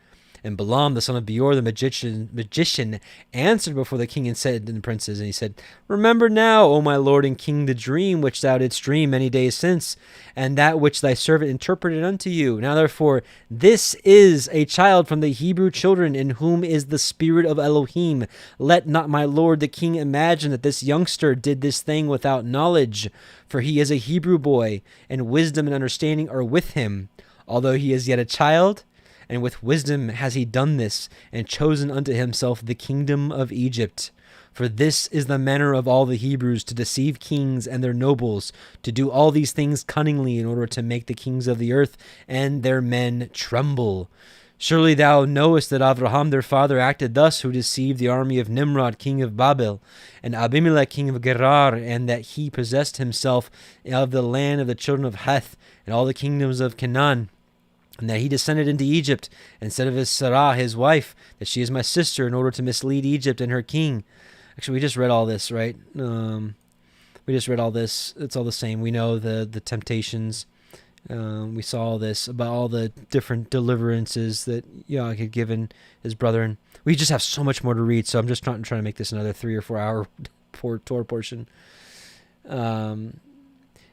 And Balaam, the son of Beor, the magician, answered before the king and said to the princes, and he said, remember now, O my lord and king, the dream which thou didst dream many days since, and that which thy servant interpreted unto you. Now therefore, this is a child from the Hebrew children, in whom is the spirit of Elohim. Let not my lord the king imagine that this youngster did this thing without knowledge, for he is a Hebrew boy, and wisdom and understanding are with him, although he is yet a child. And with wisdom has he done this, and chosen unto himself the kingdom of Egypt. For this is the manner of all the Hebrews, to deceive kings and their nobles, to do all these things cunningly, in order to make the kings of the earth and their men tremble. Surely thou knowest that Abraham their father acted thus, who deceived the army of Nimrod king of Babel, and Abimelech king of Gerar, and that he possessed himself of the land of the children of Heth, and all the kingdoms of Canaan. And that he descended into Egypt, and said of his Sarah, his wife, that she is my sister, in order to mislead Egypt and her king. Actually, we just read all this, right? We just read all this. It's all the same. We know the temptations. We saw all this about all the different deliverances that Yah had given his brethren. We just have so much more to read, so I'm just trying to make this another 3 or 4 hour Torah portion.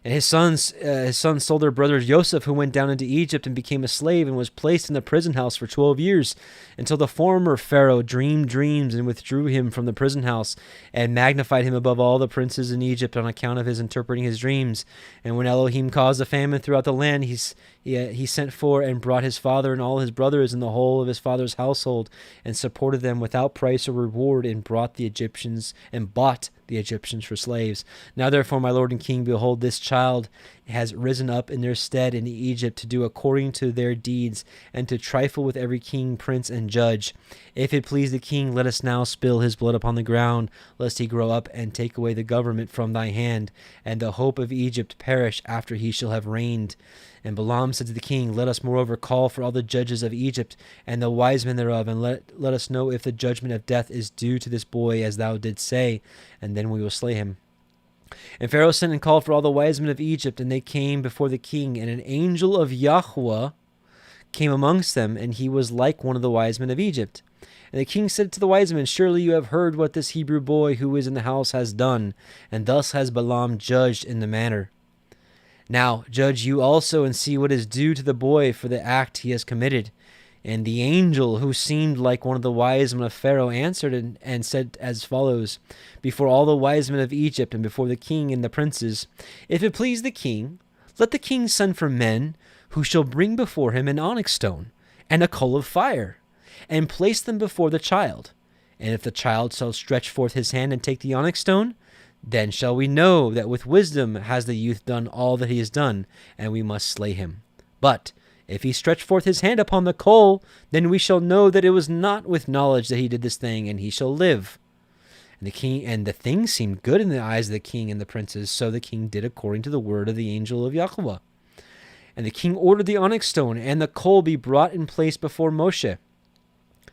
And his sons sold their brother Joseph, who went down into Egypt and became a slave, and was placed in the prison house for 12 years, until the former Pharaoh dreamed dreams and withdrew him from the prison house, and magnified him above all the princes in Egypt on account of his interpreting his dreams. And when Elohim caused a famine throughout the land, he sent for and brought his father and all his brothers and the whole of his father's household, and supported them without price or reward, and bought the Egyptians for slaves. Now therefore, my lord and king, behold, this child has risen up in their stead in Egypt, to do according to their deeds, and to trifle with every king, prince, and judge. If it please the king, let us now spill his blood upon the ground, lest he grow up and take away the government from thy hand, and the hope of Egypt perish after he shall have reigned. And Balaam said to the king, let us moreover call for all the judges of Egypt, and the wise men thereof, and let us know if the judgment of death is due to this boy, as thou didst say, and then we will slay him. And Pharaoh sent and called for all the wise men of Egypt, and they came before the king, and an angel of Yahuah came amongst them, and he was like one of the wise men of Egypt. And the king said to the wise men, surely you have heard what this Hebrew boy who is in the house has done, and thus has Balaam judged in the matter. Now judge you also, and see what is due to the boy for the act he has committed. And the angel, who seemed like one of the wise men of Pharaoh, answered and said as follows, before all the wise men of Egypt, and before the king and the princes, if it please the king, let the king send for men, who shall bring before him an onyx stone, and a coal of fire, and place them before the child. And if the child shall stretch forth his hand and take the onyx stone, then shall we know that with wisdom has the youth done all that he has done, and we must slay him. But if he stretch forth his hand upon the coal, then we shall know that it was not with knowledge that he did this thing, and he shall live. And the thing seemed good in the eyes of the king and the princes, so the king did according to the word of the angel of Yahuah. And the king ordered the onyx stone and the coal be brought in place before Moshe.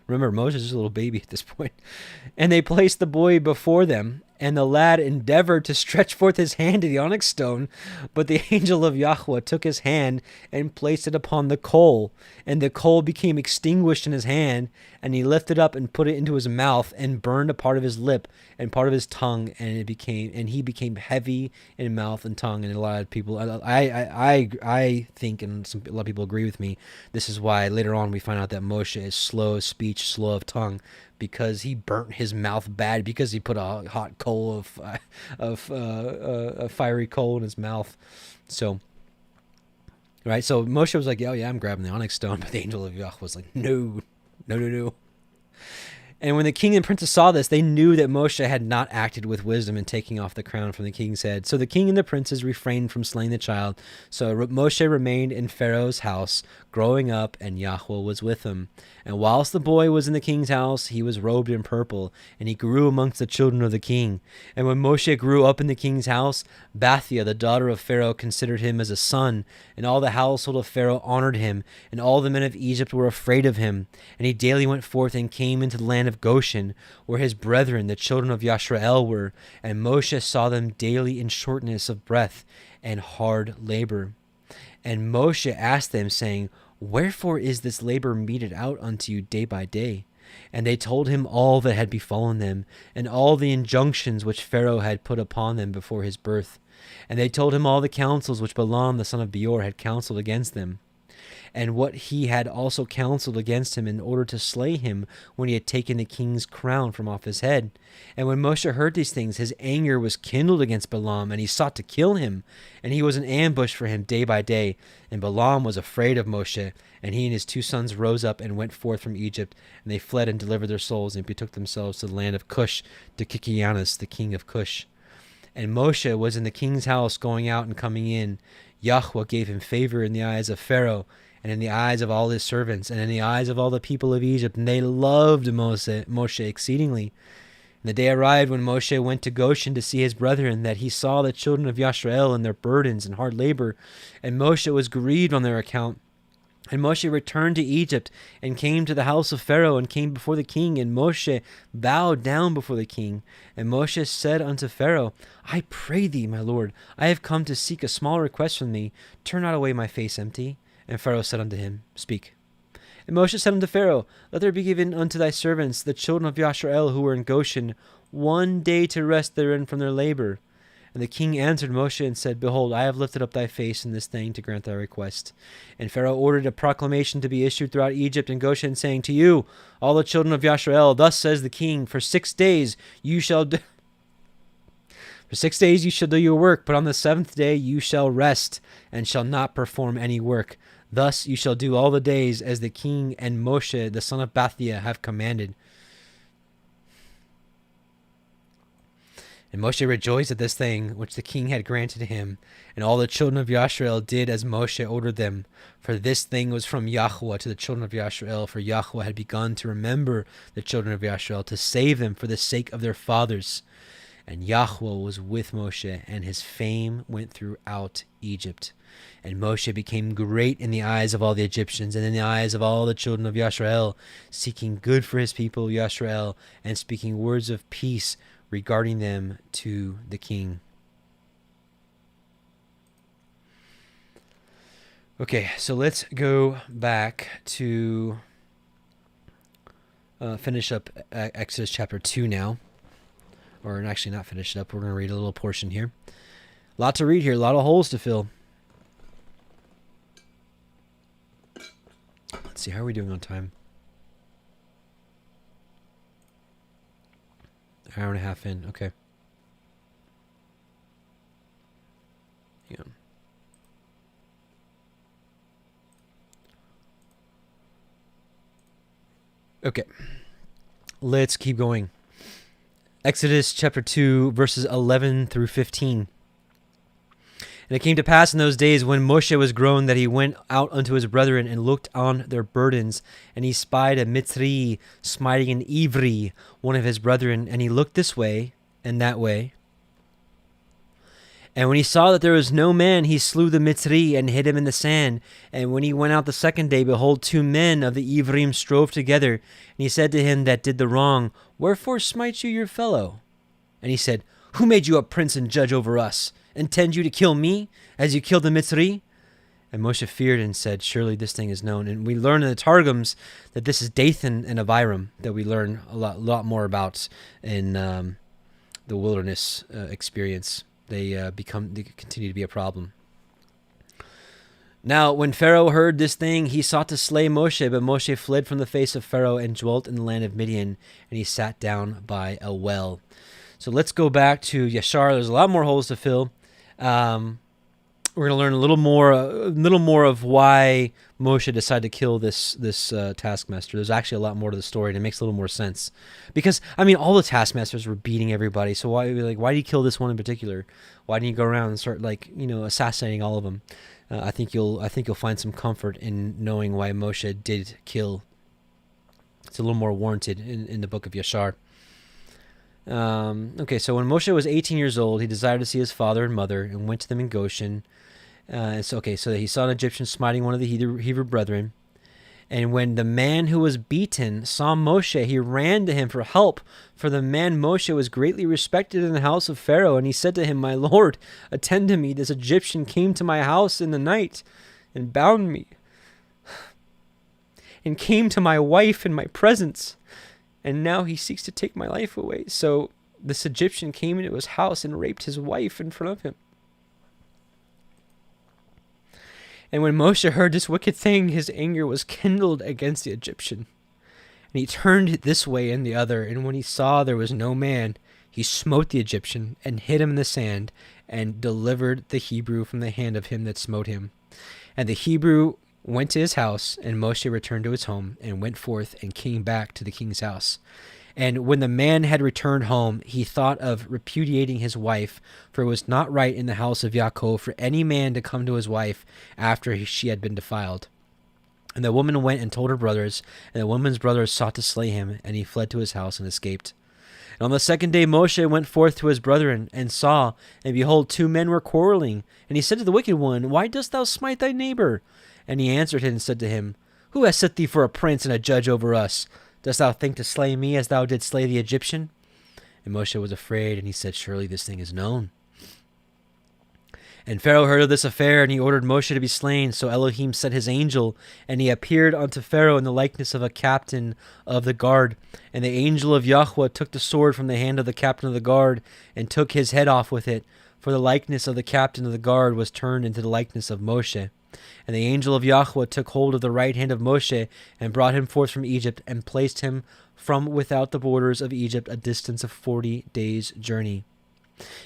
Remember, Moses is a little baby at this point. And they placed the boy before them, And the lad endeavored to stretch forth his hand to the onyx stone, but the angel of Yahuah took his hand and placed it upon the coal, and the coal became extinguished in his hand, and he lifted up and put it into his mouth, and burned a part of his lip and part of his tongue, and he became heavy in mouth and tongue. And a lot of people, I think, and a lot of people agree with me, this is why later on we find out that Moshe is slow of speech, slow of tongue, because he burnt his mouth bad because he put a hot coal of a fiery coal in his mouth. So, right. So Moshe was like, "Oh yeah, I'm grabbing the onyx stone," but the angel of Yahuah was like, "No, no, no, no." And when the king and princess saw this, they knew that Moshe had not acted with wisdom in taking off the crown from the king's head. So the king and the princes refrained from slaying the child. So Moshe remained in Pharaoh's house, growing up, and Yahuah was with him. And whilst the boy was in the king's house, he was robed in purple, and he grew amongst the children of the king. And when Moshe grew up in the king's house, Bathia, the daughter of Pharaoh, considered him as a son, and all the household of Pharaoh honored him, and all the men of Egypt were afraid of him. And he daily went forth and came into the land of Goshen, where his brethren, the children of Yashrael, were. And Moshe saw them daily in shortness of breath and hard labor. And Moshe asked them, saying, Wherefore is this labor meted out unto you day by day? And they told him all that had befallen them, and all the injunctions which Pharaoh had put upon them before his birth. And they told him all the counsels which Balaam the son of Beor had counseled against them, and what he had also counseled against him in order to slay him when he had taken the king's crown from off his head. And when Moshe heard these things, his anger was kindled against Balaam, and he sought to kill him. And he was an ambush for him day by day. And Balaam was afraid of Moshe, and he and his 2 sons rose up and went forth from Egypt. And they fled and delivered their souls, and betook themselves to the land of Cush, to Kikianus, the king of Cush. And Moshe was in the king's house, going out and coming in. Yahuah gave him favor in the eyes of Pharaoh, and in the eyes of all his servants, and in the eyes of all the people of Egypt. And they loved Moshe exceedingly. And the day arrived when Moshe went to Goshen to see his brethren, that he saw the children of Yashrael and their burdens and hard labor. And Moshe was grieved on their account. And Moshe returned to Egypt, and came to the house of Pharaoh, and came before the king. And Moshe bowed down before the king. And Moshe said unto Pharaoh, I pray thee, my lord, I have come to seek a small request from thee. Turn not away my face empty. And Pharaoh said unto him, Speak. And Moshe said unto Pharaoh, Let there be given unto thy servants, the children of Yashrael, who were in Goshen, 1 day to rest therein from their labor. And the king answered Moshe and said, Behold, I have lifted up thy face in this thing to grant thy request. And Pharaoh ordered a proclamation to be issued throughout Egypt and Goshen, saying, To you, all the children of Yashrael, thus says the king, For 6 days you shall do your work, but on the 7th day you shall rest, and shall not perform any work. Thus you shall do all the days as the king and Moshe the son of Bathia have commanded. And Moshe rejoiced at this thing which the king had granted him, and all the children of Yashrael did as Moshe ordered them. For this thing was from Yahuah to the children of Yashrael, for Yahuah had begun to remember the children of Yashrael, to save them for the sake of their fathers. And Yahuah was with Moshe, and his fame went throughout Egypt. And Moshe became great in the eyes of all the Egyptians, and in the eyes of all the children of Yashrael, seeking good for his people Yashrael, and speaking words of peace regarding them to the king. Okay, so let's go back to finish up Exodus chapter 2 now. Or actually not finish it up. We're going to read a little portion here. A lot to read here. A lot of holes to fill. Let's see. How are we doing on time? An hour and a half in. Okay. Yeah. Okay. Let's keep going. Exodus chapter 2, verses 11 through 15. And it came to pass in those days when Moshe was grown that he went out unto his brethren and looked on their burdens. And he spied a Mitzri smiting an Ivri, one of his brethren. And he looked this way and that way. And when he saw that there was no man, he slew the Mitzri and hid him in the sand. And when he went out the 2nd day, behold, 2 men of the Ivrim strove together. And he said to him that did the wrong, Wherefore smite you your fellow? And he said, "Who made you a prince and judge over us? Intend you to kill me as you killed the Mitzri?" And Moshe feared and said, "Surely this thing is known." And we learn in the Targums that this is Dathan and Abiram that we learn a lot more about in the wilderness experience. They continue to be a problem. Now, when Pharaoh heard this thing, he sought to slay Moshe, but Moshe fled from the face of Pharaoh and dwelt in the land of Midian, and he sat down by a well. So let's go back to Yashar. There's a lot more holes to fill. We're going to learn a little more of why Moshe decided to kill this taskmaster. There's actually a lot more to the story, and it makes a little more sense. Because, I mean, all the taskmasters were beating everybody, so why did he kill this one in particular? Why didn't he go around and start, assassinating all of them? I think you'll find some comfort in knowing why Moshe did kill. It's a little more warranted in the book of Yashar. Okay, so when Moshe was 18 years old, he desired to see his father and mother and went to them in Goshen. So he saw an Egyptian smiting one of the Hebrew brethren. And when the man who was beaten saw Moshe, he ran to him for help. For the man Moshe was greatly respected in the house of Pharaoh. And he said to him, "My lord, attend to me. This Egyptian came to my house in the night and bound me, and came to my wife in my presence. And now he seeks to take my life away." So this Egyptian came into his house and raped his wife in front of him. And when Moshe heard this wicked thing, his anger was kindled against the Egyptian. And he turned this way and the other, and when he saw there was no man, he smote the Egyptian and hid him in the sand, and delivered the Hebrew from the hand of him that smote him. And the Hebrew went to his house, and Moshe returned to his home, and went forth and came back to the king's house. And when the man had returned home, he thought of repudiating his wife, for it was not right in the house of Yaakov for any man to come to his wife after she had been defiled. And the woman went and told her brothers, and the woman's brothers sought to slay him, and he fled to his house and escaped. And on the second day Moshe went forth to his brethren, and saw, and behold, two men were quarreling. And he said to the wicked one, "Why dost thou smite thy neighbor?" And he answered him and said to him, "Who has set thee for a prince and a judge over us? Dost thou think to slay me as thou didst slay the Egyptian?" And Moshe was afraid, and he said, "Surely this thing is known." And Pharaoh heard of this affair, and he ordered Moshe to be slain. So Elohim sent his angel, and he appeared unto Pharaoh in the likeness of a captain of the guard. And the angel of Yahuah took the sword from the hand of the captain of the guard, and took his head off with it. For the likeness of the captain of the guard was turned into the likeness of Moshe. And the angel of Yahuah took hold of the right hand of Moshe, and brought him forth from Egypt, and placed him from without the borders of Egypt, a distance of 40 days' journey.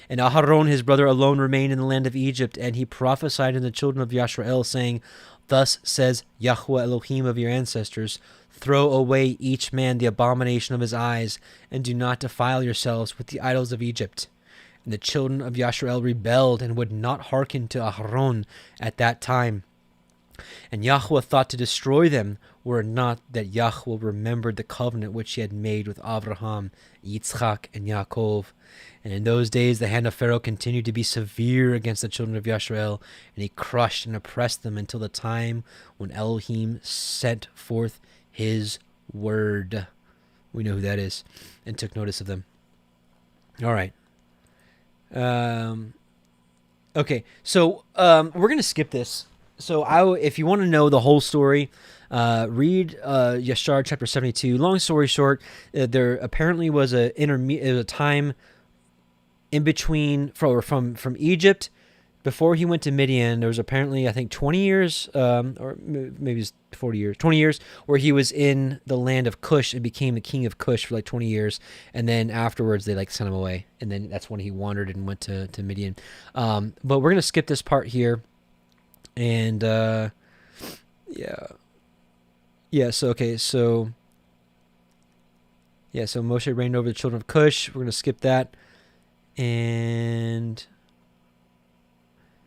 And Aharon his brother alone remained in the land of Egypt, and he prophesied in the children of Yashrael, saying, "Thus says Yahuah Elohim of your ancestors, throw away each man the abomination of his eyes, and do not defile yourselves with the idols of Egypt." And the children of Yashrael rebelled, and would not hearken to Aharon at that time. And Yahuah thought to destroy them, were it not that Yahuah remembered the covenant which he had made with Abraham, Yitzchak, and Yaakov. And in those days the hand of Pharaoh continued to be severe against the children of Yashrael, and he crushed and oppressed them until the time when Elohim sent forth his word. We know who that is, and took notice of them. All right. Okay, so we're going to skip this. So if you want to know the whole story, read Yashar chapter 72. Long story short, there apparently was a time in between from Egypt before he went to Midian. There was apparently, I think, 20 years, or maybe it's 40 years, 20 years, where he was in the land of Cush and became the king of Cush for like 20 years. And then afterwards, they sent him away. And then that's when he wandered and went to Midian. But we're going to skip this part here. And, so Moshe reigned over the children of Cush. We're going to skip that. And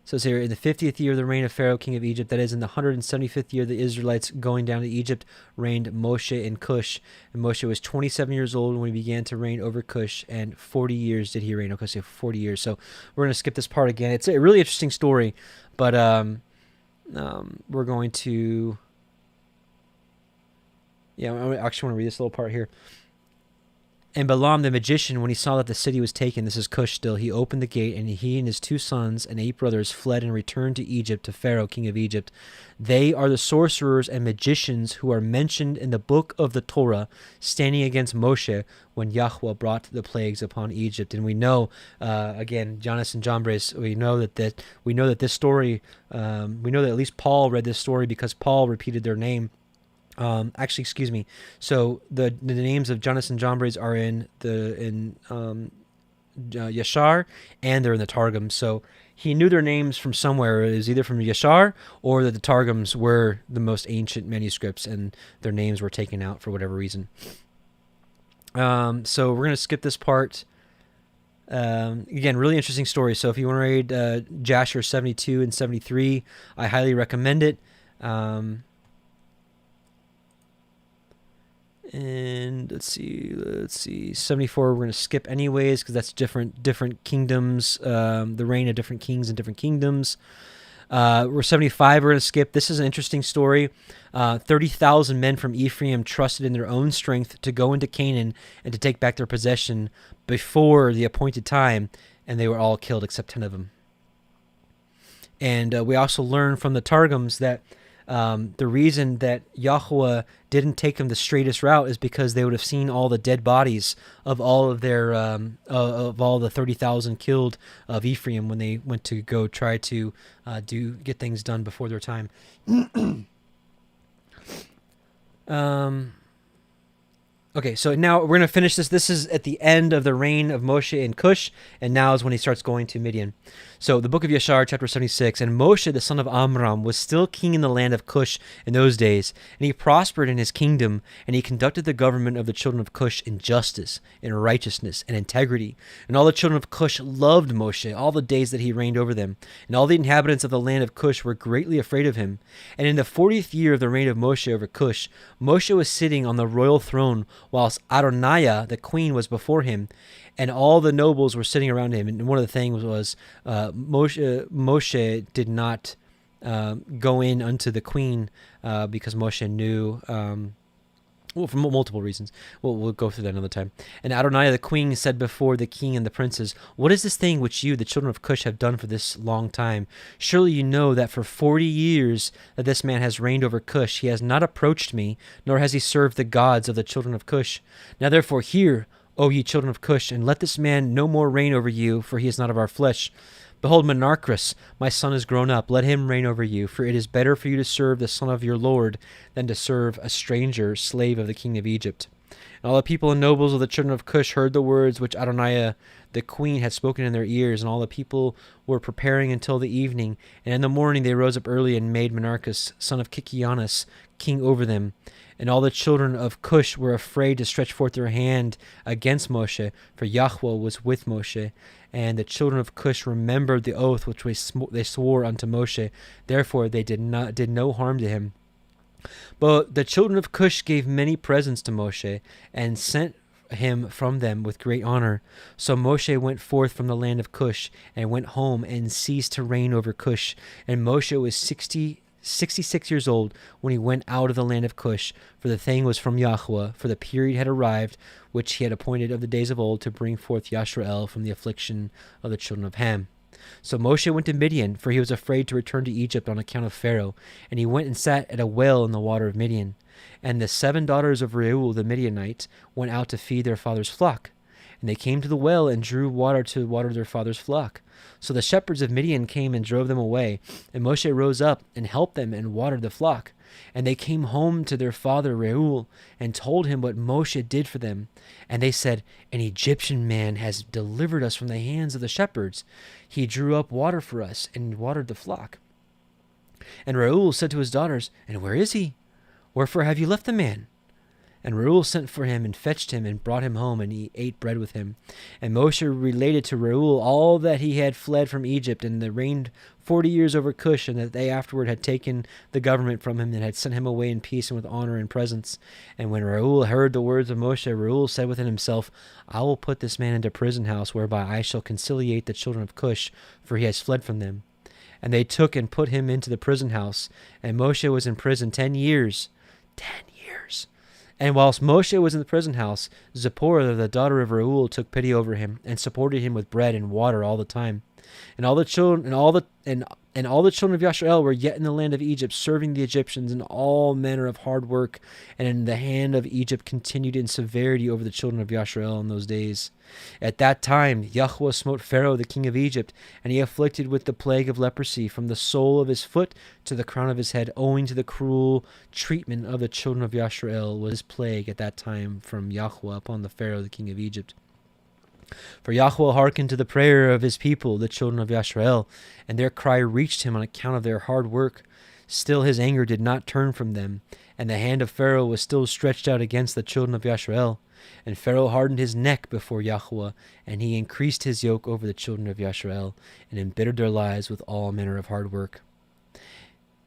so it's here, in the 50th year of the reign of Pharaoh, king of Egypt, that is, in the 175th year of the Israelites going down to Egypt, reigned Moshe in Cush. And Moshe was 27 years old when he began to reign over Cush, and 40 years did he reign. Okay, so 40 years. So we're going to skip this part again. It's a really interesting story, but we're going to... Yeah, I actually want to read this little part here. And Balaam the magician, when he saw that the city was taken, this is Cush still, he opened the gate, and he and his 2 sons and 8 brothers fled and returned to Egypt, to Pharaoh, king of Egypt. They are the sorcerers and magicians who are mentioned in the book of the Torah, standing against Moshe when Yahuah brought the plagues upon Egypt. And we know, again, Jonas and Jambres, we know that this story, we know that at least Paul read this story because Paul repeated their name. Actually, excuse me. So the names of Jonas and Jambres are in Yashar, and they're in the Targum. So he knew their names from somewhere. It was either from Yashar or that the Targums were the most ancient manuscripts, and their names were taken out for whatever reason. So we're gonna skip this part. Again, really interesting story. So if you want to read Jasher 72 and 73, I highly recommend it. And let's see, 74 we're going to skip anyways because that's different kingdoms, the reign of different kings and different kingdoms. We're 75 we're going to skip. This is an interesting story. 30,000 men from Ephraim trusted in their own strength to go into Canaan and to take back their possession before the appointed time, and they were all killed except 10 of them. And we also learn from the Targums that the reason that Yahuah didn't take them the straightest route is because they would have seen all the dead bodies of all of their of all the 30,000 killed of Ephraim when they went to go try to get things done before their time. Okay, so now we're going to finish this. This is at the end of the reign of Moshe in Cush, and now is when he starts going to Midian. So the book of Yashar, chapter 76, and Moshe, the son of Amram, was still king in the land of Cush in those days, and he prospered in his kingdom, and he conducted the government of the children of Cush in justice, in righteousness, and integrity. And all the children of Cush loved Moshe all the days that he reigned over them, and all the inhabitants of the land of Cush were greatly afraid of him. And in the 40th year of the reign of Moshe over Cush, Moshe was sitting on the royal throne, whilst Adoniah, the queen, was before him, and all the nobles were sitting around him. And one of the things was Moshe did not go in unto the queen because Moshe knew, well, for multiple reasons. We'll go through that another time. And Adoniah the queen said before the king and the princes, "What is this thing which you, the children of Cush, have done for this long time? Surely you know that for 40 years that this man has reigned over Cush, he has not approached me, nor has he served the gods of the children of Cush. Now therefore hear, O ye children of Cush, and let this man no more reign over you, for he is not of our flesh. Behold, Menarchus, my son, is grown up. Let him reign over you, for it is better for you to serve the son of your Lord than to serve a stranger, slave of the king of Egypt." And all the people and nobles of the children of Cush heard the words which Adoniah the queen had spoken in their ears, and all the people were preparing until the evening. And in the morning they rose up early and made Menarchus, son of Kikianus, king over them. And all the children of Cush were afraid to stretch forth their hand against Moshe, for Yahuah was with Moshe. And the children of Cush remembered the oath which they swore unto Moshe. Therefore they did no harm to him. But the children of Cush gave many presents to Moshe, and sent him from them with great honor. So Moshe went forth from the land of Cush, and went home, and ceased to reign over Cush. And Moshe was 66 years old when he went out of the land of Cush, for the thing was from Yahuah, for the period had arrived which he had appointed of the days of old to bring forth Yashrael from the affliction of the children of Ham. So Moshe went to Midian, for he was afraid to return to Egypt on account of Pharaoh, and he went and sat at a well in the water of Midian. And the 7 daughters of Reuel the Midianite went out to feed their father's flock. And they came to the well and drew water to water their father's flock. So the shepherds of Midian came and drove them away. And Moshe rose up and helped them and watered the flock. And they came home to their father Reuel and told him what Moshe did for them. And they said, "An Egyptian man has delivered us from the hands of the shepherds. He drew up water for us and watered the flock." And Reuel said to his daughters, "And where is he? Wherefore have you left the man?" And Reuel sent for him and fetched him and brought him home, and he ate bread with him. And Moshe related to Reuel all that he had fled from Egypt, and they reigned 40 years over Cush, and that they afterward had taken the government from him, and had sent him away in peace and with honor and presence. And when Reuel heard the words of Moshe, Reuel said within himself, "I will put this man into prison house, whereby I shall conciliate the children of Cush, for he has fled from them." And they took and put him into the prison house. And Moshe was in prison 10 years. 10 years. And whilst Moshe was in the prison house, Zipporah, the daughter of Reuel, took pity over him and supported him with bread and water all the time. And all the children and all the children of Yashael were yet in the land of Egypt, serving the Egyptians in all manner of hard work. And in the hand of Egypt continued in severity over the children of Yashael in those days. At that time Yahuah smote Pharaoh the king of Egypt, and he afflicted with the plague of leprosy from the sole of his foot to the crown of his head, owing to the cruel treatment of the children of Yashael. Was plague at that time from Yahuah upon the Pharaoh the king of Egypt. For Yahuah hearkened to the prayer of his people, the children of Yashael, and their cry reached him on account of their hard work. Still his anger did not turn from them, and the hand of Pharaoh was still stretched out against the children of Yashael. And Pharaoh hardened his neck before Yahuah, and he increased his yoke over the children of Yashael, and embittered their lives with all manner of hard work.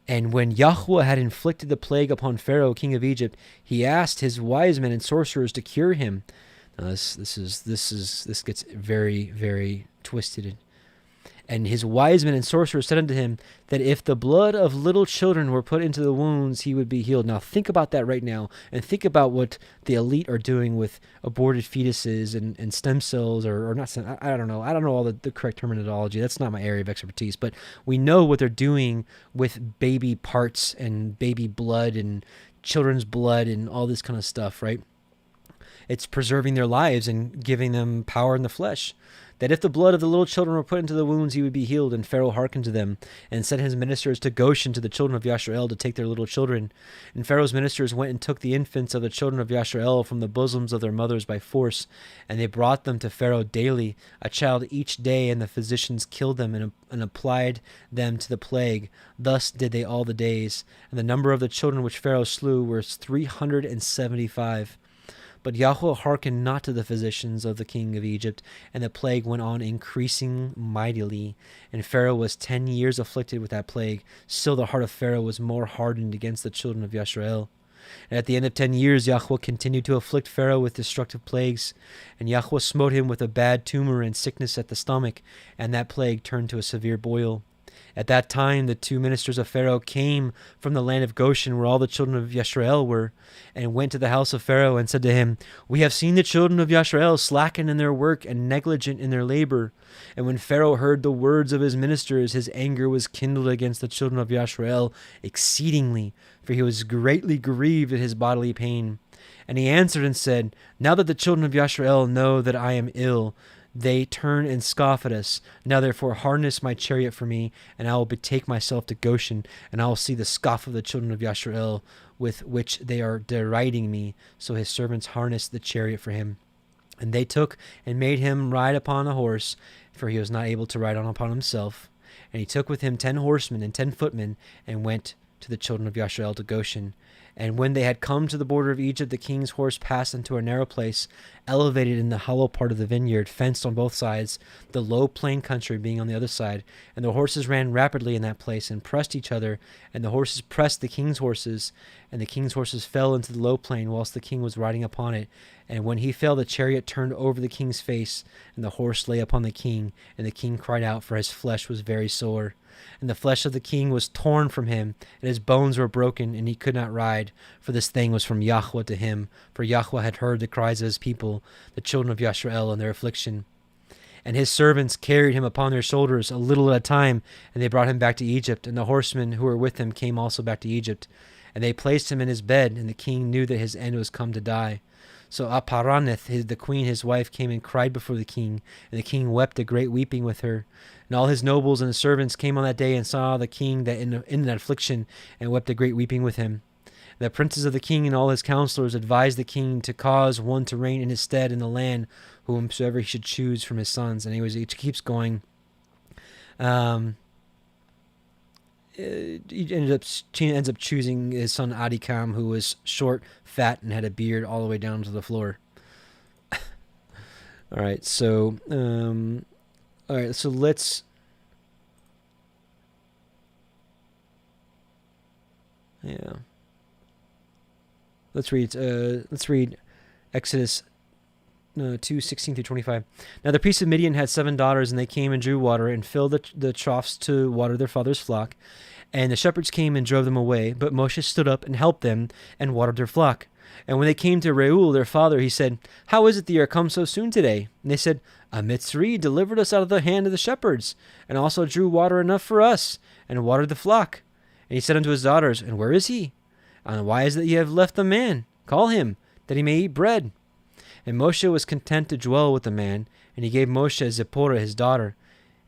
And when Yahuah had inflicted the plague upon Pharaoh, king of Egypt, he asked his wise men and sorcerers to cure him. Now this gets very, very twisted. And his wise men and sorcerers said unto him that if the blood of little children were put into the wounds, he would be healed. Now think about that right now, and think about what the elite are doing with aborted fetuses and stem cells, or not. I don't know. I don't know all the correct terminology. That's not my area of expertise. But we know what they're doing with baby parts and baby blood and children's blood and all this kind of stuff, right? It's preserving their lives and giving them power in the flesh. That if the blood of the little children were put into the wounds, he would be healed. And Pharaoh hearkened to them, and sent his ministers to Goshen to the children of Yashael to take their little children. And Pharaoh's ministers went and took the infants of the children of Yashael from the bosoms of their mothers by force, and they brought them to Pharaoh daily, a child each day, and the physicians killed them and applied them to the plague. Thus did they all the days. And the number of the children which Pharaoh slew was 375. But Yahuah hearkened not to the physicians of the king of Egypt, and the plague went on increasing mightily. And Pharaoh was 10 years afflicted with that plague. Still the heart of Pharaoh was more hardened against the children of Yashael. And at the end of 10 years, Yahuah continued to afflict Pharaoh with destructive plagues. And Yahuah smote him with a bad tumor and sickness at the stomach, and that plague turned to a severe boil. At that time the two ministers of Pharaoh came from the land of Goshen, where all the children of Yashael were, and went to the house of Pharaoh and said to him, We have seen the children of Yashael slacken in their work and negligent in their labor. And when Pharaoh heard the words of his ministers, his anger was kindled against the children of Yashael exceedingly, for he was greatly grieved at his bodily pain. And he answered and said, Now that the children of Yashael know that I am ill, they turn and scoff at us. Now therefore harness my chariot for me, and I will betake myself to Goshen, and I will see the scoff of the children of Yashael with which they are deriding me. So his servants harnessed the chariot for him. And they took and made him ride upon a horse, for he was not able to ride on upon himself. And he took with him 10 horsemen and 10 footmen, and went to the children of Yashael to Goshen. And when they had come to the border of Egypt, the king's horse passed into a narrow place, elevated in the hollow part of the vineyard, fenced on both sides, the low plain country being on the other side. And the horses ran rapidly in that place, and pressed each other, and the horses pressed the king's horses, and the king's horses fell into the low plain, whilst the king was riding upon it. And when he fell, the chariot turned over the king's face, and the horse lay upon the king, and the king cried out, for his flesh was very sore. And the flesh of the king was torn from him, and his bones were broken, and he could not ride. For this thing was from Yahuah to him, for Yahuah had heard the cries of his people, the children of Yashael, and their affliction. And his servants carried him upon their shoulders a little at a time, and they brought him back to Egypt. And the horsemen who were with him came also back to Egypt. And they placed him in his bed, and the king knew that his end was come to die. So Aparaneth, the queen, his wife, came and cried before the king, and the king wept a great weeping with her. And all his nobles and his servants came on that day and saw the king that in an affliction, and wept a great weeping with him. And the princes of the king and all his counselors advised the king to cause one to reign in his stead in the land, whomsoever he should choose from his sons. And he keeps going. He ends up choosing his son Adikam, who was short, fat, and had a beard all the way down to the floor. All right, so let's read Exodus 2:16 through 25. Now the priests of Midian had 7 daughters, and they came and drew water and filled the troughs to water their father's flock. And the shepherds came and drove them away, but Moshe stood up and helped them and watered their flock. And when they came to Reuel, their father, he said, "How is it that you are come so soon today?" And they said, "A Mitzri delivered us out of the hand of the shepherds, and also drew water enough for us, and watered the flock." And he said unto his daughters, "And where is he? And why is it that ye have left the man? Call him, that he may eat bread." And Moshe was content to dwell with the man, and he gave Moshe Zipporah his daughter,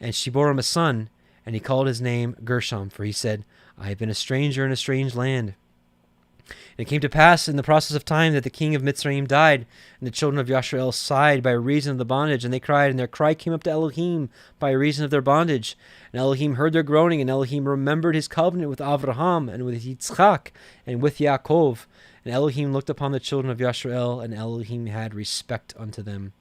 and she bore him a son, and he called his name Gershom, for he said, "I have been a stranger in a strange land." And it came to pass in the process of time that the king of Mitzrayim died, and the children of Yasharel sighed by reason of the bondage, and they cried, and their cry came up to Elohim by reason of their bondage. And Elohim heard their groaning, and Elohim remembered his covenant with Avraham, and with Yitzchak, and with Yaakov. And Elohim looked upon the children of Yasharel, and Elohim had respect unto them.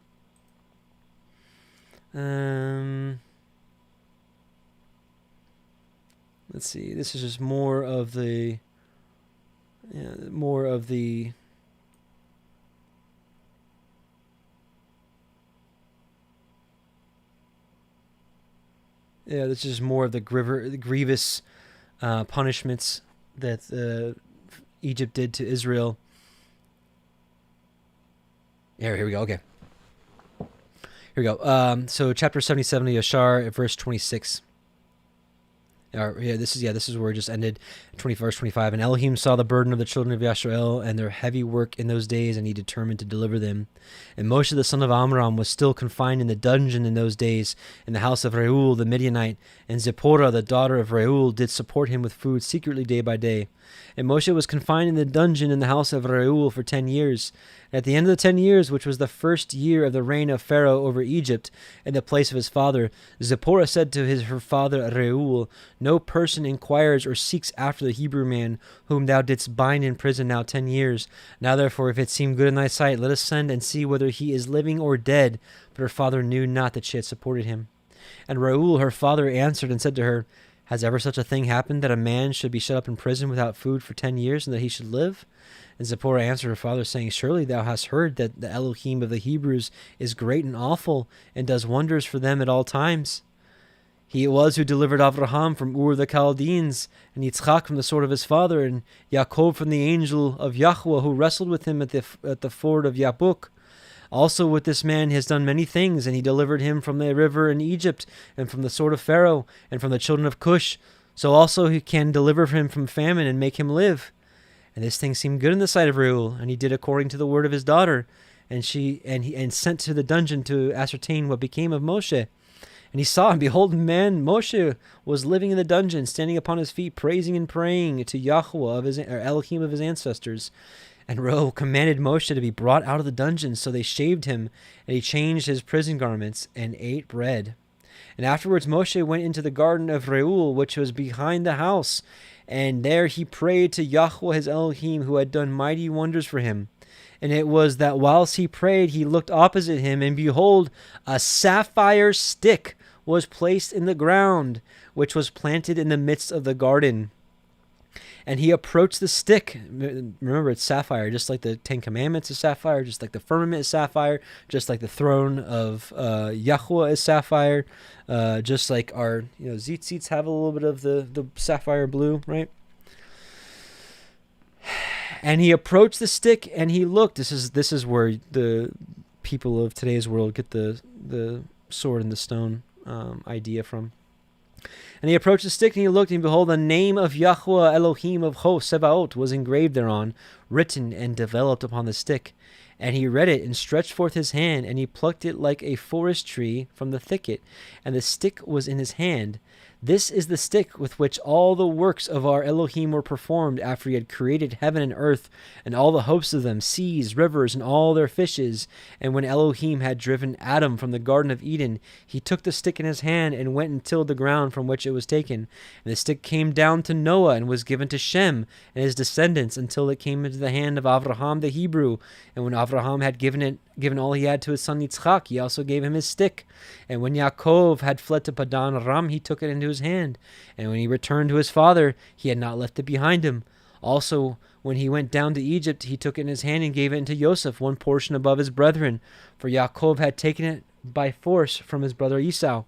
Let's see. This is just more of the yeah, this is more of the grievous punishments that Egypt did to Israel. Here we go. Okay. Here we go. So chapter 77 of Yashar, at verse 26. This is where it just ended. Verse 25. And Elohim saw the burden of the children of Yasharel and their heavy work in those days, and he determined to deliver them. And Moshe the son of Amram was still confined in the dungeon in those days, in the house of Reuel the Midianite. And Zipporah the daughter of Reuel did support him with food secretly day by day. And Moshe was confined in the dungeon in the house of Reuel for 10 years. At the end of the 10 years, which was the first year of the reign of Pharaoh over Egypt, in the place of his father, Zipporah said to her father Reuel, "No person inquires or seeks after the Hebrew man, whom thou didst bind in prison now 10 years. Now therefore, if it seem good in thy sight, let us send and see whether he is living or dead." But her father knew not that she had supported him. And Reuel her father answered and said to her, "Has ever such a thing happened, that a man should be shut up in prison without food for 10 years, and that he should live?" And Zipporah answered her father, saying, "Surely thou hast heard that the Elohim of the Hebrews is great and awful, and does wonders for them at all times. He it was who delivered Avraham from Ur the Chaldeans, and Yitzchak from the sword of his father, and Yaakov from the angel of Yahuah, who wrestled with him at the ford of Yabuk. Also with this man he has done many things, and he delivered him from the river in Egypt, and from the sword of Pharaoh, and from the children of Cush. So also he can deliver him from famine and make him live." And this thing seemed good in the sight of Reuel, and he did according to the word of his daughter, and sent to the dungeon to ascertain what became of Moshe. And he saw, and behold, man, Moshe was living in the dungeon, standing upon his feet, praising and praying to Yahuah Elohim of his ancestors. And Reuel commanded Moshe to be brought out of the dungeon, so they shaved him, and he changed his prison garments, and ate bread. And afterwards Moshe went into the garden of Reuel, which was behind the house, and there he prayed to Yahuah his Elohim, who had done mighty wonders for him. And it was that whilst he prayed, he looked opposite him, and behold, a sapphire stick was placed in the ground, which was planted in the midst of the garden. And he approached the stick. Remember, it's sapphire, just like the Ten Commandments is sapphire, just like the firmament is sapphire, just like the throne of Yahuah is sapphire, just like our tzitzits have a little bit of the sapphire blue, right? And he approached the stick, and he looked. This is where the people of today's world get the sword and the stone idea from. And he approached the stick, and he looked, and behold, the name of Yahuah Elohim of hosts, Sebaot, was engraved thereon, written and developed upon the stick. And he read it, and stretched forth his hand, and he plucked it like a forest tree from the thicket, and the stick was in his hand. This is the stick with which all the works of our Elohim were performed after he had created heaven and earth, and all the hosts of them, seas, rivers, and all their fishes. And when Elohim had driven Adam from the Garden of Eden, he took the stick in his hand, and went and tilled the ground from which it was taken. And the stick came down to Noah, and was given to Shem and his descendants, until it came into the hand of Avraham the Hebrew. And when Avraham had given all he had to his son Yitzchak, he also gave him his stick. And when Yaakov had fled to Padan Aram, he took it into his hand. And when he returned to his father, he had not left it behind him. Also, when he went down to Egypt, he took it in his hand and gave it unto Joseph, one portion above his brethren. For Yaakov had taken it by force from his brother Esau.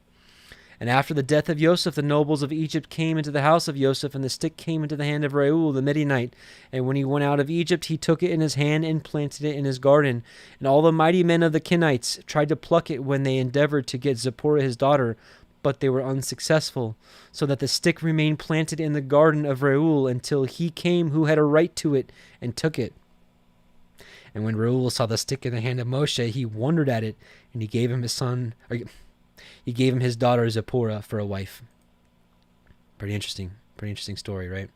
And after the death of Joseph, the nobles of Egypt came into the house of Joseph, and the stick came into the hand of Reuel the Midianite. And when he went out of Egypt, he took it in his hand and planted it in his garden. And all the mighty men of the Kenites tried to pluck it when they endeavored to get Zipporah his daughter, but they were unsuccessful, so that the stick remained planted in the garden of Reuel until he came who had a right to it and took it. And when Reuel saw the stick in the hand of Moshe, he wondered at it, and he gave him his daughter Zipporah for a wife. Pretty interesting story, right?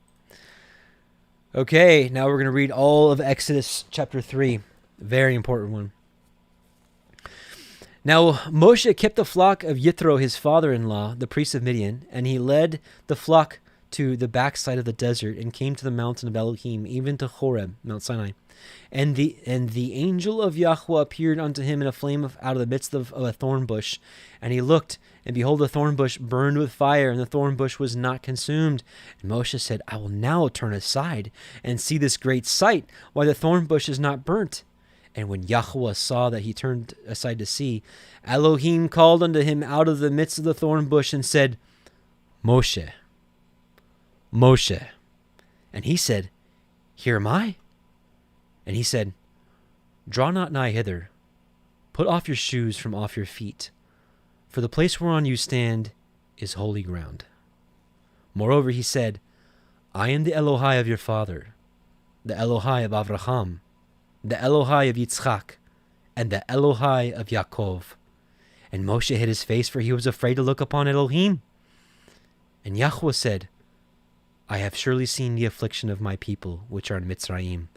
Okay, now we're going to read all of Exodus chapter 3. Very important one. Now Moshe kept the flock of Yithro, his father-in-law, the priest of Midian, and he led the flock to the backside of the desert and came to the mountain of Elohim, even to Horeb, Mount Sinai. And the angel of Yahuah appeared unto him in a flame out of the midst of a thorn bush. And he looked, and behold, the thorn bush burned with fire, and the thorn bush was not consumed. And Moshe said, I will now turn aside and see this great sight, why the thorn bush is not burnt. And when Yahuah saw that he turned aside to see, Elohim called unto him out of the midst of the thorn bush and said, Moshe, Moshe. And he said, Here am I. And he said, Draw not nigh hither. Put off your shoes from off your feet, for the place whereon you stand is holy ground. Moreover, he said, I am the Elohai of your father, the Elohai of Avraham, the Elohai of Yitzchak, and the Elohai of Yaakov. And Moshe hid his face, for he was afraid to look upon Elohim. And Yahuah said, I have surely seen the affliction of my people, which are in Mitzrayim,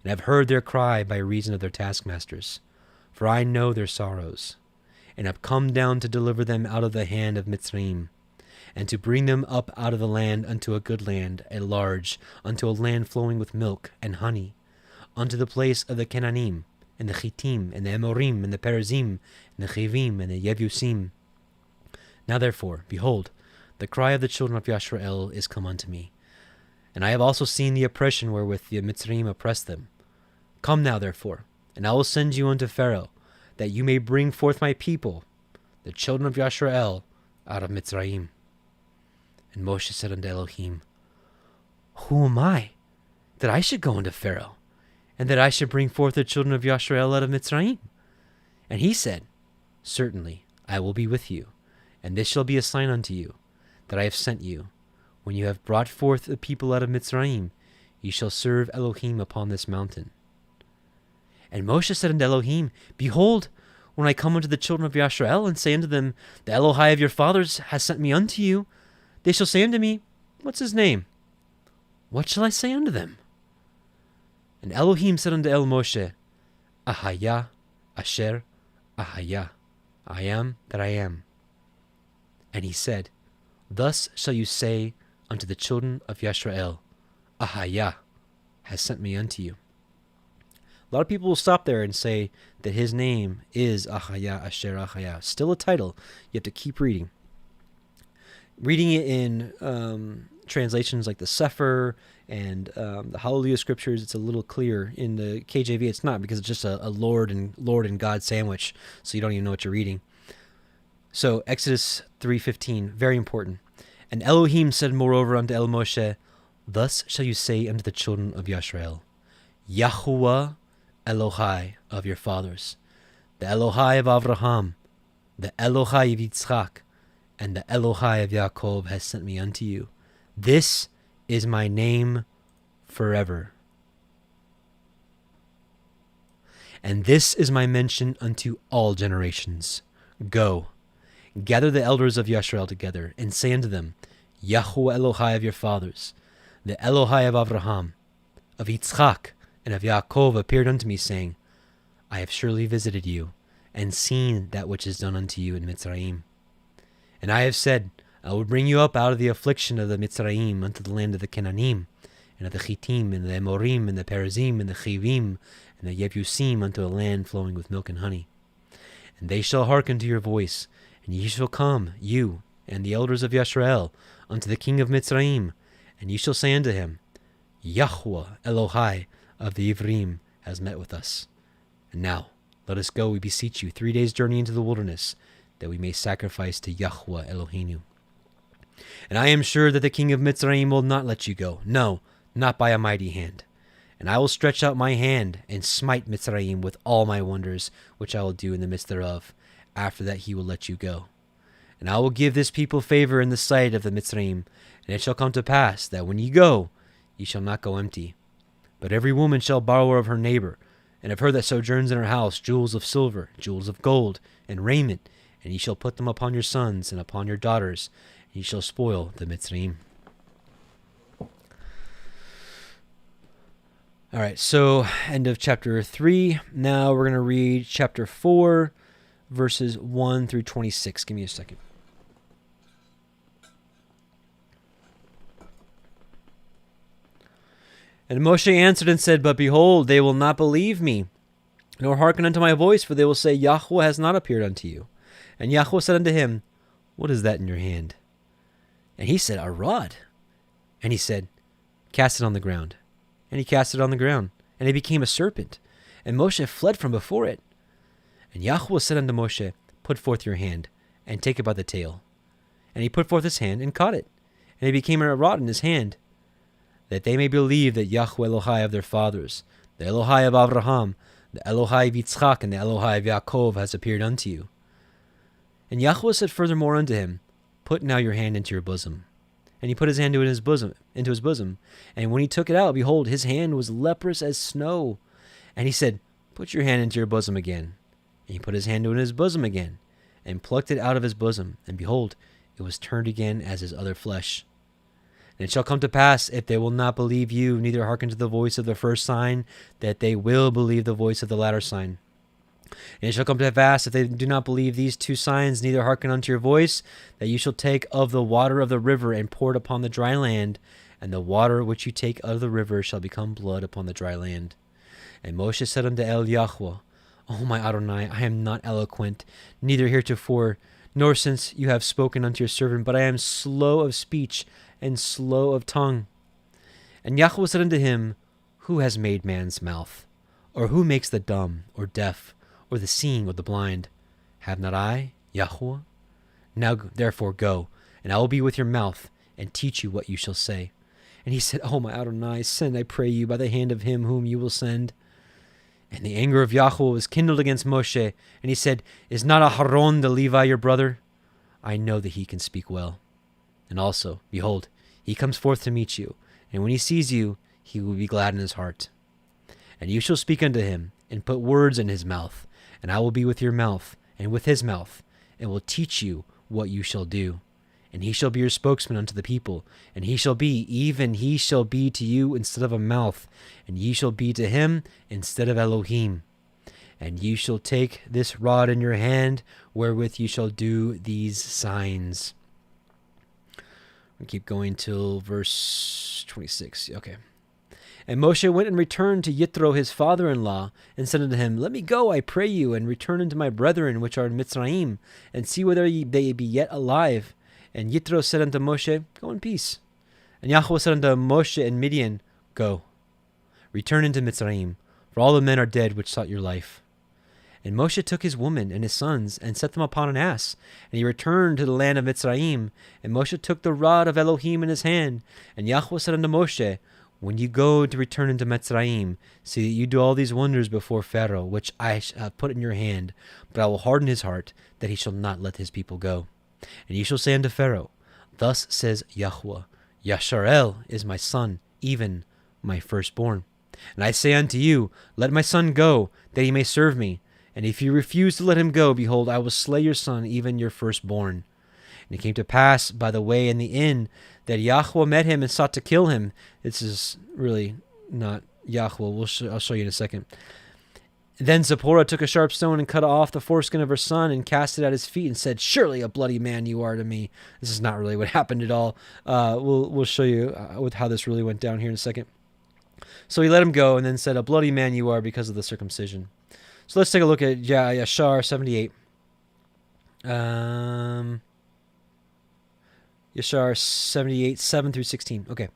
and have heard their cry by reason of their taskmasters. For I know their sorrows, and have come down to deliver them out of the hand of Mitzrayim, and to bring them up out of the land unto a good land, a large, unto a land flowing with milk and honey, unto the place of the Kenanim, and the Chittim, and the Amorim, and the Perizim, and the Chivim, and the Yevusim. Now therefore, behold, the cry of the children of Yisrael is come unto me, and I have also seen the oppression wherewith the Mitzrayim oppressed them. Come now therefore, and I will send you unto Pharaoh, that you may bring forth my people, the children of Yisrael, out of Mitzrayim. And Moshe said unto Elohim, Who am I, that I should go unto Pharaoh, and that I should bring forth the children of Yisrael out of Mitzrayim? And he said, Certainly I will be with you, and this shall be a sign unto you, that I have sent you. When you have brought forth the people out of Mitzrayim, ye shall serve Elohim upon this mountain. And Moshe said unto Elohim, Behold, when I come unto the children of Yisrael, and say unto them, The Elohai of your fathers has sent me unto you, they shall say unto me, What's his name? What shall I say unto them? And Elohim said unto El Moshe, Ahaya, Asher, Ahaya, I am that I am. And he said, Thus shall you say unto the children of Yisrael, Ahaya has sent me unto you. A lot of people will stop there and say that his name is Ahaya, Asher, Ahaya. Still a title. You have to keep reading. Reading it in translations like the Sefer and the Hallelujah Scriptures, it's a little clearer. In the KJV, it's not, because it's just a Lord and God sandwich, so you don't even know what you're reading. So Exodus 3:15, very important. And Elohim said moreover unto El Moshe, Thus shall you say unto the children of Yisrael, Yahuah Elohai of your fathers, the Elohai of Avraham, the Elohai of Yitzchak, and the Elohai of Yaakov has sent me unto you. This is my name forever. And this is my mention unto all generations. Go, gather the elders of Yisrael together, and say unto them, Yahuah Elohai of your fathers, the Elohai of Avraham, of Yitzchak, and of Yaakov appeared unto me, saying, I have surely visited you, and seen that which is done unto you in Mitzrayim. And I have said, I will bring you up out of the affliction of the Mitzrayim unto the land of the Kenanim, and of the Chittim, and the Amorim, and the Perizim, and the Chivim, and the Yevusim, unto a land flowing with milk and honey. And they shall hearken to your voice, and ye shall come, you, and the elders of Yisrael, unto the king of Mitzrayim, and ye shall say unto him, Yahuah Elohai of the Ivrim has met with us. And now, let us go, we beseech you, 3 days' journey into the wilderness, that we may sacrifice to Yahuah Elohim. And I am sure that the king of Mitzrayim will not let you go. No, not by a mighty hand. And I will stretch out my hand and smite Mitzrayim with all my wonders, which I will do in the midst thereof. After that he will let you go. And I will give this people favor in the sight of the Mitzrayim. And it shall come to pass that when ye go, ye shall not go empty. But every woman shall borrow of her neighbor, and of her that sojourns in her house, jewels of silver, jewels of gold, and raiment, and ye shall put them upon your sons and upon your daughters, and ye shall spoil the Mitzrayim. All right, so end of chapter 3. Now we're going to read chapter 4, verses 1 through 26. Give me a second. And Moshe answered and said, But behold, they will not believe me, nor hearken unto my voice, for they will say, Yahuah has not appeared unto you. And Yahuah said unto him, What is that in your hand? And he said, A rod. And he said, Cast it on the ground. And he cast it on the ground, and it became a serpent. And Moshe fled from before it. And Yahuah said unto Moshe, Put forth your hand, and take it by the tail. And he put forth his hand, and caught it. And it became a rod in his hand, that they may believe that Yahuah Elohai of their fathers, the Elohai of Abraham, the Elohai of Yitzchak, and the Elohai of Yaakov has appeared unto you. And Yahuah said furthermore unto him, Put now your hand into your bosom. And he put his hand into his bosom. And when he took it out, behold, his hand was leprous as snow. And he said, Put your hand into your bosom again. And he put his hand into his bosom again, and plucked it out of his bosom. And behold, it was turned again as his other flesh. And it shall come to pass, if they will not believe you, neither hearken to the voice of the first sign, that they will believe the voice of the latter sign. And it shall come to pass, if they do not believe these two signs, neither hearken unto your voice, that you shall take of the water of the river and pour it upon the dry land, and the water which you take out of the river shall become blood upon the dry land. And Moshe said unto Yahuah, O my Adonai, I am not eloquent, neither heretofore, nor since you have spoken unto your servant, but I am slow of speech and slow of tongue. And Yahuah said unto him, Who has made man's mouth? Or who makes the dumb, or deaf, or the seeing, or the blind? Have not I, Yahuah? Now therefore go, and I will be with your mouth, and teach you what you shall say. And he said, O my Adonai, send, I pray you, by the hand of him whom you will send. And the anger of Yahuah was kindled against Moshe, and he said, Is not Aharon the Levi your brother? I know that he can speak well. And also, behold, he comes forth to meet you, and when he sees you, he will be glad in his heart. And you shall speak unto him, and put words in his mouth, and I will be with your mouth, and with his mouth, and will teach you what you shall do. And he shall be your spokesman unto the people, and he shall be, even he shall be to you instead of a mouth, and ye shall be to him instead of Elohim. And ye shall take this rod in your hand, wherewith ye shall do these signs. We keep going till verse 26. Okay. And Moshe went and returned to Yitro his father-in-law, and said unto him, Let me go, I pray you, and return unto my brethren which are in Mitzrayim, and see whether they be yet alive. And Yitro said unto Moshe, Go in peace. And Yahuah said unto Moshe and Midian, Go, return into Mitzrayim, for all the men are dead which sought your life. And Moshe took his woman and his sons, and set them upon an ass. And he returned to the land of Mitzrayim. And Moshe took the rod of Elohim in his hand. And Yahuah said unto Moshe, When you go to return into Mitzrayim, see that you do all these wonders before Pharaoh, which I have put in your hand. But I will harden his heart, that he shall not let his people go. And you shall say unto Pharaoh, Thus says Yahuah, Yasharel is my son, even my firstborn. And I say unto you, Let my son go, that he may serve me. And if you refuse to let him go, behold, I will slay your son, even your firstborn. And it came to pass by the way in the inn that Yahuah met him and sought to kill him. This is really not Yahuah. I'll show you in a second. Then Zipporah took a sharp stone and cut off the foreskin of her son and cast it at his feet and said, Surely a bloody man you are to me. This is not really what happened at all. We'll show you with how this really went down here in a second. So he let him go and then said, A bloody man you are because of the circumcision. So let's take a look at Yashar 78. Yashar 78, 7 through 16. Okay.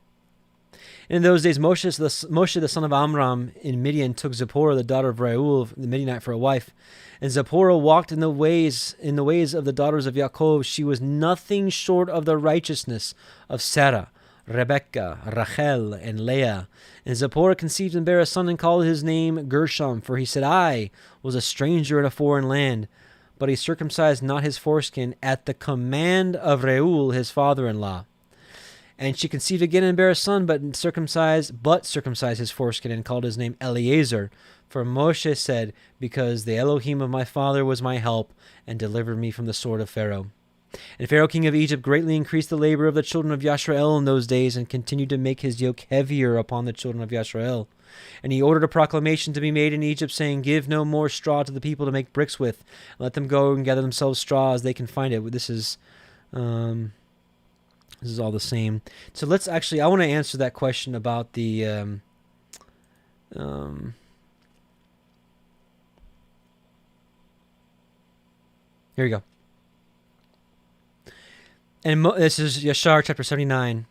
In those days, Moshe the son of Amram in Midian took Zipporah, the daughter of Reuel, the Midianite, for a wife. And Zipporah walked in the ways of the daughters of Yaakov. She was nothing short of the righteousness of Sarah, Rebekah, Rachel, and Leah. And Zipporah conceived and bare a son and called his name Gershom, for he said, I was a stranger in a foreign land. But he circumcised not his foreskin at the command of Reuel, his father-in-law. And she conceived again and bare a son, but circumcised his foreskin and called his name Eliezer. For Moshe said, because the Elohim of my father was my help and delivered me from the sword of Pharaoh. And Pharaoh king of Egypt greatly increased the labor of the children of Yashrael in those days and continued to make his yoke heavier upon the children of Yashrael. And he ordered a proclamation to be made in Egypt, saying, give no more straw to the people to make bricks with. Let them go and gather themselves straw as they can find it. This is all the same. So let's actually, I want to answer that question about the, here we go. And this is Yashar chapter 79,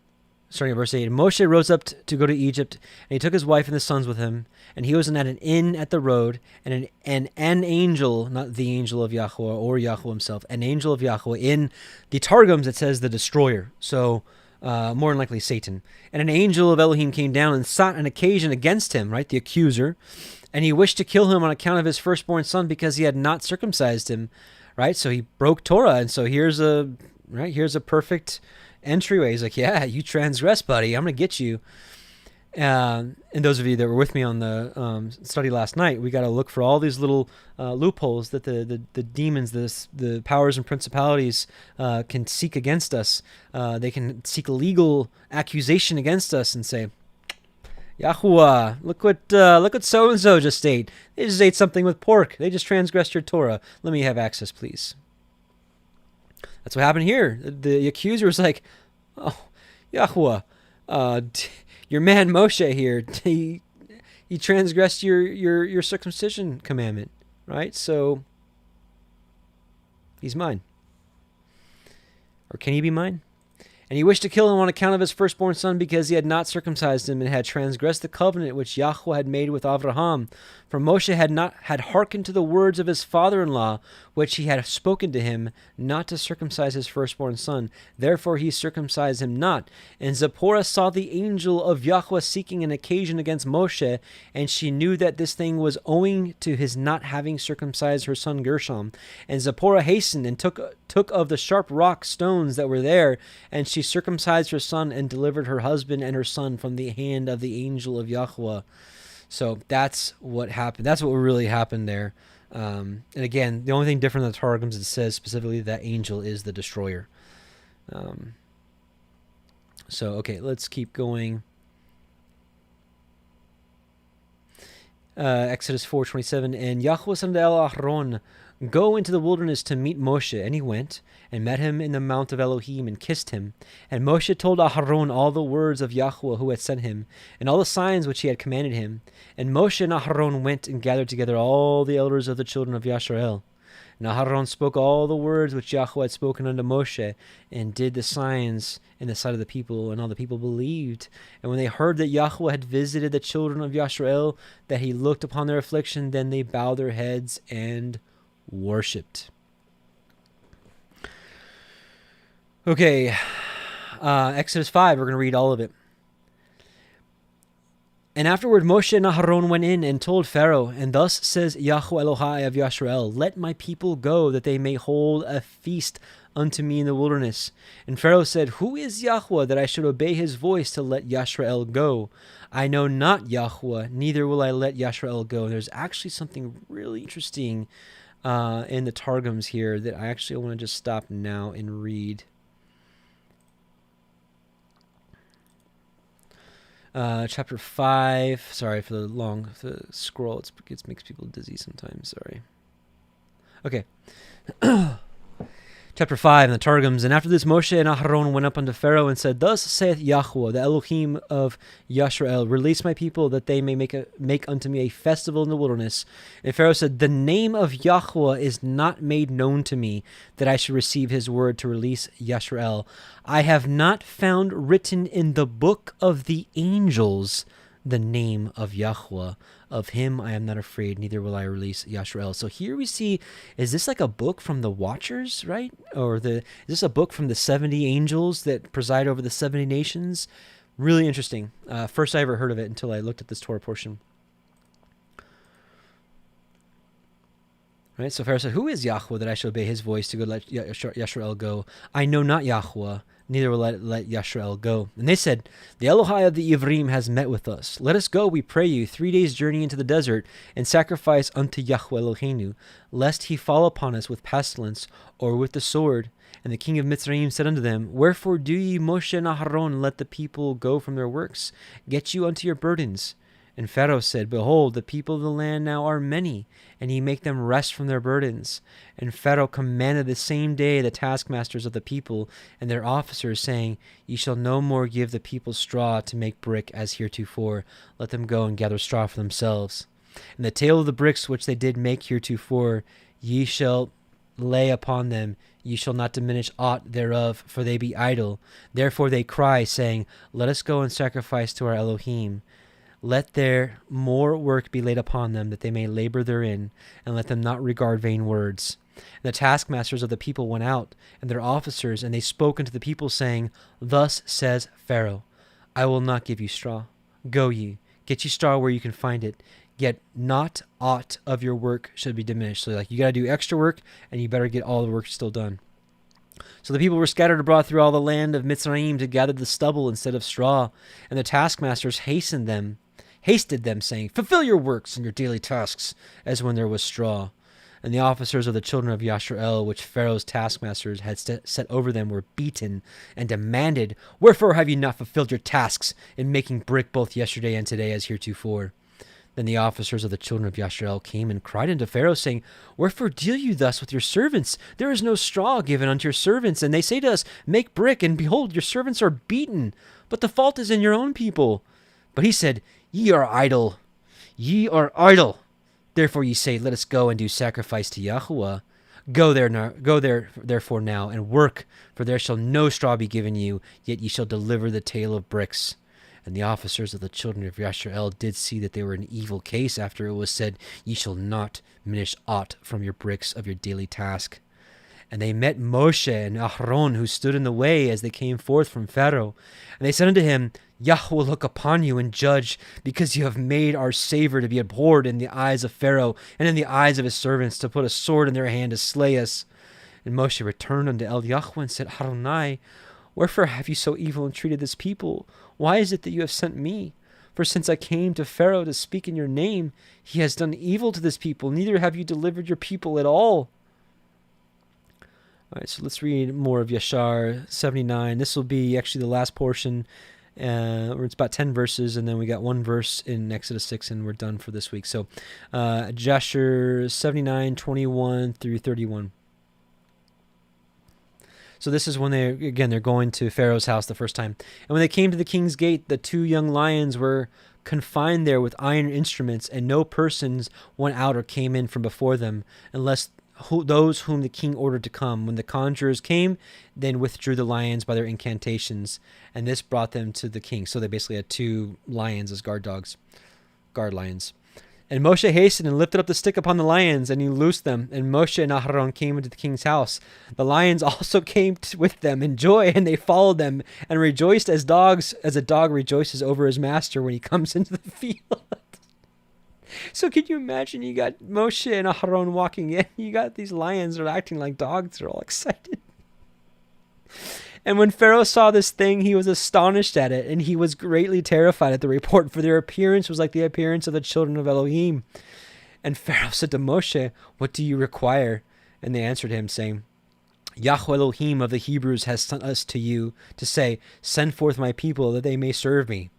starting at verse 8. And Moshe rose up to go to Egypt, and he took his wife and his sons with him. And he was at an inn at the road, and an angel, not the angel of Yahuah or Yahuah himself, an angel of Yahuah. In the Targums, it says the destroyer. So more than likely Satan. And an angel of Elohim came down and sought an occasion against him, right, the accuser. And he wished to kill him on account of his firstborn son because he had not circumcised him, right? So he broke Torah. And so here's a perfect entryway. He's like, yeah, you transgress, buddy. I'm going to get you. And those of you that were with me on the study last night, we got to look for all these little loopholes that the demons, the powers and principalities can seek against us. They can seek a legal accusation against us and say, Yahuah, look what so-and-so just ate. They just ate something with pork. They just transgressed your Torah. Let me have access, please. That's what happened here. The accuser was like, oh, Yahuah, your man Moshe here, he transgressed your circumcision commandment, right? So he's mine. Or can he be mine? And he wished to kill him on account of his firstborn son because he had not circumcised him and had transgressed the covenant which Yahuah had made with Avraham. For Moshe had hearkened to the words of his father-in-law, which he had spoken to him, not to circumcise his firstborn son. Therefore he circumcised him not. And Zipporah saw the angel of Yahuah seeking an occasion against Moshe, and she knew that this thing was owing to his not having circumcised her son Gershom. And Zipporah hastened and took of the sharp rock stones that were there, and she circumcised her son and delivered her husband and her son from the hand of the angel of Yahuah. So that's what happened. That's what really happened there. And again, the only thing different in the Targums, it says specifically that angel is the destroyer. So, okay, let's keep going. Exodus 4:27, and Yahuah said unto Aaron, go into the wilderness to meet Moshe. And he went and met him in the mount of Elohim and kissed him. And Moshe told Aharon all the words of Yahuah who had sent him, and all the signs which he had commanded him. And Moshe and Aharon went and gathered together all the elders of the children of Yashrael. And Aharon spoke all the words which Yahuah had spoken unto Moshe, and did the signs in the sight of the people, and all the people believed. And when they heard that Yahuah had visited the children of Yashrael, that he looked upon their affliction, then they bowed their heads and worshipped. Okay, Exodus 5, we're going to read all of it. And afterward Moshe and Aharon went in and told Pharaoh, and thus says Yahuah Elohim of Yashrael, let my people go, that they may hold a feast unto me in the wilderness. And Pharaoh said, who is Yahuah, that I should obey his voice to let Yashrael go? I know not Yahuah, neither will I let Yashrael go. And there's actually something really interesting in the Targums here that I actually want to just stop now and read. Chapter 5. Sorry for the scroll. It makes people dizzy sometimes. Sorry. Okay. Chapter 5 in the Targums. And after this, Moshe and Aharon went up unto Pharaoh and said, Thus saith Yahuah, the Elohim of Yisrael, release my people, that they may make unto me a festival in the wilderness. And Pharaoh said, The name of Yahuah is not made known to me, that I should receive his word to release Yisrael. I have not found written in the book of the angels the name of Yahuah. Of him I am not afraid, neither will I release Yisrael. So here we see, is this like a book from the Watchers, right? Or is this a book from the 70 angels that preside over the 70 nations? Really interesting. First I ever heard of it until I looked at this Torah portion. Right, so Pharaoh said, Who is Yahuah that I shall obey his voice to go let Yisrael go? I know not Yahuah, neither will I let Yisrael go. And they said, The Elohai of the Ivrim has met with us. Let us go, we pray you, 3 days' journey into the desert, and sacrifice unto Yahuah Eloheinu, lest he fall upon us with pestilence or with the sword. And the king of Mitzrayim said unto them, Wherefore do ye, Moshe and Aharon, let the people go from their works? Get you unto your burdens. And Pharaoh said, Behold, the people of the land now are many, and ye make them rest from their burdens. And Pharaoh commanded the same day the taskmasters of the people and their officers, saying, Ye shall no more give the people straw to make brick as heretofore. Let them go and gather straw for themselves. And the tale of the bricks which they did make heretofore, ye shall lay upon them. Ye shall not diminish aught thereof, for they be idle. Therefore they cry, saying, Let us go and sacrifice to our Elohim. Let their more work be laid upon them, that they may labor therein, and let them not regard vain words. And the taskmasters of the people went out, and their officers, and they spoke unto the people, saying, Thus says Pharaoh, I will not give you straw. Go ye, get ye straw where you can find it, yet not aught of your work should be diminished. So you got to do extra work, and you better get all the work still done. So the people were scattered abroad through all the land of Mitzrayim to gather the stubble instead of straw, and the taskmasters hasted them, saying, Fulfill your works and your daily tasks, as when there was straw. And the officers of the children of Yisrael, which Pharaoh's taskmasters had set over them, were beaten, and demanded, Wherefore have ye not fulfilled your tasks in making brick both yesterday and today as heretofore? Then the officers of the children of Yisrael came and cried unto Pharaoh, saying, Wherefore deal you thus with your servants? There is no straw given unto your servants. And they say to us, Make brick, and behold, your servants are beaten. But the fault is in your own people. But he said, Ye are idle. Ye are idle. Therefore ye say, Let us go and do sacrifice to Yahuah. Go there, therefore now, and work, for there shall no straw be given you, yet ye shall deliver the tale of bricks. And the officers of the children of Yisrael did see that they were in evil case after it was said, Ye shall not diminish aught from your bricks of your daily task. And they met Moshe and Aharon, who stood in the way as they came forth from Pharaoh. And they said unto him, Yahuah look upon you and judge, because you have made our Savior to be abhorred in the eyes of Pharaoh and in the eyes of his servants, to put a sword in their hand to slay us. And Moshe returned unto Yahuah and said, Adonai, wherefore have you so evil entreated this people? Why is it that you have sent me? For since I came to Pharaoh to speak in your name, he has done evil to this people, neither have you delivered your people at all. All right, so let's read more of Yashar 79. This will be actually the last portion, where it's about 10 verses, and then we got one verse in Exodus 6, and we're done for this week. So Yashar 79, 21 through 31. So this is when they're going to Pharaoh's house the first time. And when they came to the king's gate, the 2 young lions were confined there with iron instruments, and no persons went out or came in from before them, unless those whom the king ordered to come. When the conjurers came, then withdrew the lions by their incantations, and this brought them to the king. So they basically had 2 lions as guard lions. And Moshe hastened and lifted up the stick upon the lions, and he loosed them. And Moshe and Aharon came into the king's house. The lions also came with them in joy, and they followed them and rejoiced as a dog rejoices over his master when he comes into the field. So can you imagine, you got Moshe and Aharon walking in, you got these lions that are acting like dogs, they're all excited. And when Pharaoh saw this thing, he was astonished at it, and he was greatly terrified at the report, for their appearance was like the appearance of the children of Elohim. And Pharaoh said to Moshe, What do you require? And they answered him, saying, Yahuah Elohim of the Hebrews has sent us to you to say, Send forth my people, that they may serve me.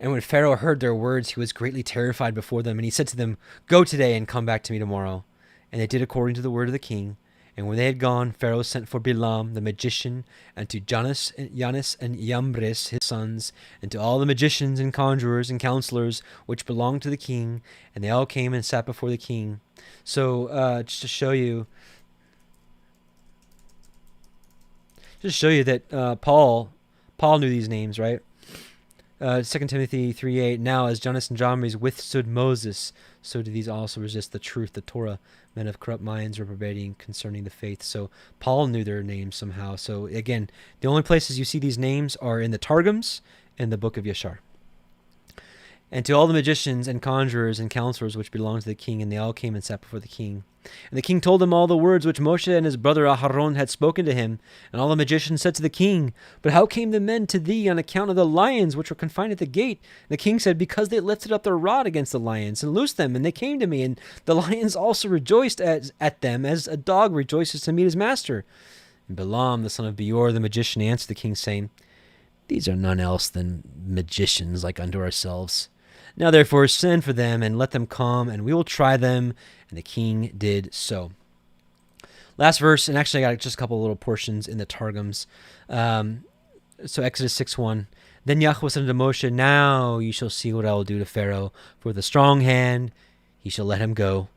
And when Pharaoh heard their words, he was greatly terrified before them, and he said to them, Go today and come back to me tomorrow. And they did according to the word of the king. And when they had gone, Pharaoh sent for Bilam the magician, and to Jannes and Yambres his sons, and to all the magicians and conjurers and counselors which belonged to the king, and they all came and sat before the king. So just to show you that Paul knew these names, right? 2 Timothy 3:8. Now as Jannes and Jambres withstood Moses, so do these also resist the truth, the Torah, men of corrupt minds reprobating concerning the faith. So Paul knew their names somehow. So again, the only places you see these names are in the Targums and the book of Yashar. And to all the magicians and conjurers and counselors which belonged to the king, and they all came and sat before the king. And the king told them all the words which Moshe and his brother Aharon had spoken to him. And all the magicians said to the king, But how came the men to thee on account of the lions which were confined at the gate? And the king said, Because they lifted up their rod against the lions and loosed them, and they came to me. And the lions also rejoiced at them, as a dog rejoices to meet his master. And Balaam, the son of Beor, the magician, answered the king, saying, These are none else than magicians like unto ourselves. Now therefore send for them, and let them come, and we will try them. And the king did so. Last verse, and actually I got just a couple little portions in the Targums. So Exodus 6:1. Then Yahuah said unto Moshe, Now you shall see what I will do to Pharaoh. For with a strong hand he shall let him go.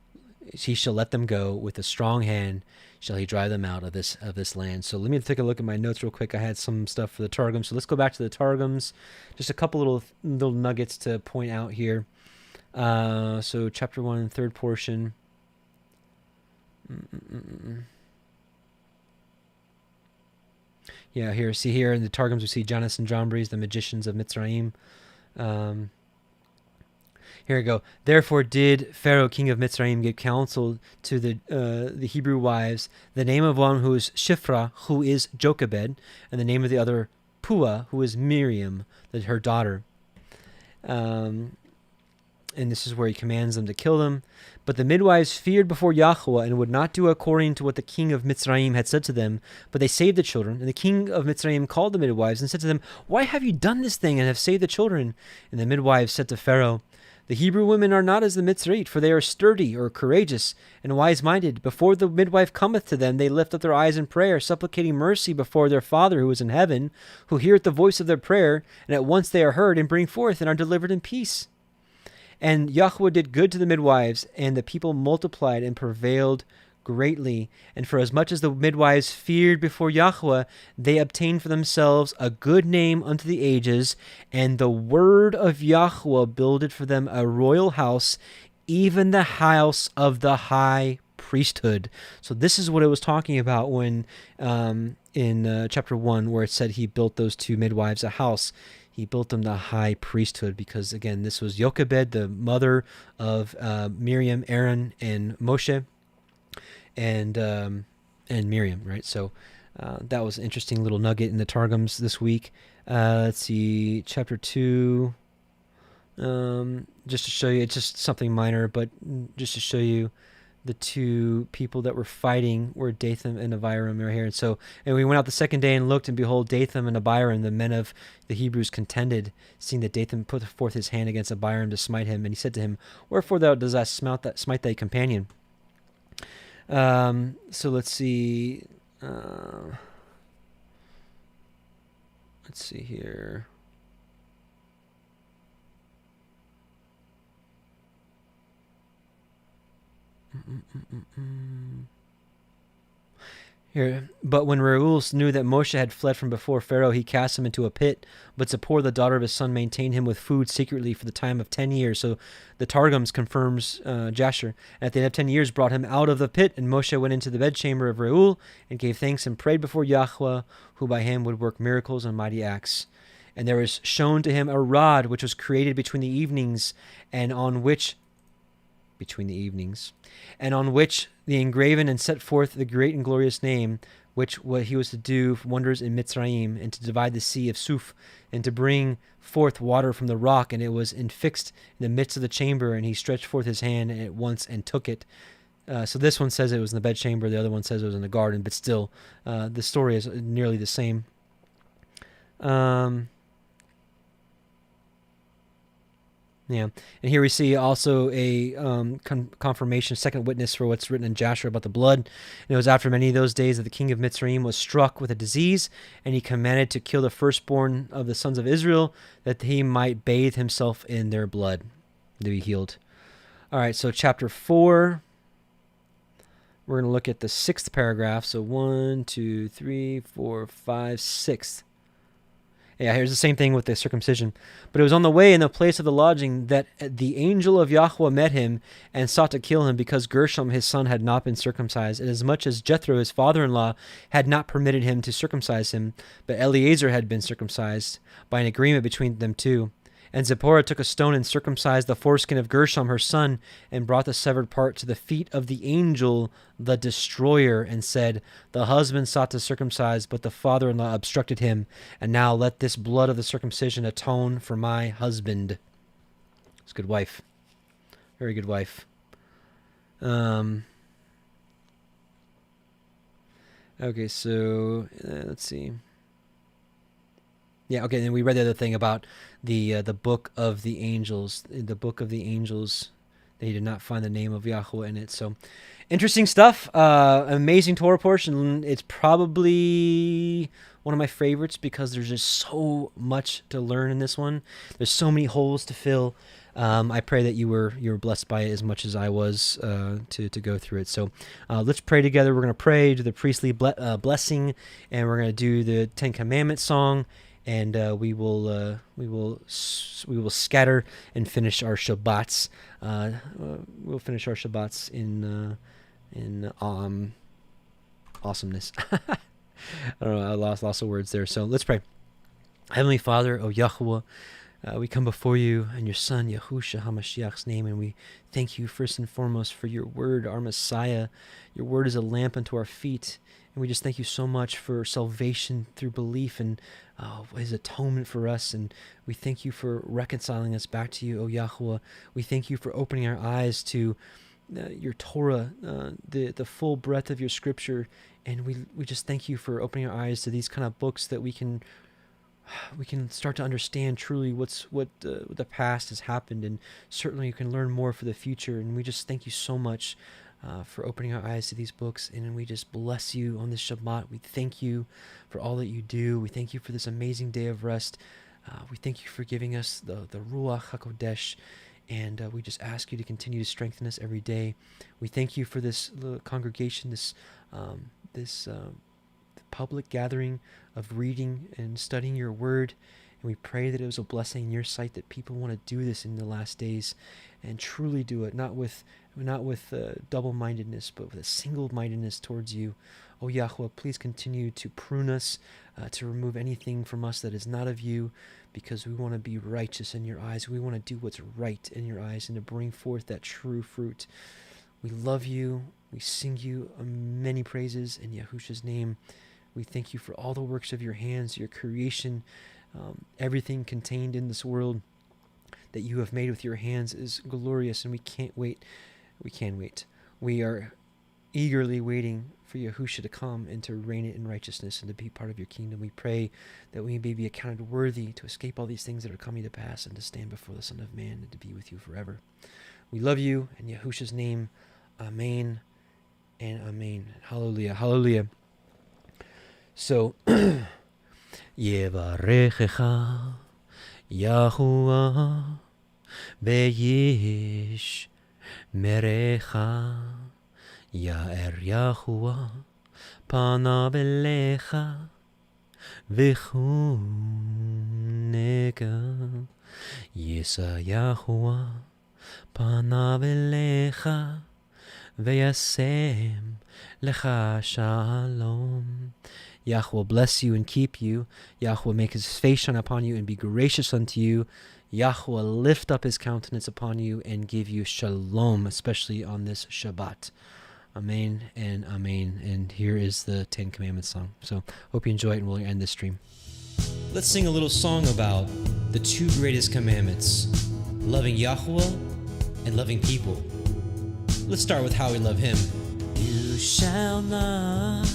He shall let them go. With a strong hand shall he drive them out of this land. So let me take a look at my notes real quick. I had some stuff for the Targums. So let's go back to the Targums. Just a couple little nuggets to point out here. So chapter 1, third portion. Yeah, here in the Targums we see Jannes and Jambres, the magicians of Mitzrayim. Here we go. Therefore did Pharaoh, king of Mitzrayim, give counsel to the Hebrew wives, the name of one who is Shiphrah, who is Jochebed, and the name of the other Puah, who is Miriam, her daughter. And this is where he commands them to kill them. But the midwives feared before Yahuah and would not do according to what the king of Mitzrayim had said to them, but they saved the children. And the king of Mitzrayim called the midwives and said to them, Why have you done this thing and have saved the children? And the midwives said to Pharaoh, The Hebrew women are not as the Mitzrayit, for they are sturdy or courageous and wise-minded. Before the midwife cometh to them, they lift up their eyes in prayer, supplicating mercy before their Father who is in heaven, who heareth the voice of their prayer, and at once they are heard and bring forth and are delivered in peace. And Yahuah did good to the midwives, and the people multiplied and prevailed greatly. And for as much as the midwives feared before Yahuah, they obtained for themselves a good name unto the ages, and the word of Yahuah builded for them a royal house, even the house of the high priesthood. So this is what it was talking about when in chapter 1, where it said he built those two midwives a house. He built them the high priesthood because, again, this was Jochebed, the mother of Miriam, Aaron, and Moshe, and Miriam, right? So that was an interesting little nugget in the Targums this week. Let's see, chapter 2, just to show you, it's just something minor, but just to show you the two people that were fighting were Dathan and Abiram right here. And we went out the second day and looked, and behold, Dathan and Abiram, the men of the Hebrews, contended, seeing that Dathan put forth his hand against Abiram to smite him. And he said to him, Wherefore thou dost thou smite thy companion? So let's see. Let's see here. Here, but when Reuel knew that Moshe had fled from before Pharaoh, he cast him into a pit. But Zipporah, the daughter of his son, maintained him with food secretly for the time of 10 years. So the Targums confirms Jasher. And at the end of 10 years, brought him out of the pit. And Moshe went into the bedchamber of Reuel and gave thanks and prayed before Yahuah, who by him would work miracles and mighty acts. And there was shown to him a rod which was created between the evenings, and on which the engraven and set forth the great and glorious name, which what he was to do wonders in Mitzrayim, and to divide the sea of Suf, and to bring forth water from the rock, and it was infixed in the midst of the chamber, and he stretched forth his hand at once and took it. So this one says it was in the bedchamber, the other one says it was in the garden, but still, the story is nearly the same. Yeah, and here we see also a confirmation, second witness for what's written in Jasher about the blood. And it was after many of those days that the king of Mitzrayim was struck with a disease, and he commanded to kill the firstborn of the sons of Israel, that he might bathe himself in their blood to be healed. All right, so chapter 4. We're going to look at the 6th paragraph. So 1, 2, 3, 4, 5, 6. Yeah, here's the same thing with the circumcision. But it was on the way in the place of the lodging that the angel of Yahuah met him and sought to kill him, because Gershom his son had not been circumcised, and as much as Jethro his father-in-law had not permitted him to circumcise him, but Eleazar had been circumcised by an agreement between them two. And Zipporah took a stone and circumcised the foreskin of Gershom her son, and brought the severed part to the feet of the angel, the destroyer, and said, the husband sought to circumcise, but the father-in-law obstructed him. And now let this blood of the circumcision atone for my husband. It's a good wife. Very good wife. Okay, so let's see. Yeah, okay, then we read the other thing about the book of the angels. The book of the angels, they did not find the name of Yahuwah in it. So, interesting stuff. Amazing Torah portion. It's probably one of my favorites because there's just so much to learn in this one. There's so many holes to fill. I pray that you were blessed by it as much as I was to go through it. So let's pray together. We're going to pray, do the priestly blessing, and we're going to do the Ten Commandments song. And we will scatter and finish our Shabbats. We'll finish our Shabbats in awesomeness. I don't know. I lost of words there. So let's pray. Heavenly Father, O Yahuwah, we come before you in your Son Yahusha HaMashiach's name, and we thank you first and foremost for your word, our Messiah. Your word is a lamp unto our feet. And we just thank you so much for salvation through belief and his atonement for us. And we thank you for reconciling us back to you, O Yahuwah. We thank you for opening our eyes to your Torah, the full breadth of your scripture. And we just thank you for opening our eyes to these kind of books that we can start to understand truly what the past has happened. And certainly you can learn more for the future. And we just thank you so much for opening our eyes to these books, and we just bless you on this Shabbat. We thank you for all that you do. We thank you for this amazing day of rest. We thank you for giving us the Ruach HaKodesh, and we just ask you to continue to strengthen us every day. We thank you for this congregation, this public gathering of reading and studying your word. And we pray that it was a blessing in your sight, that people want to do this in the last days and truly do it, not with double-mindedness, but with a single-mindedness towards you. Oh, Yahuwah, please continue to prune us, to remove anything from us that is not of you, because we want to be righteous in your eyes. We want to do what's right in your eyes and to bring forth that true fruit. We love you. We sing you many praises in Yahusha's name. We thank you for all the works of your hands, your creation. Everything contained in this world that you have made with your hands is glorious, and we can't wait. We can wait. We are eagerly waiting for Yahusha to come and to reign it in righteousness and to be part of your kingdom. We pray that we may be accounted worthy to escape all these things that are coming to pass and to stand before the Son of Man and to be with you forever. We love you in Yahusha's name. Amen and amen. Hallelujah. Hallelujah. So, Yevarechecha Yahuwah Beyish Merecha Ya'er Yahuwah Panav Elecha V'chuneka Yisa Yahuwah Panav Elecha V'yasem Lecha Shalom. Yahuwah will bless you and keep you. Yahuwah will make his face shine upon you and be gracious unto you. Yahuwah will lift up his countenance upon you and give you shalom, especially on this Shabbat. Amen and amen. And here is the Ten Commandments song. So hope you enjoy it, and we'll end this stream. Let's sing a little song about the two greatest commandments, loving Yahuwah and loving people. Let's start with how we love him. You shall not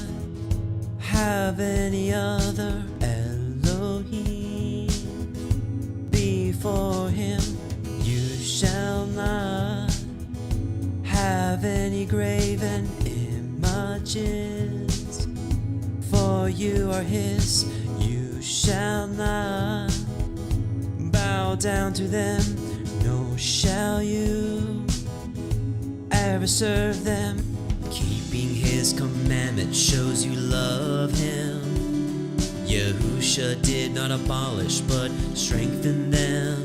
have any other Elohim before him. You not have any graven images, for you are his. You shall not bow down to them, nor shall you ever serve them. Keeping his commandment shows you love him. Yahusha did not abolish but strengthen them.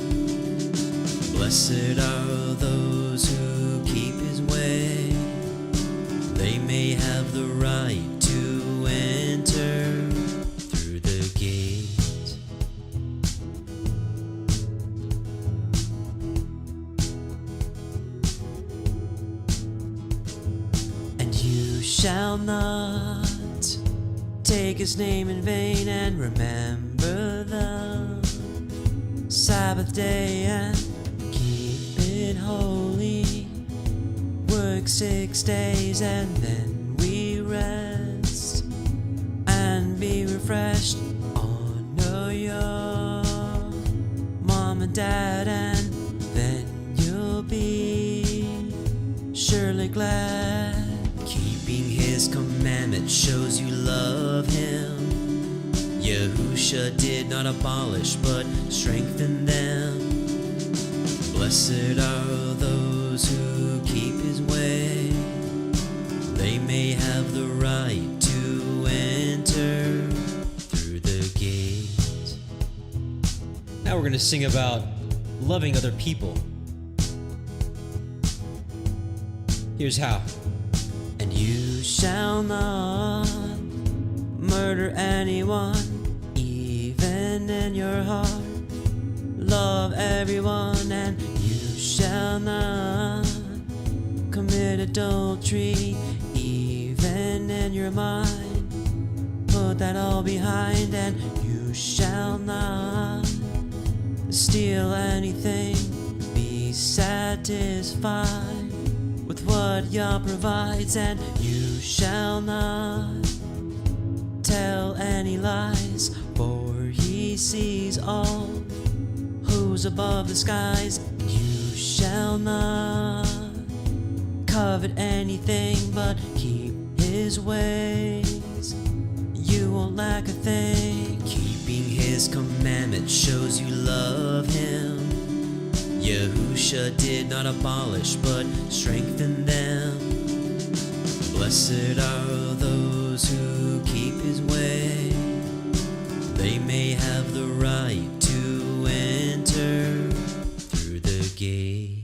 Blessed are those who keep his way. They may have the right to enter through the gate. And you shall not take his name in vain, and remember the Sabbath day and keep it holy. Work 6 days and then we rest and be refreshed. Honor your mom and dad, and then you'll be surely glad. Keeping his commandment shows you love him. Yahusha did not abolish but strengthen them. Blessed are those who keep his way. They may have the right to enter through the gate. Now we're going to sing about loving other people. Here's how. And you shall not murder anyone, even in your heart. Love everyone, and you shall not commit adultery, even in your mind. Put that all behind, and you shall not steal anything. Be satisfied with what Yah provides, and you shall not tell any lies, for he sees all who's above the skies. You shall not covet anything, but keep his ways. You won't lack a thing. Keeping his commandment shows you love him. Yahusha did not abolish but strengthen them. Blessed are those who keep his way. They may have the right to enter through the gate.